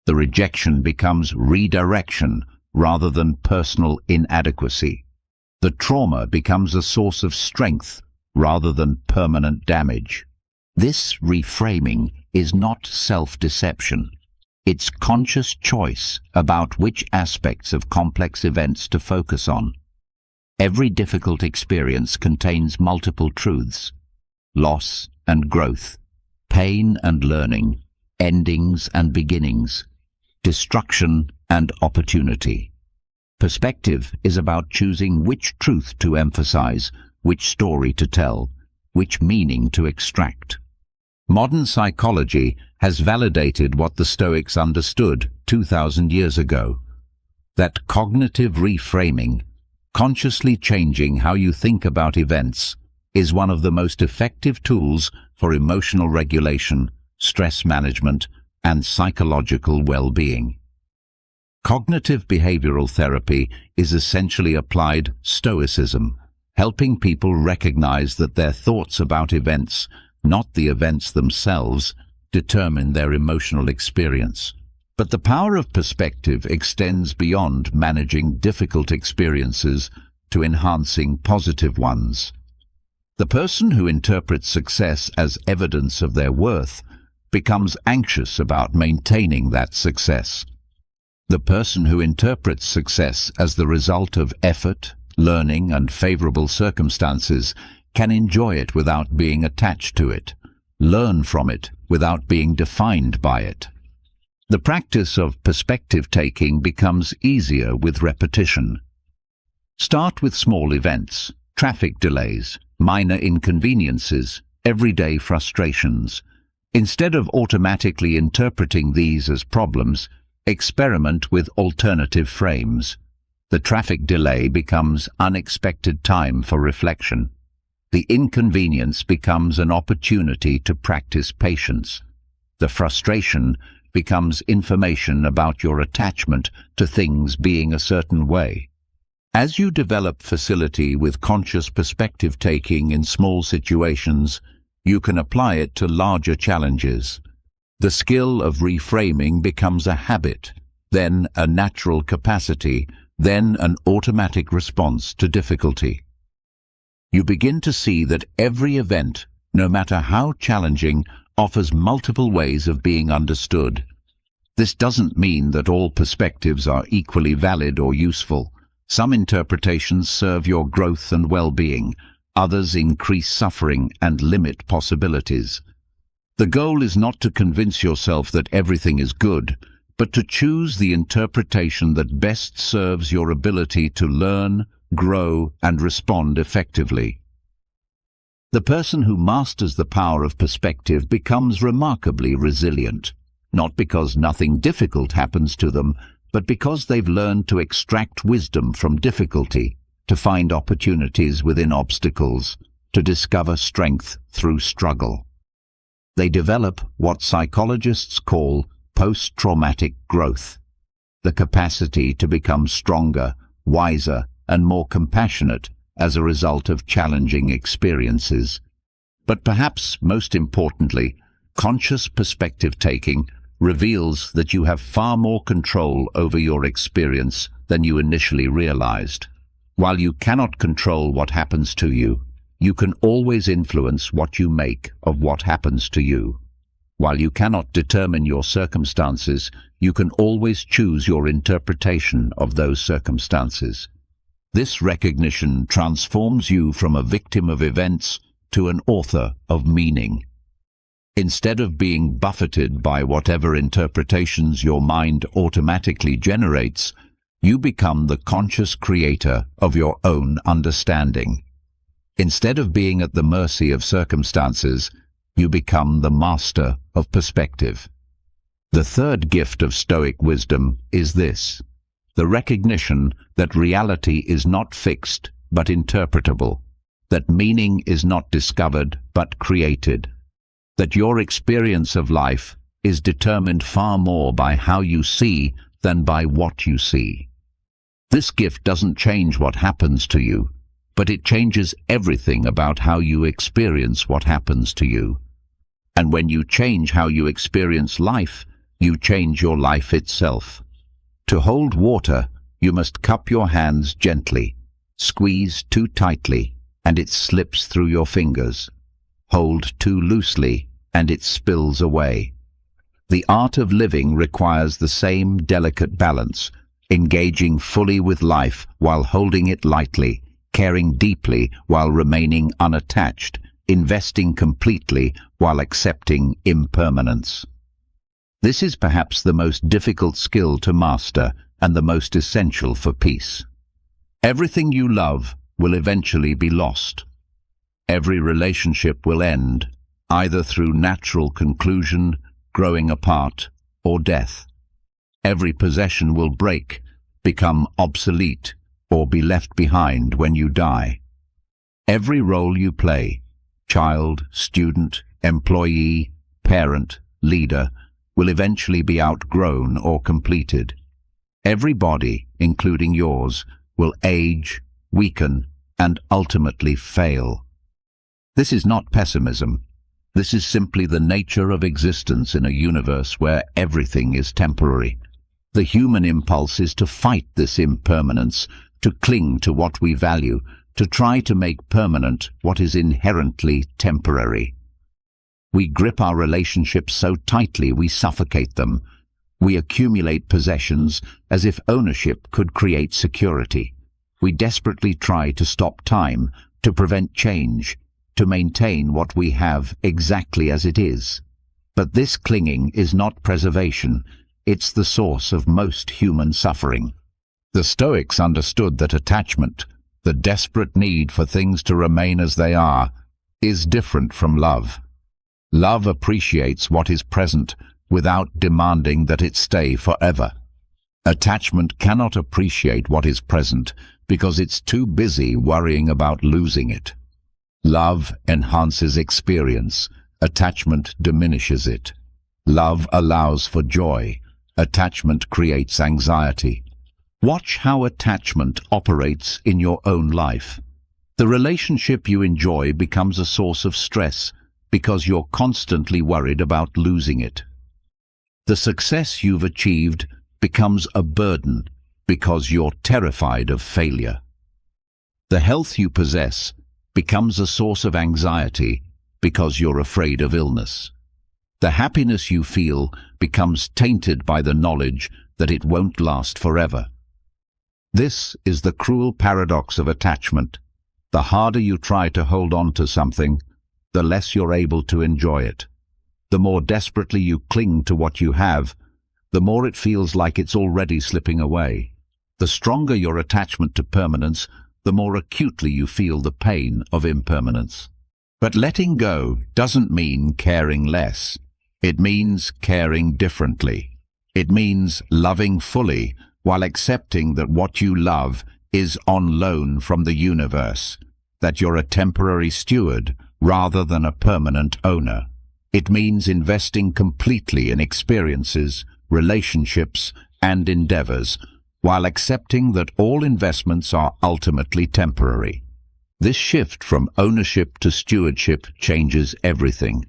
The rejection becomes redirection rather than personal inadequacy. The trauma becomes a source of strength rather than permanent damage. This reframing is not self-deception. It's conscious choice about which aspects of complex events to focus on. Every difficult experience contains multiple truths: loss and growth, pain and learning, endings and beginnings, destruction and opportunity. Perspective is about choosing which truth to emphasize, which story to tell, which meaning to extract. Modern psychology has validated what the Stoics understood 2,000 years ago, that cognitive reframing, consciously changing how you think about events, is one of the most effective tools for emotional regulation, stress management, and psychological well-being. Cognitive behavioral therapy is essentially applied Stoicism, helping people recognize that their thoughts about events, not the events themselves, determine their emotional experience. But the power of perspective extends beyond managing difficult experiences to enhancing positive ones. The person who interprets success as evidence of their worth becomes anxious about maintaining that success. The person who interprets success as the result of effort, learning, and favorable circumstances can enjoy it without being attached to it, learn from it without being defined by it. The practice of perspective-taking becomes easier with repetition. Start with small events, traffic delays, minor inconveniences, everyday frustrations. Instead of automatically interpreting these as problems, experiment with alternative frames. The traffic delay becomes unexpected time for reflection. The inconvenience becomes an opportunity to practice patience. The frustration becomes information about your attachment to things being a certain way. As you develop facility with conscious perspective-taking in small situations, you can apply it to larger challenges. The skill of reframing becomes a habit, then a natural capacity, then an automatic response to difficulty. You begin to see that every event, no matter how challenging, offers multiple ways of being understood. This doesn't mean that all perspectives are equally valid or useful. Some interpretations serve your growth and well-being, others increase suffering and limit possibilities. The goal is not to convince yourself that everything is good, but to choose the interpretation that best serves your ability to learn, grow, and respond effectively. The person who masters the power of perspective becomes remarkably resilient, not because nothing difficult happens to them, but because they've learned to extract wisdom from difficulty, to find opportunities within obstacles, to discover strength through struggle. They develop what psychologists call post-traumatic growth, the capacity to become stronger, wiser, and more compassionate as a result of challenging experiences. But perhaps most importantly, conscious perspective-taking reveals that you have far more control over your experience than you initially realized. While you cannot control what happens to you, you can always influence what you make of what happens to you. While you cannot determine your circumstances, you can always choose your interpretation of those circumstances. This recognition transforms you from a victim of events to an author of meaning. Instead of being buffeted by whatever interpretations your mind automatically generates, you become the conscious creator of your own understanding. Instead of being at the mercy of circumstances, you become the master of perspective. The third gift of Stoic wisdom is this: the recognition that reality is not fixed but interpretable, that meaning is not discovered but created, that your experience of life is determined far more by how you see than by what you see. This gift doesn't change what happens to you, but it changes everything about how you experience what happens to you. And when you change how you experience life, you change your life itself. To hold water, you must cup your hands gently, squeeze too tightly, and it slips through your fingers. Hold too loosely, and it spills away. The art of living requires the same delicate balance, engaging fully with life while holding it lightly, caring deeply while remaining unattached, investing completely while accepting impermanence. This is perhaps the most difficult skill to master and the most essential for peace. Everything you love will eventually be lost. Every relationship will end, either through natural conclusion, growing apart, or death. Every possession will break, become obsolete, or be left behind when you die. Every role you play, child, student, employee, parent, leader, will eventually be outgrown or completed. Every body, including yours, will age, weaken, and ultimately fail. This is not pessimism. This is simply the nature of existence in a universe where everything is temporary. The human impulse is to fight this impermanence, to cling to what we value, to try to make permanent what is inherently temporary. We grip our relationships so tightly we suffocate them. We accumulate possessions as if ownership could create security. We desperately try to stop time, to prevent change, to maintain what we have exactly as it is. But this clinging is not preservation. It's the source of most human suffering. The Stoics understood that attachment, the desperate need for things to remain as they are, is different from love. Love appreciates what is present without demanding that it stay forever. Attachment cannot appreciate what is present because it's too busy worrying about losing it. Love enhances experience. Attachment diminishes it. Love allows for joy. Attachment creates anxiety. Watch how attachment operates in your own life. The relationship you enjoy becomes a source of stress because you're constantly worried about losing it. The success you've achieved becomes a burden because you're terrified of failure. The health you possess becomes a source of anxiety because you're afraid of illness. The happiness you feel becomes tainted by the knowledge that it won't last forever. This is the cruel paradox of attachment. The harder you try to hold on to something, the less you're able to enjoy it. The more desperately you cling to what you have, the more it feels like it's already slipping away. The stronger your attachment to permanence, the more acutely you feel the pain of impermanence. But letting go doesn't mean caring less. It means caring differently. It means loving fully while accepting that what you love is on loan from the universe, that you're a temporary steward rather than a permanent owner. It means investing completely in experiences, relationships, and endeavors, while accepting that all investments are ultimately temporary. This shift from ownership to stewardship changes everything.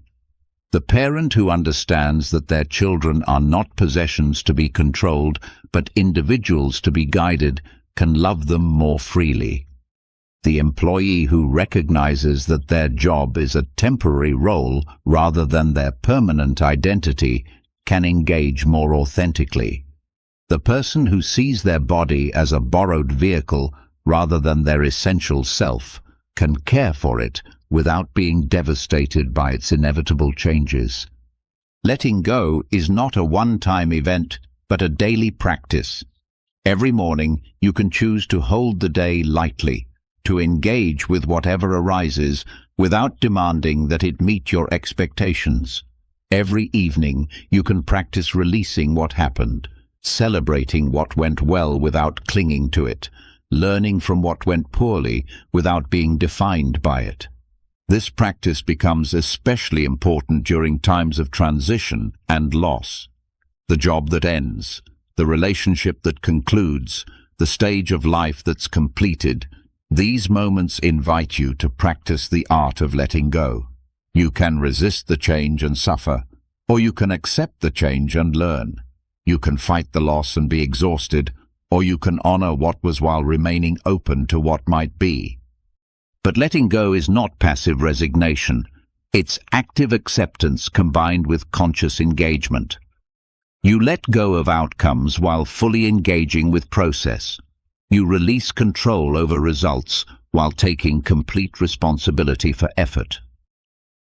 The parent who understands that their children are not possessions to be controlled, but individuals to be guided, can love them more freely. The employee who recognizes that their job is a temporary role rather than their permanent identity can engage more authentically. The person who sees their body as a borrowed vehicle rather than their essential self can care for it without being devastated by its inevitable changes. Letting go is not a one-time event, but a daily practice. Every morning, you can choose to hold the day lightly, to engage with whatever arises without demanding that it meet your expectations. Every evening, you can practice releasing what happened, celebrating what went well without clinging to it, learning from what went poorly without being defined by it. This practice becomes especially important during times of transition and loss. The job that ends, the relationship that concludes, the stage of life that's completed. These moments invite you to practice the art of letting go. You can resist the change and suffer, or you can accept the change and learn. You can fight the loss and be exhausted, or you can honor what was while remaining open to what might be. But letting go is not passive resignation. It's active acceptance combined with conscious engagement. You let go of outcomes while fully engaging with process. You release control over results while taking complete responsibility for effort.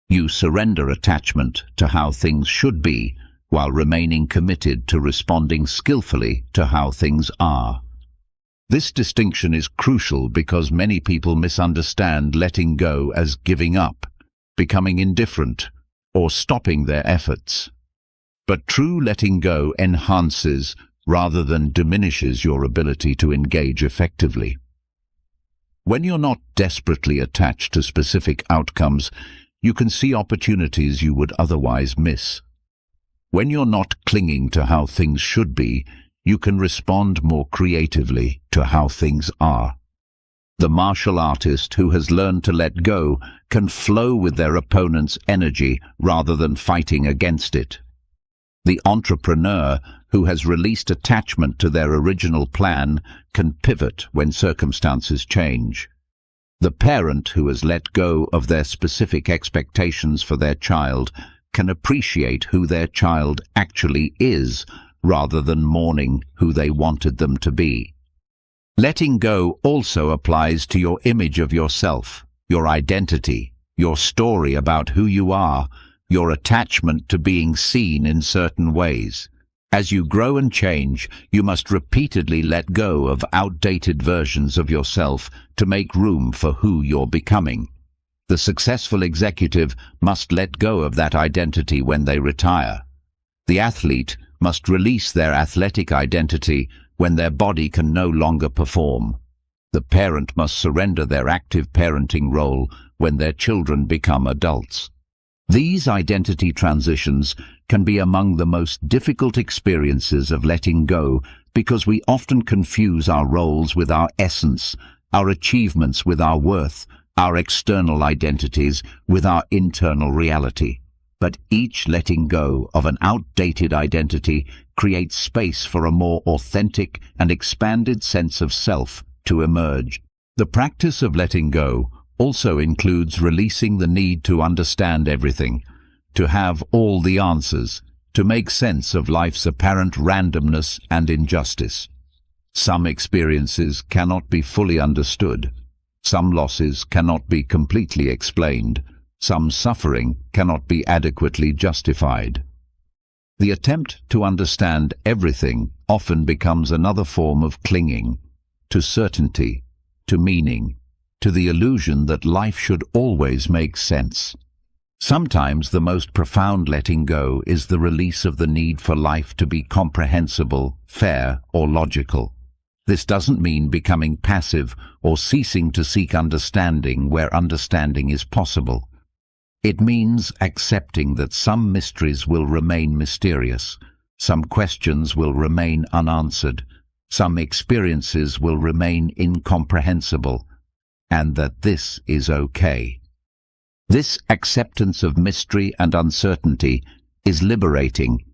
You surrender attachment to how things should be while remaining committed to responding skillfully to how things are. This distinction is crucial because many people misunderstand letting go as giving up, becoming indifferent, or stopping their efforts. But true letting go enhances rather than diminishes your ability to engage effectively. When you're not desperately attached to specific outcomes, you can see opportunities you would otherwise miss. When you're not clinging to how things should be, you can respond more creatively to how things are. The martial artist who has learned to let go can flow with their opponent's energy rather than fighting against it. The entrepreneur who has released attachment to their original plan can pivot when circumstances change. The parent who has let go of their specific expectations for their child can appreciate who their child actually is, rather than mourning who they wanted them to be. Letting go also applies to your image of yourself, your identity, your story about who you are, your attachment to being seen in certain ways. As you grow and change, you must repeatedly let go of outdated versions of yourself to make room for who you're becoming. The successful executive must let go of that identity when they retire. The athlete must release their athletic identity when their body can no longer perform. The parent must surrender their active parenting role when their children become adults. These identity transitions can be among the most difficult experiences of letting go because we often confuse our roles with our essence, our achievements with our worth, our external identities with our internal reality. But each letting go of an outdated identity creates space for a more authentic and expanded sense of self to emerge. The practice of letting go also includes releasing the need to understand everything, to have all the answers, to make sense of life's apparent randomness and injustice. Some experiences cannot be fully understood. Some losses cannot be completely explained. Some suffering cannot be adequately justified. The attempt to understand everything often becomes another form of clinging to certainty, to meaning, to the illusion that life should always make sense. Sometimes the most profound letting go is the release of the need for life to be comprehensible, fair, or logical. This doesn't mean becoming passive or ceasing to seek understanding where understanding is possible. It means accepting that some mysteries will remain mysterious, some questions will remain unanswered, some experiences will remain incomprehensible, and that this is okay. This acceptance of mystery and uncertainty is liberating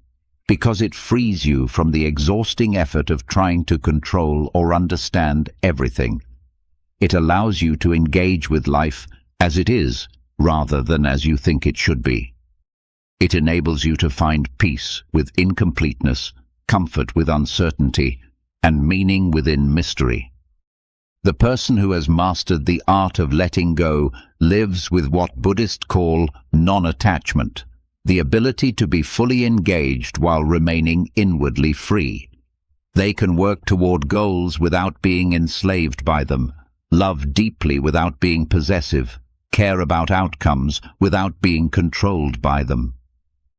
because it frees you from the exhausting effort of trying to control or understand everything. It allows you to engage with life as it is, rather than as you think it should be. It enables you to find peace with incompleteness, comfort with uncertainty, and meaning within mystery. The person who has mastered the art of letting go lives with what Buddhists call non-attachment, the ability to be fully engaged while remaining inwardly free. They can work toward goals without being enslaved by them, love deeply without being possessive, care about outcomes without being controlled by them.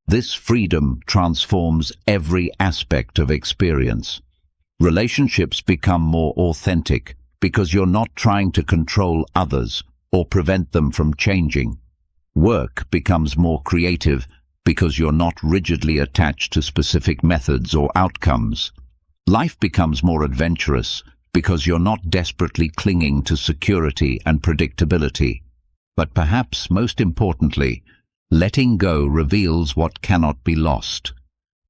This freedom transforms every aspect of experience. Relationships become more authentic because you're not trying to control others or prevent them from changing. Work becomes more creative because you're not rigidly attached to specific methods or outcomes. Life becomes more adventurous because you're not desperately clinging to security and predictability. But perhaps most importantly, letting go reveals what cannot be lost.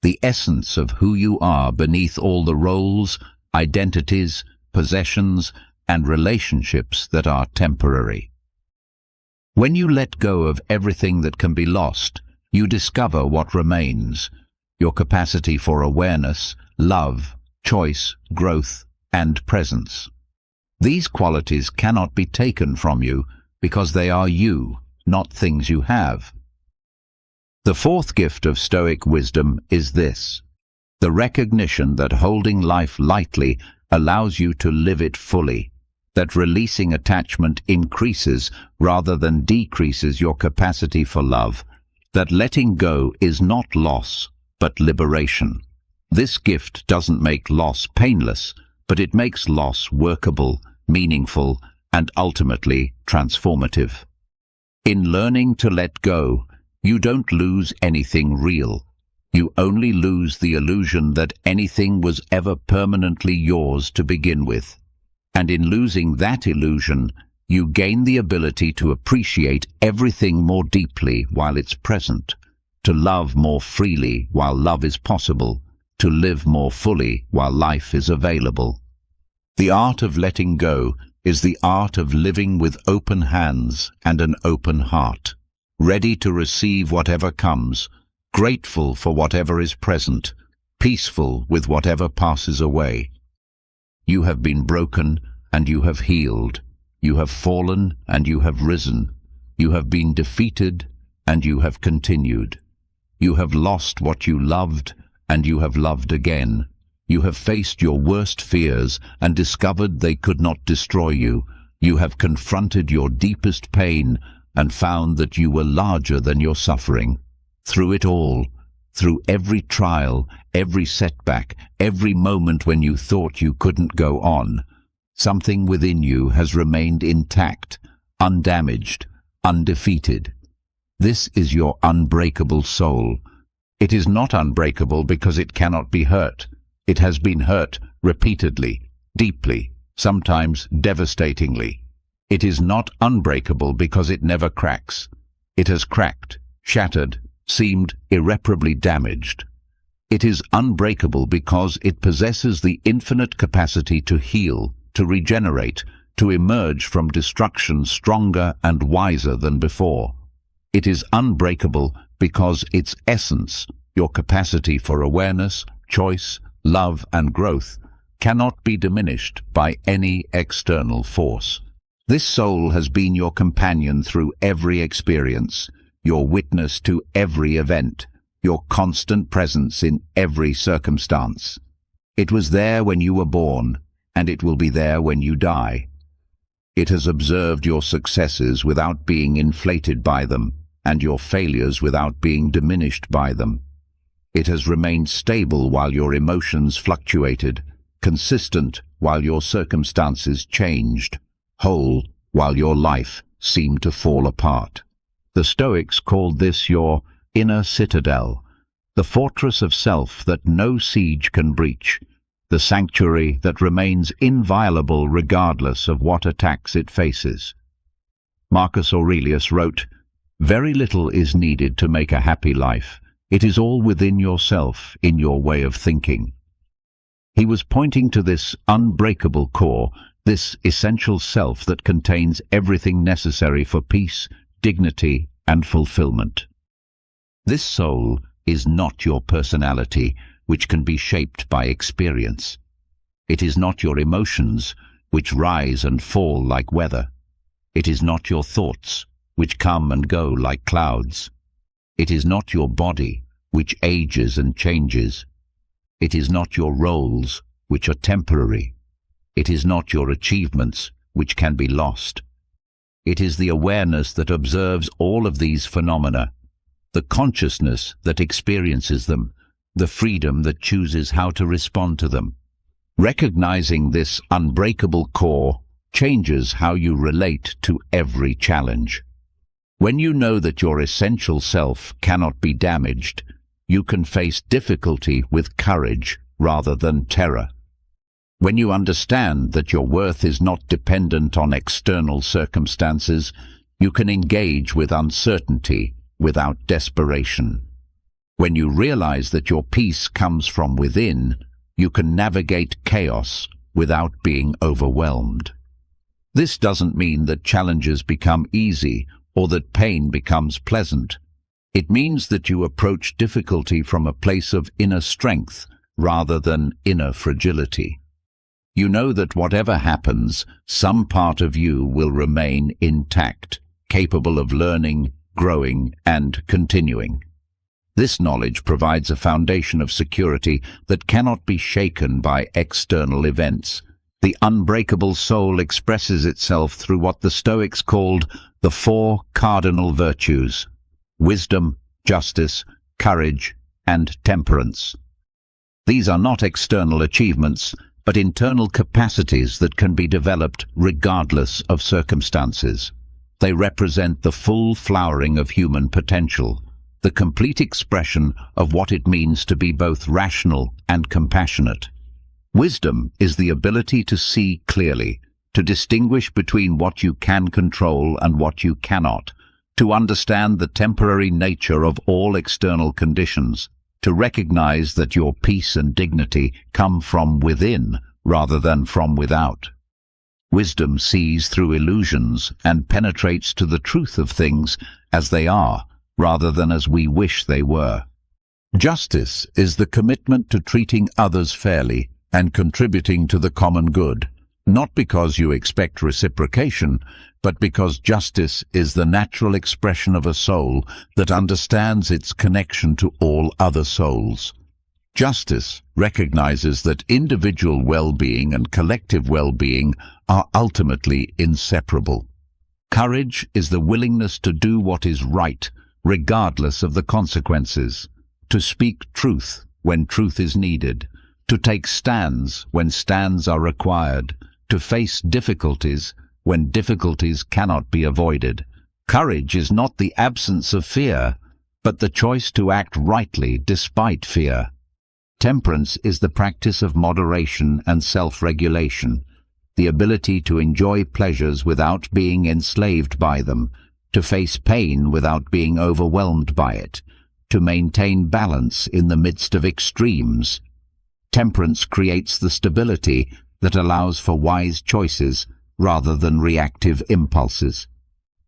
The essence of who you are beneath all the roles, identities, possessions, and relationships that are temporary. When you let go of everything that can be lost, you discover what remains: your capacity for awareness, love, choice, growth, and presence. These qualities cannot be taken from you because they are you, not things you have. The fourth gift of Stoic wisdom is this: the recognition that holding life lightly allows you to live it fully, that releasing attachment increases rather than decreases your capacity for love, that letting go is not loss, but liberation. This gift doesn't make loss painless, but it makes loss workable, meaningful, and ultimately transformative. In learning to let go, you don't lose anything real. You only lose the illusion that anything was ever permanently yours to begin with. And in losing that illusion, you gain the ability to appreciate everything more deeply while it's present, to love more freely while love is possible, to live more fully while life is available. The art of letting go is the art of living with open hands and an open heart, ready to receive whatever comes, grateful for whatever is present, peaceful with whatever passes away. You have been broken and you have healed. You have fallen and you have risen. You have been defeated and you have continued. You have lost what you loved and you have loved again. You have faced your worst fears and discovered they could not destroy you. You have confronted your deepest pain and found that you were larger than your suffering. Through it all, through every trial, every setback, every moment when you thought you couldn't go on, something within you has remained intact, undamaged, undefeated. This is your unbreakable soul. It is not unbreakable because it cannot be hurt. It has been hurt repeatedly, deeply, sometimes devastatingly. It is not unbreakable because it never cracks. It has cracked, shattered, seemed irreparably damaged. It is unbreakable because it possesses the infinite capacity to heal, to regenerate, to emerge from destruction stronger and wiser than before. It is unbreakable because its essence, your capacity for awareness, choice, love, and growth, cannot be diminished by any external force. This soul has been your companion through every experience, your witness to every event, your constant presence in every circumstance. It was there when you were born, and it will be there when you die. It has observed your successes without being inflated by them, and your failures without being diminished by them. It has remained stable while your emotions fluctuated, consistent while your circumstances changed, whole while your life seemed to fall apart. The Stoics called this your inner citadel, the fortress of self that no siege can breach, the sanctuary that remains inviolable regardless of what attacks it faces. Marcus Aurelius wrote, "Very little is needed to make a happy life. It is all within yourself, in your way of thinking." He was pointing to this unbreakable core, this essential self that contains everything necessary for peace, dignity, and fulfillment. This soul is not your personality, which can be shaped by experience. It is not your emotions, which rise and fall like weather. It is not your thoughts, which come and go like clouds. It is not your body, which ages and changes. It is not your roles, which are temporary. It is not your achievements, which can be lost. It is the awareness that observes all of these phenomena, the consciousness that experiences them, the freedom that chooses how to respond to them. Recognizing this unbreakable core changes how you relate to every challenge. When you know that your essential self cannot be damaged, you can face difficulty with courage rather than terror. When you understand that your worth is not dependent on external circumstances, you can engage with uncertainty without desperation. When you realize that your peace comes from within, you can navigate chaos without being overwhelmed. This doesn't mean that challenges become easy or that pain becomes pleasant. It means that you approach difficulty from a place of inner strength rather than inner fragility. You know that whatever happens, some part of you will remain intact, capable of learning, growing, and continuing. This knowledge provides a foundation of security that cannot be shaken by external events. The unbreakable soul expresses itself through what the Stoics called the four cardinal virtues: wisdom, justice, courage, and temperance. These are not external achievements, but internal capacities that can be developed regardless of circumstances. They represent the full flowering of human potential, the complete expression of what it means to be both rational and compassionate. Wisdom is the ability to see clearly, to distinguish between what you can control and what you cannot, to understand the temporary nature of all external conditions, to recognize that your peace and dignity come from within rather than from without. Wisdom sees through illusions and penetrates to the truth of things as they are, rather than as we wish they were. Justice is the commitment to treating others fairly and contributing to the common good, not because you expect reciprocation, but because justice is the natural expression of a soul that understands its connection to all other souls. Justice recognizes that individual well-being and collective well-being are ultimately inseparable. Courage is the willingness to do what is right, regardless of the consequences, to speak truth when truth is needed, to take stands when stands are required, to face difficulties when difficulties cannot be avoided. Courage is not the absence of fear, but the choice to act rightly despite fear. Temperance is the practice of moderation and self-regulation, the ability to enjoy pleasures without being enslaved by them, to face pain without being overwhelmed by it, to maintain balance in the midst of extremes. Temperance creates the stability that allows for wise choices rather than reactive impulses.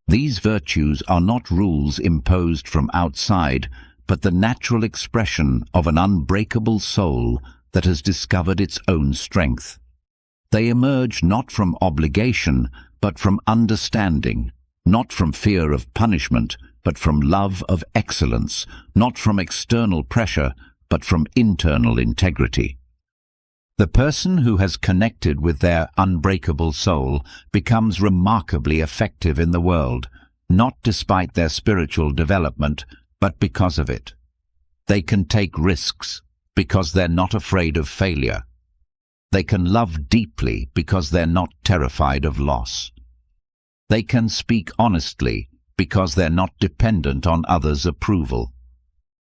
These virtues are not rules imposed from outside, but the natural expression of an unbreakable soul that has discovered its own strength. They emerge not from obligation, but from understanding, not from fear of punishment, but from love of excellence, not from external pressure, but from internal integrity. The person who has connected with their unbreakable soul becomes remarkably effective in the world, not despite their spiritual development, but because of it. They can take risks because they're not afraid of failure. They can love deeply because they're not terrified of loss. They can speak honestly because they're not dependent on others' approval.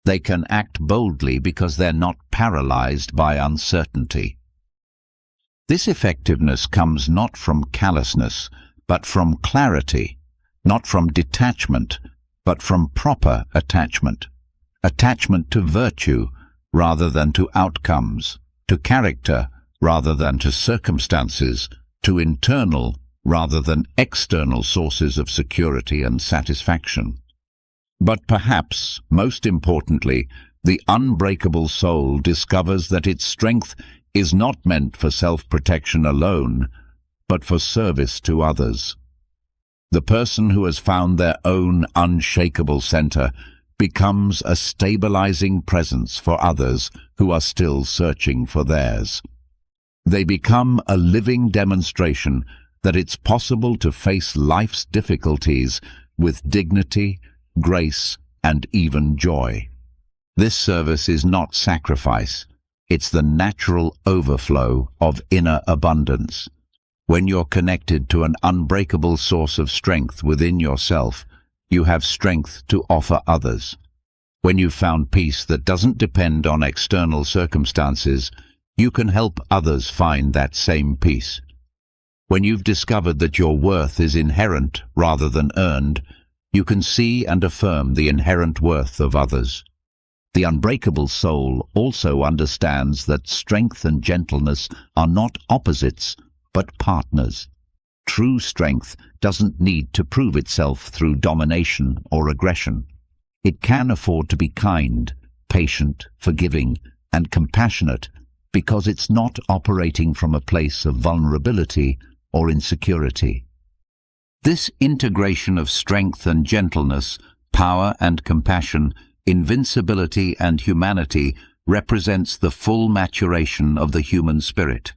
They can act boldly because they're not paralyzed by uncertainty. This effectiveness comes not from callousness, but from clarity, not from detachment, but from proper attachment. Attachment to virtue rather than to outcomes, to character rather than to circumstances, to internal rather than external sources of security and satisfaction. But perhaps, most importantly, the unbreakable soul discovers that its strength is not meant for self-protection alone, but for service to others. The person who has found their own unshakable center becomes a stabilizing presence for others who are still searching for theirs. They become a living demonstration that it's possible to face life's difficulties with dignity, grace, and even joy. This service is not sacrifice. It's the natural overflow of inner abundance. When you're connected to an unbreakable source of strength within yourself, you have strength to offer others. When you've found peace that doesn't depend on external circumstances, you can help others find that same peace. When you've discovered that your worth is inherent rather than earned, you can see and affirm the inherent worth of others. The unbreakable soul also understands that strength and gentleness are not opposites, but partners. True strength doesn't need to prove itself through domination or aggression. It can afford to be kind, patient, forgiving, and compassionate because it's not operating from a place of vulnerability or insecurity. This integration of strength and gentleness, power and compassion, invincibility and humanity represents the full maturation of the human spirit.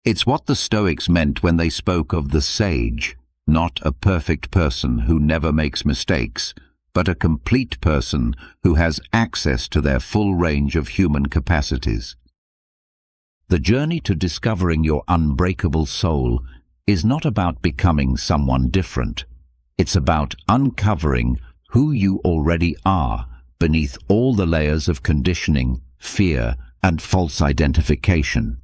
It's what the Stoics meant when they spoke of the sage, not a perfect person who never makes mistakes, but a complete person who has access to their full range of human capacities. The journey to discovering your unbreakable soul is not about becoming someone different. It's about uncovering who you already are beneath all the layers of conditioning, fear, and false identification.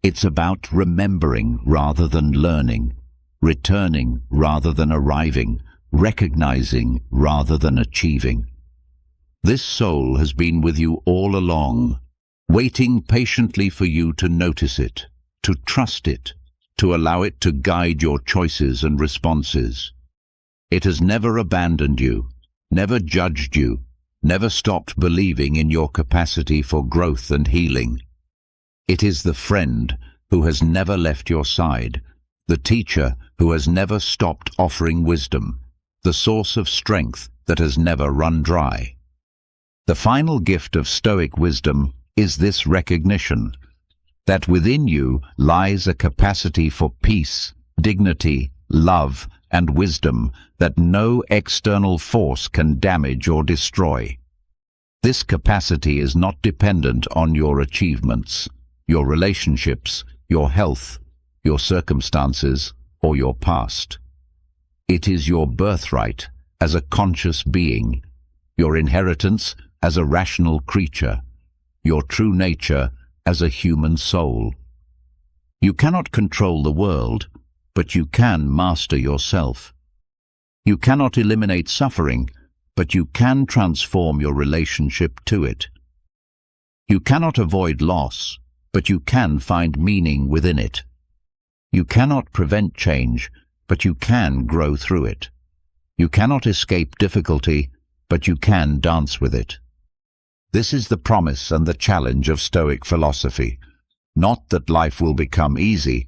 It's about remembering rather than learning, returning rather than arriving, recognizing rather than achieving. This soul has been with you all along, waiting patiently for you to notice it, to trust it, to allow it to guide your choices and responses. It has never abandoned you, never judged you, never stopped believing in your capacity for growth and healing. It is the friend who has never left your side, the teacher who has never stopped offering wisdom, the source of strength that has never run dry. The final gift of Stoic wisdom is this recognition that within you lies a capacity for peace, dignity, love, and wisdom that no external force can damage or destroy. This capacity is not dependent on your achievements, your relationships, your health, your circumstances, or your past. It is your birthright as a conscious being, your inheritance as a rational creature, your true nature as a human soul. You cannot control the world, but you can master yourself. You cannot eliminate suffering, but you can transform your relationship to it. You cannot avoid loss, but you can find meaning within it. You cannot prevent change, but you can grow through it. You cannot escape difficulty, but you can dance with it. This is the promise and the challenge of Stoic philosophy. Not that life will become easy,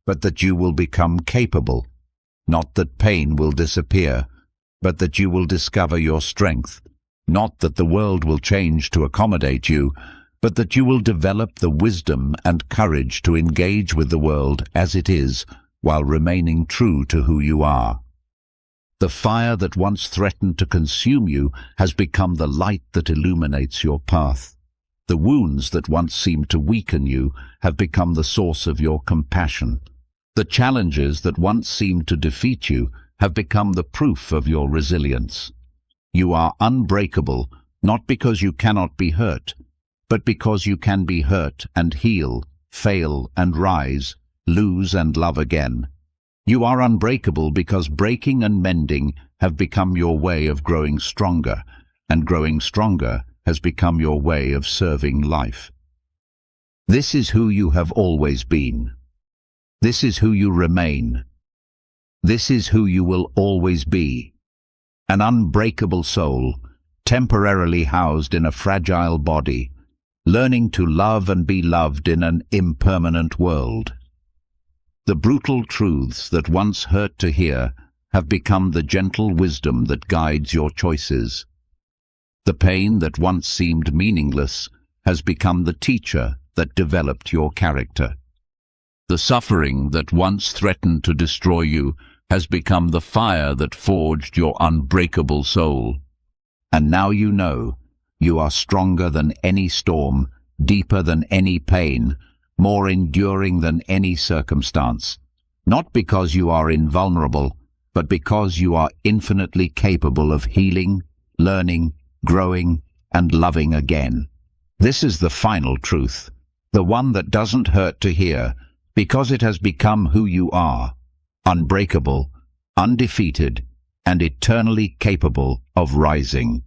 but that you will become capable. Not that pain will disappear, but that you will discover your strength. Not that the world will change to accommodate you, but that you will develop the wisdom and courage to engage with the world as it is, while remaining true to who you are. The fire that once threatened to consume you has become the light that illuminates your path. The wounds that once seemed to weaken you have become the source of your compassion. The challenges that once seemed to defeat you have become the proof of your resilience. You are unbreakable, not because you cannot be hurt, but because you can be hurt and heal, fail and rise, lose and love again. You are unbreakable because breaking and mending have become your way of growing stronger, and growing stronger has become your way of serving life. This is who you have always been. This is who you remain. This is who you will always be. An unbreakable soul, temporarily housed in a fragile body, learning to love and be loved in an impermanent world. The brutal truths that once hurt to hear have become the gentle wisdom that guides your choices. The pain that once seemed meaningless has become the teacher that developed your character. The suffering that once threatened to destroy you has become the fire that forged your unbreakable soul. And now you know you are stronger than any storm, deeper than any pain, more enduring than any circumstance, not because you are invulnerable, but because you are infinitely capable of healing, learning, growing, and loving again. This is the final truth. The the one that doesn't hurt to hear, because it has become who you are, unbreakable, undefeated, and eternally capable of rising.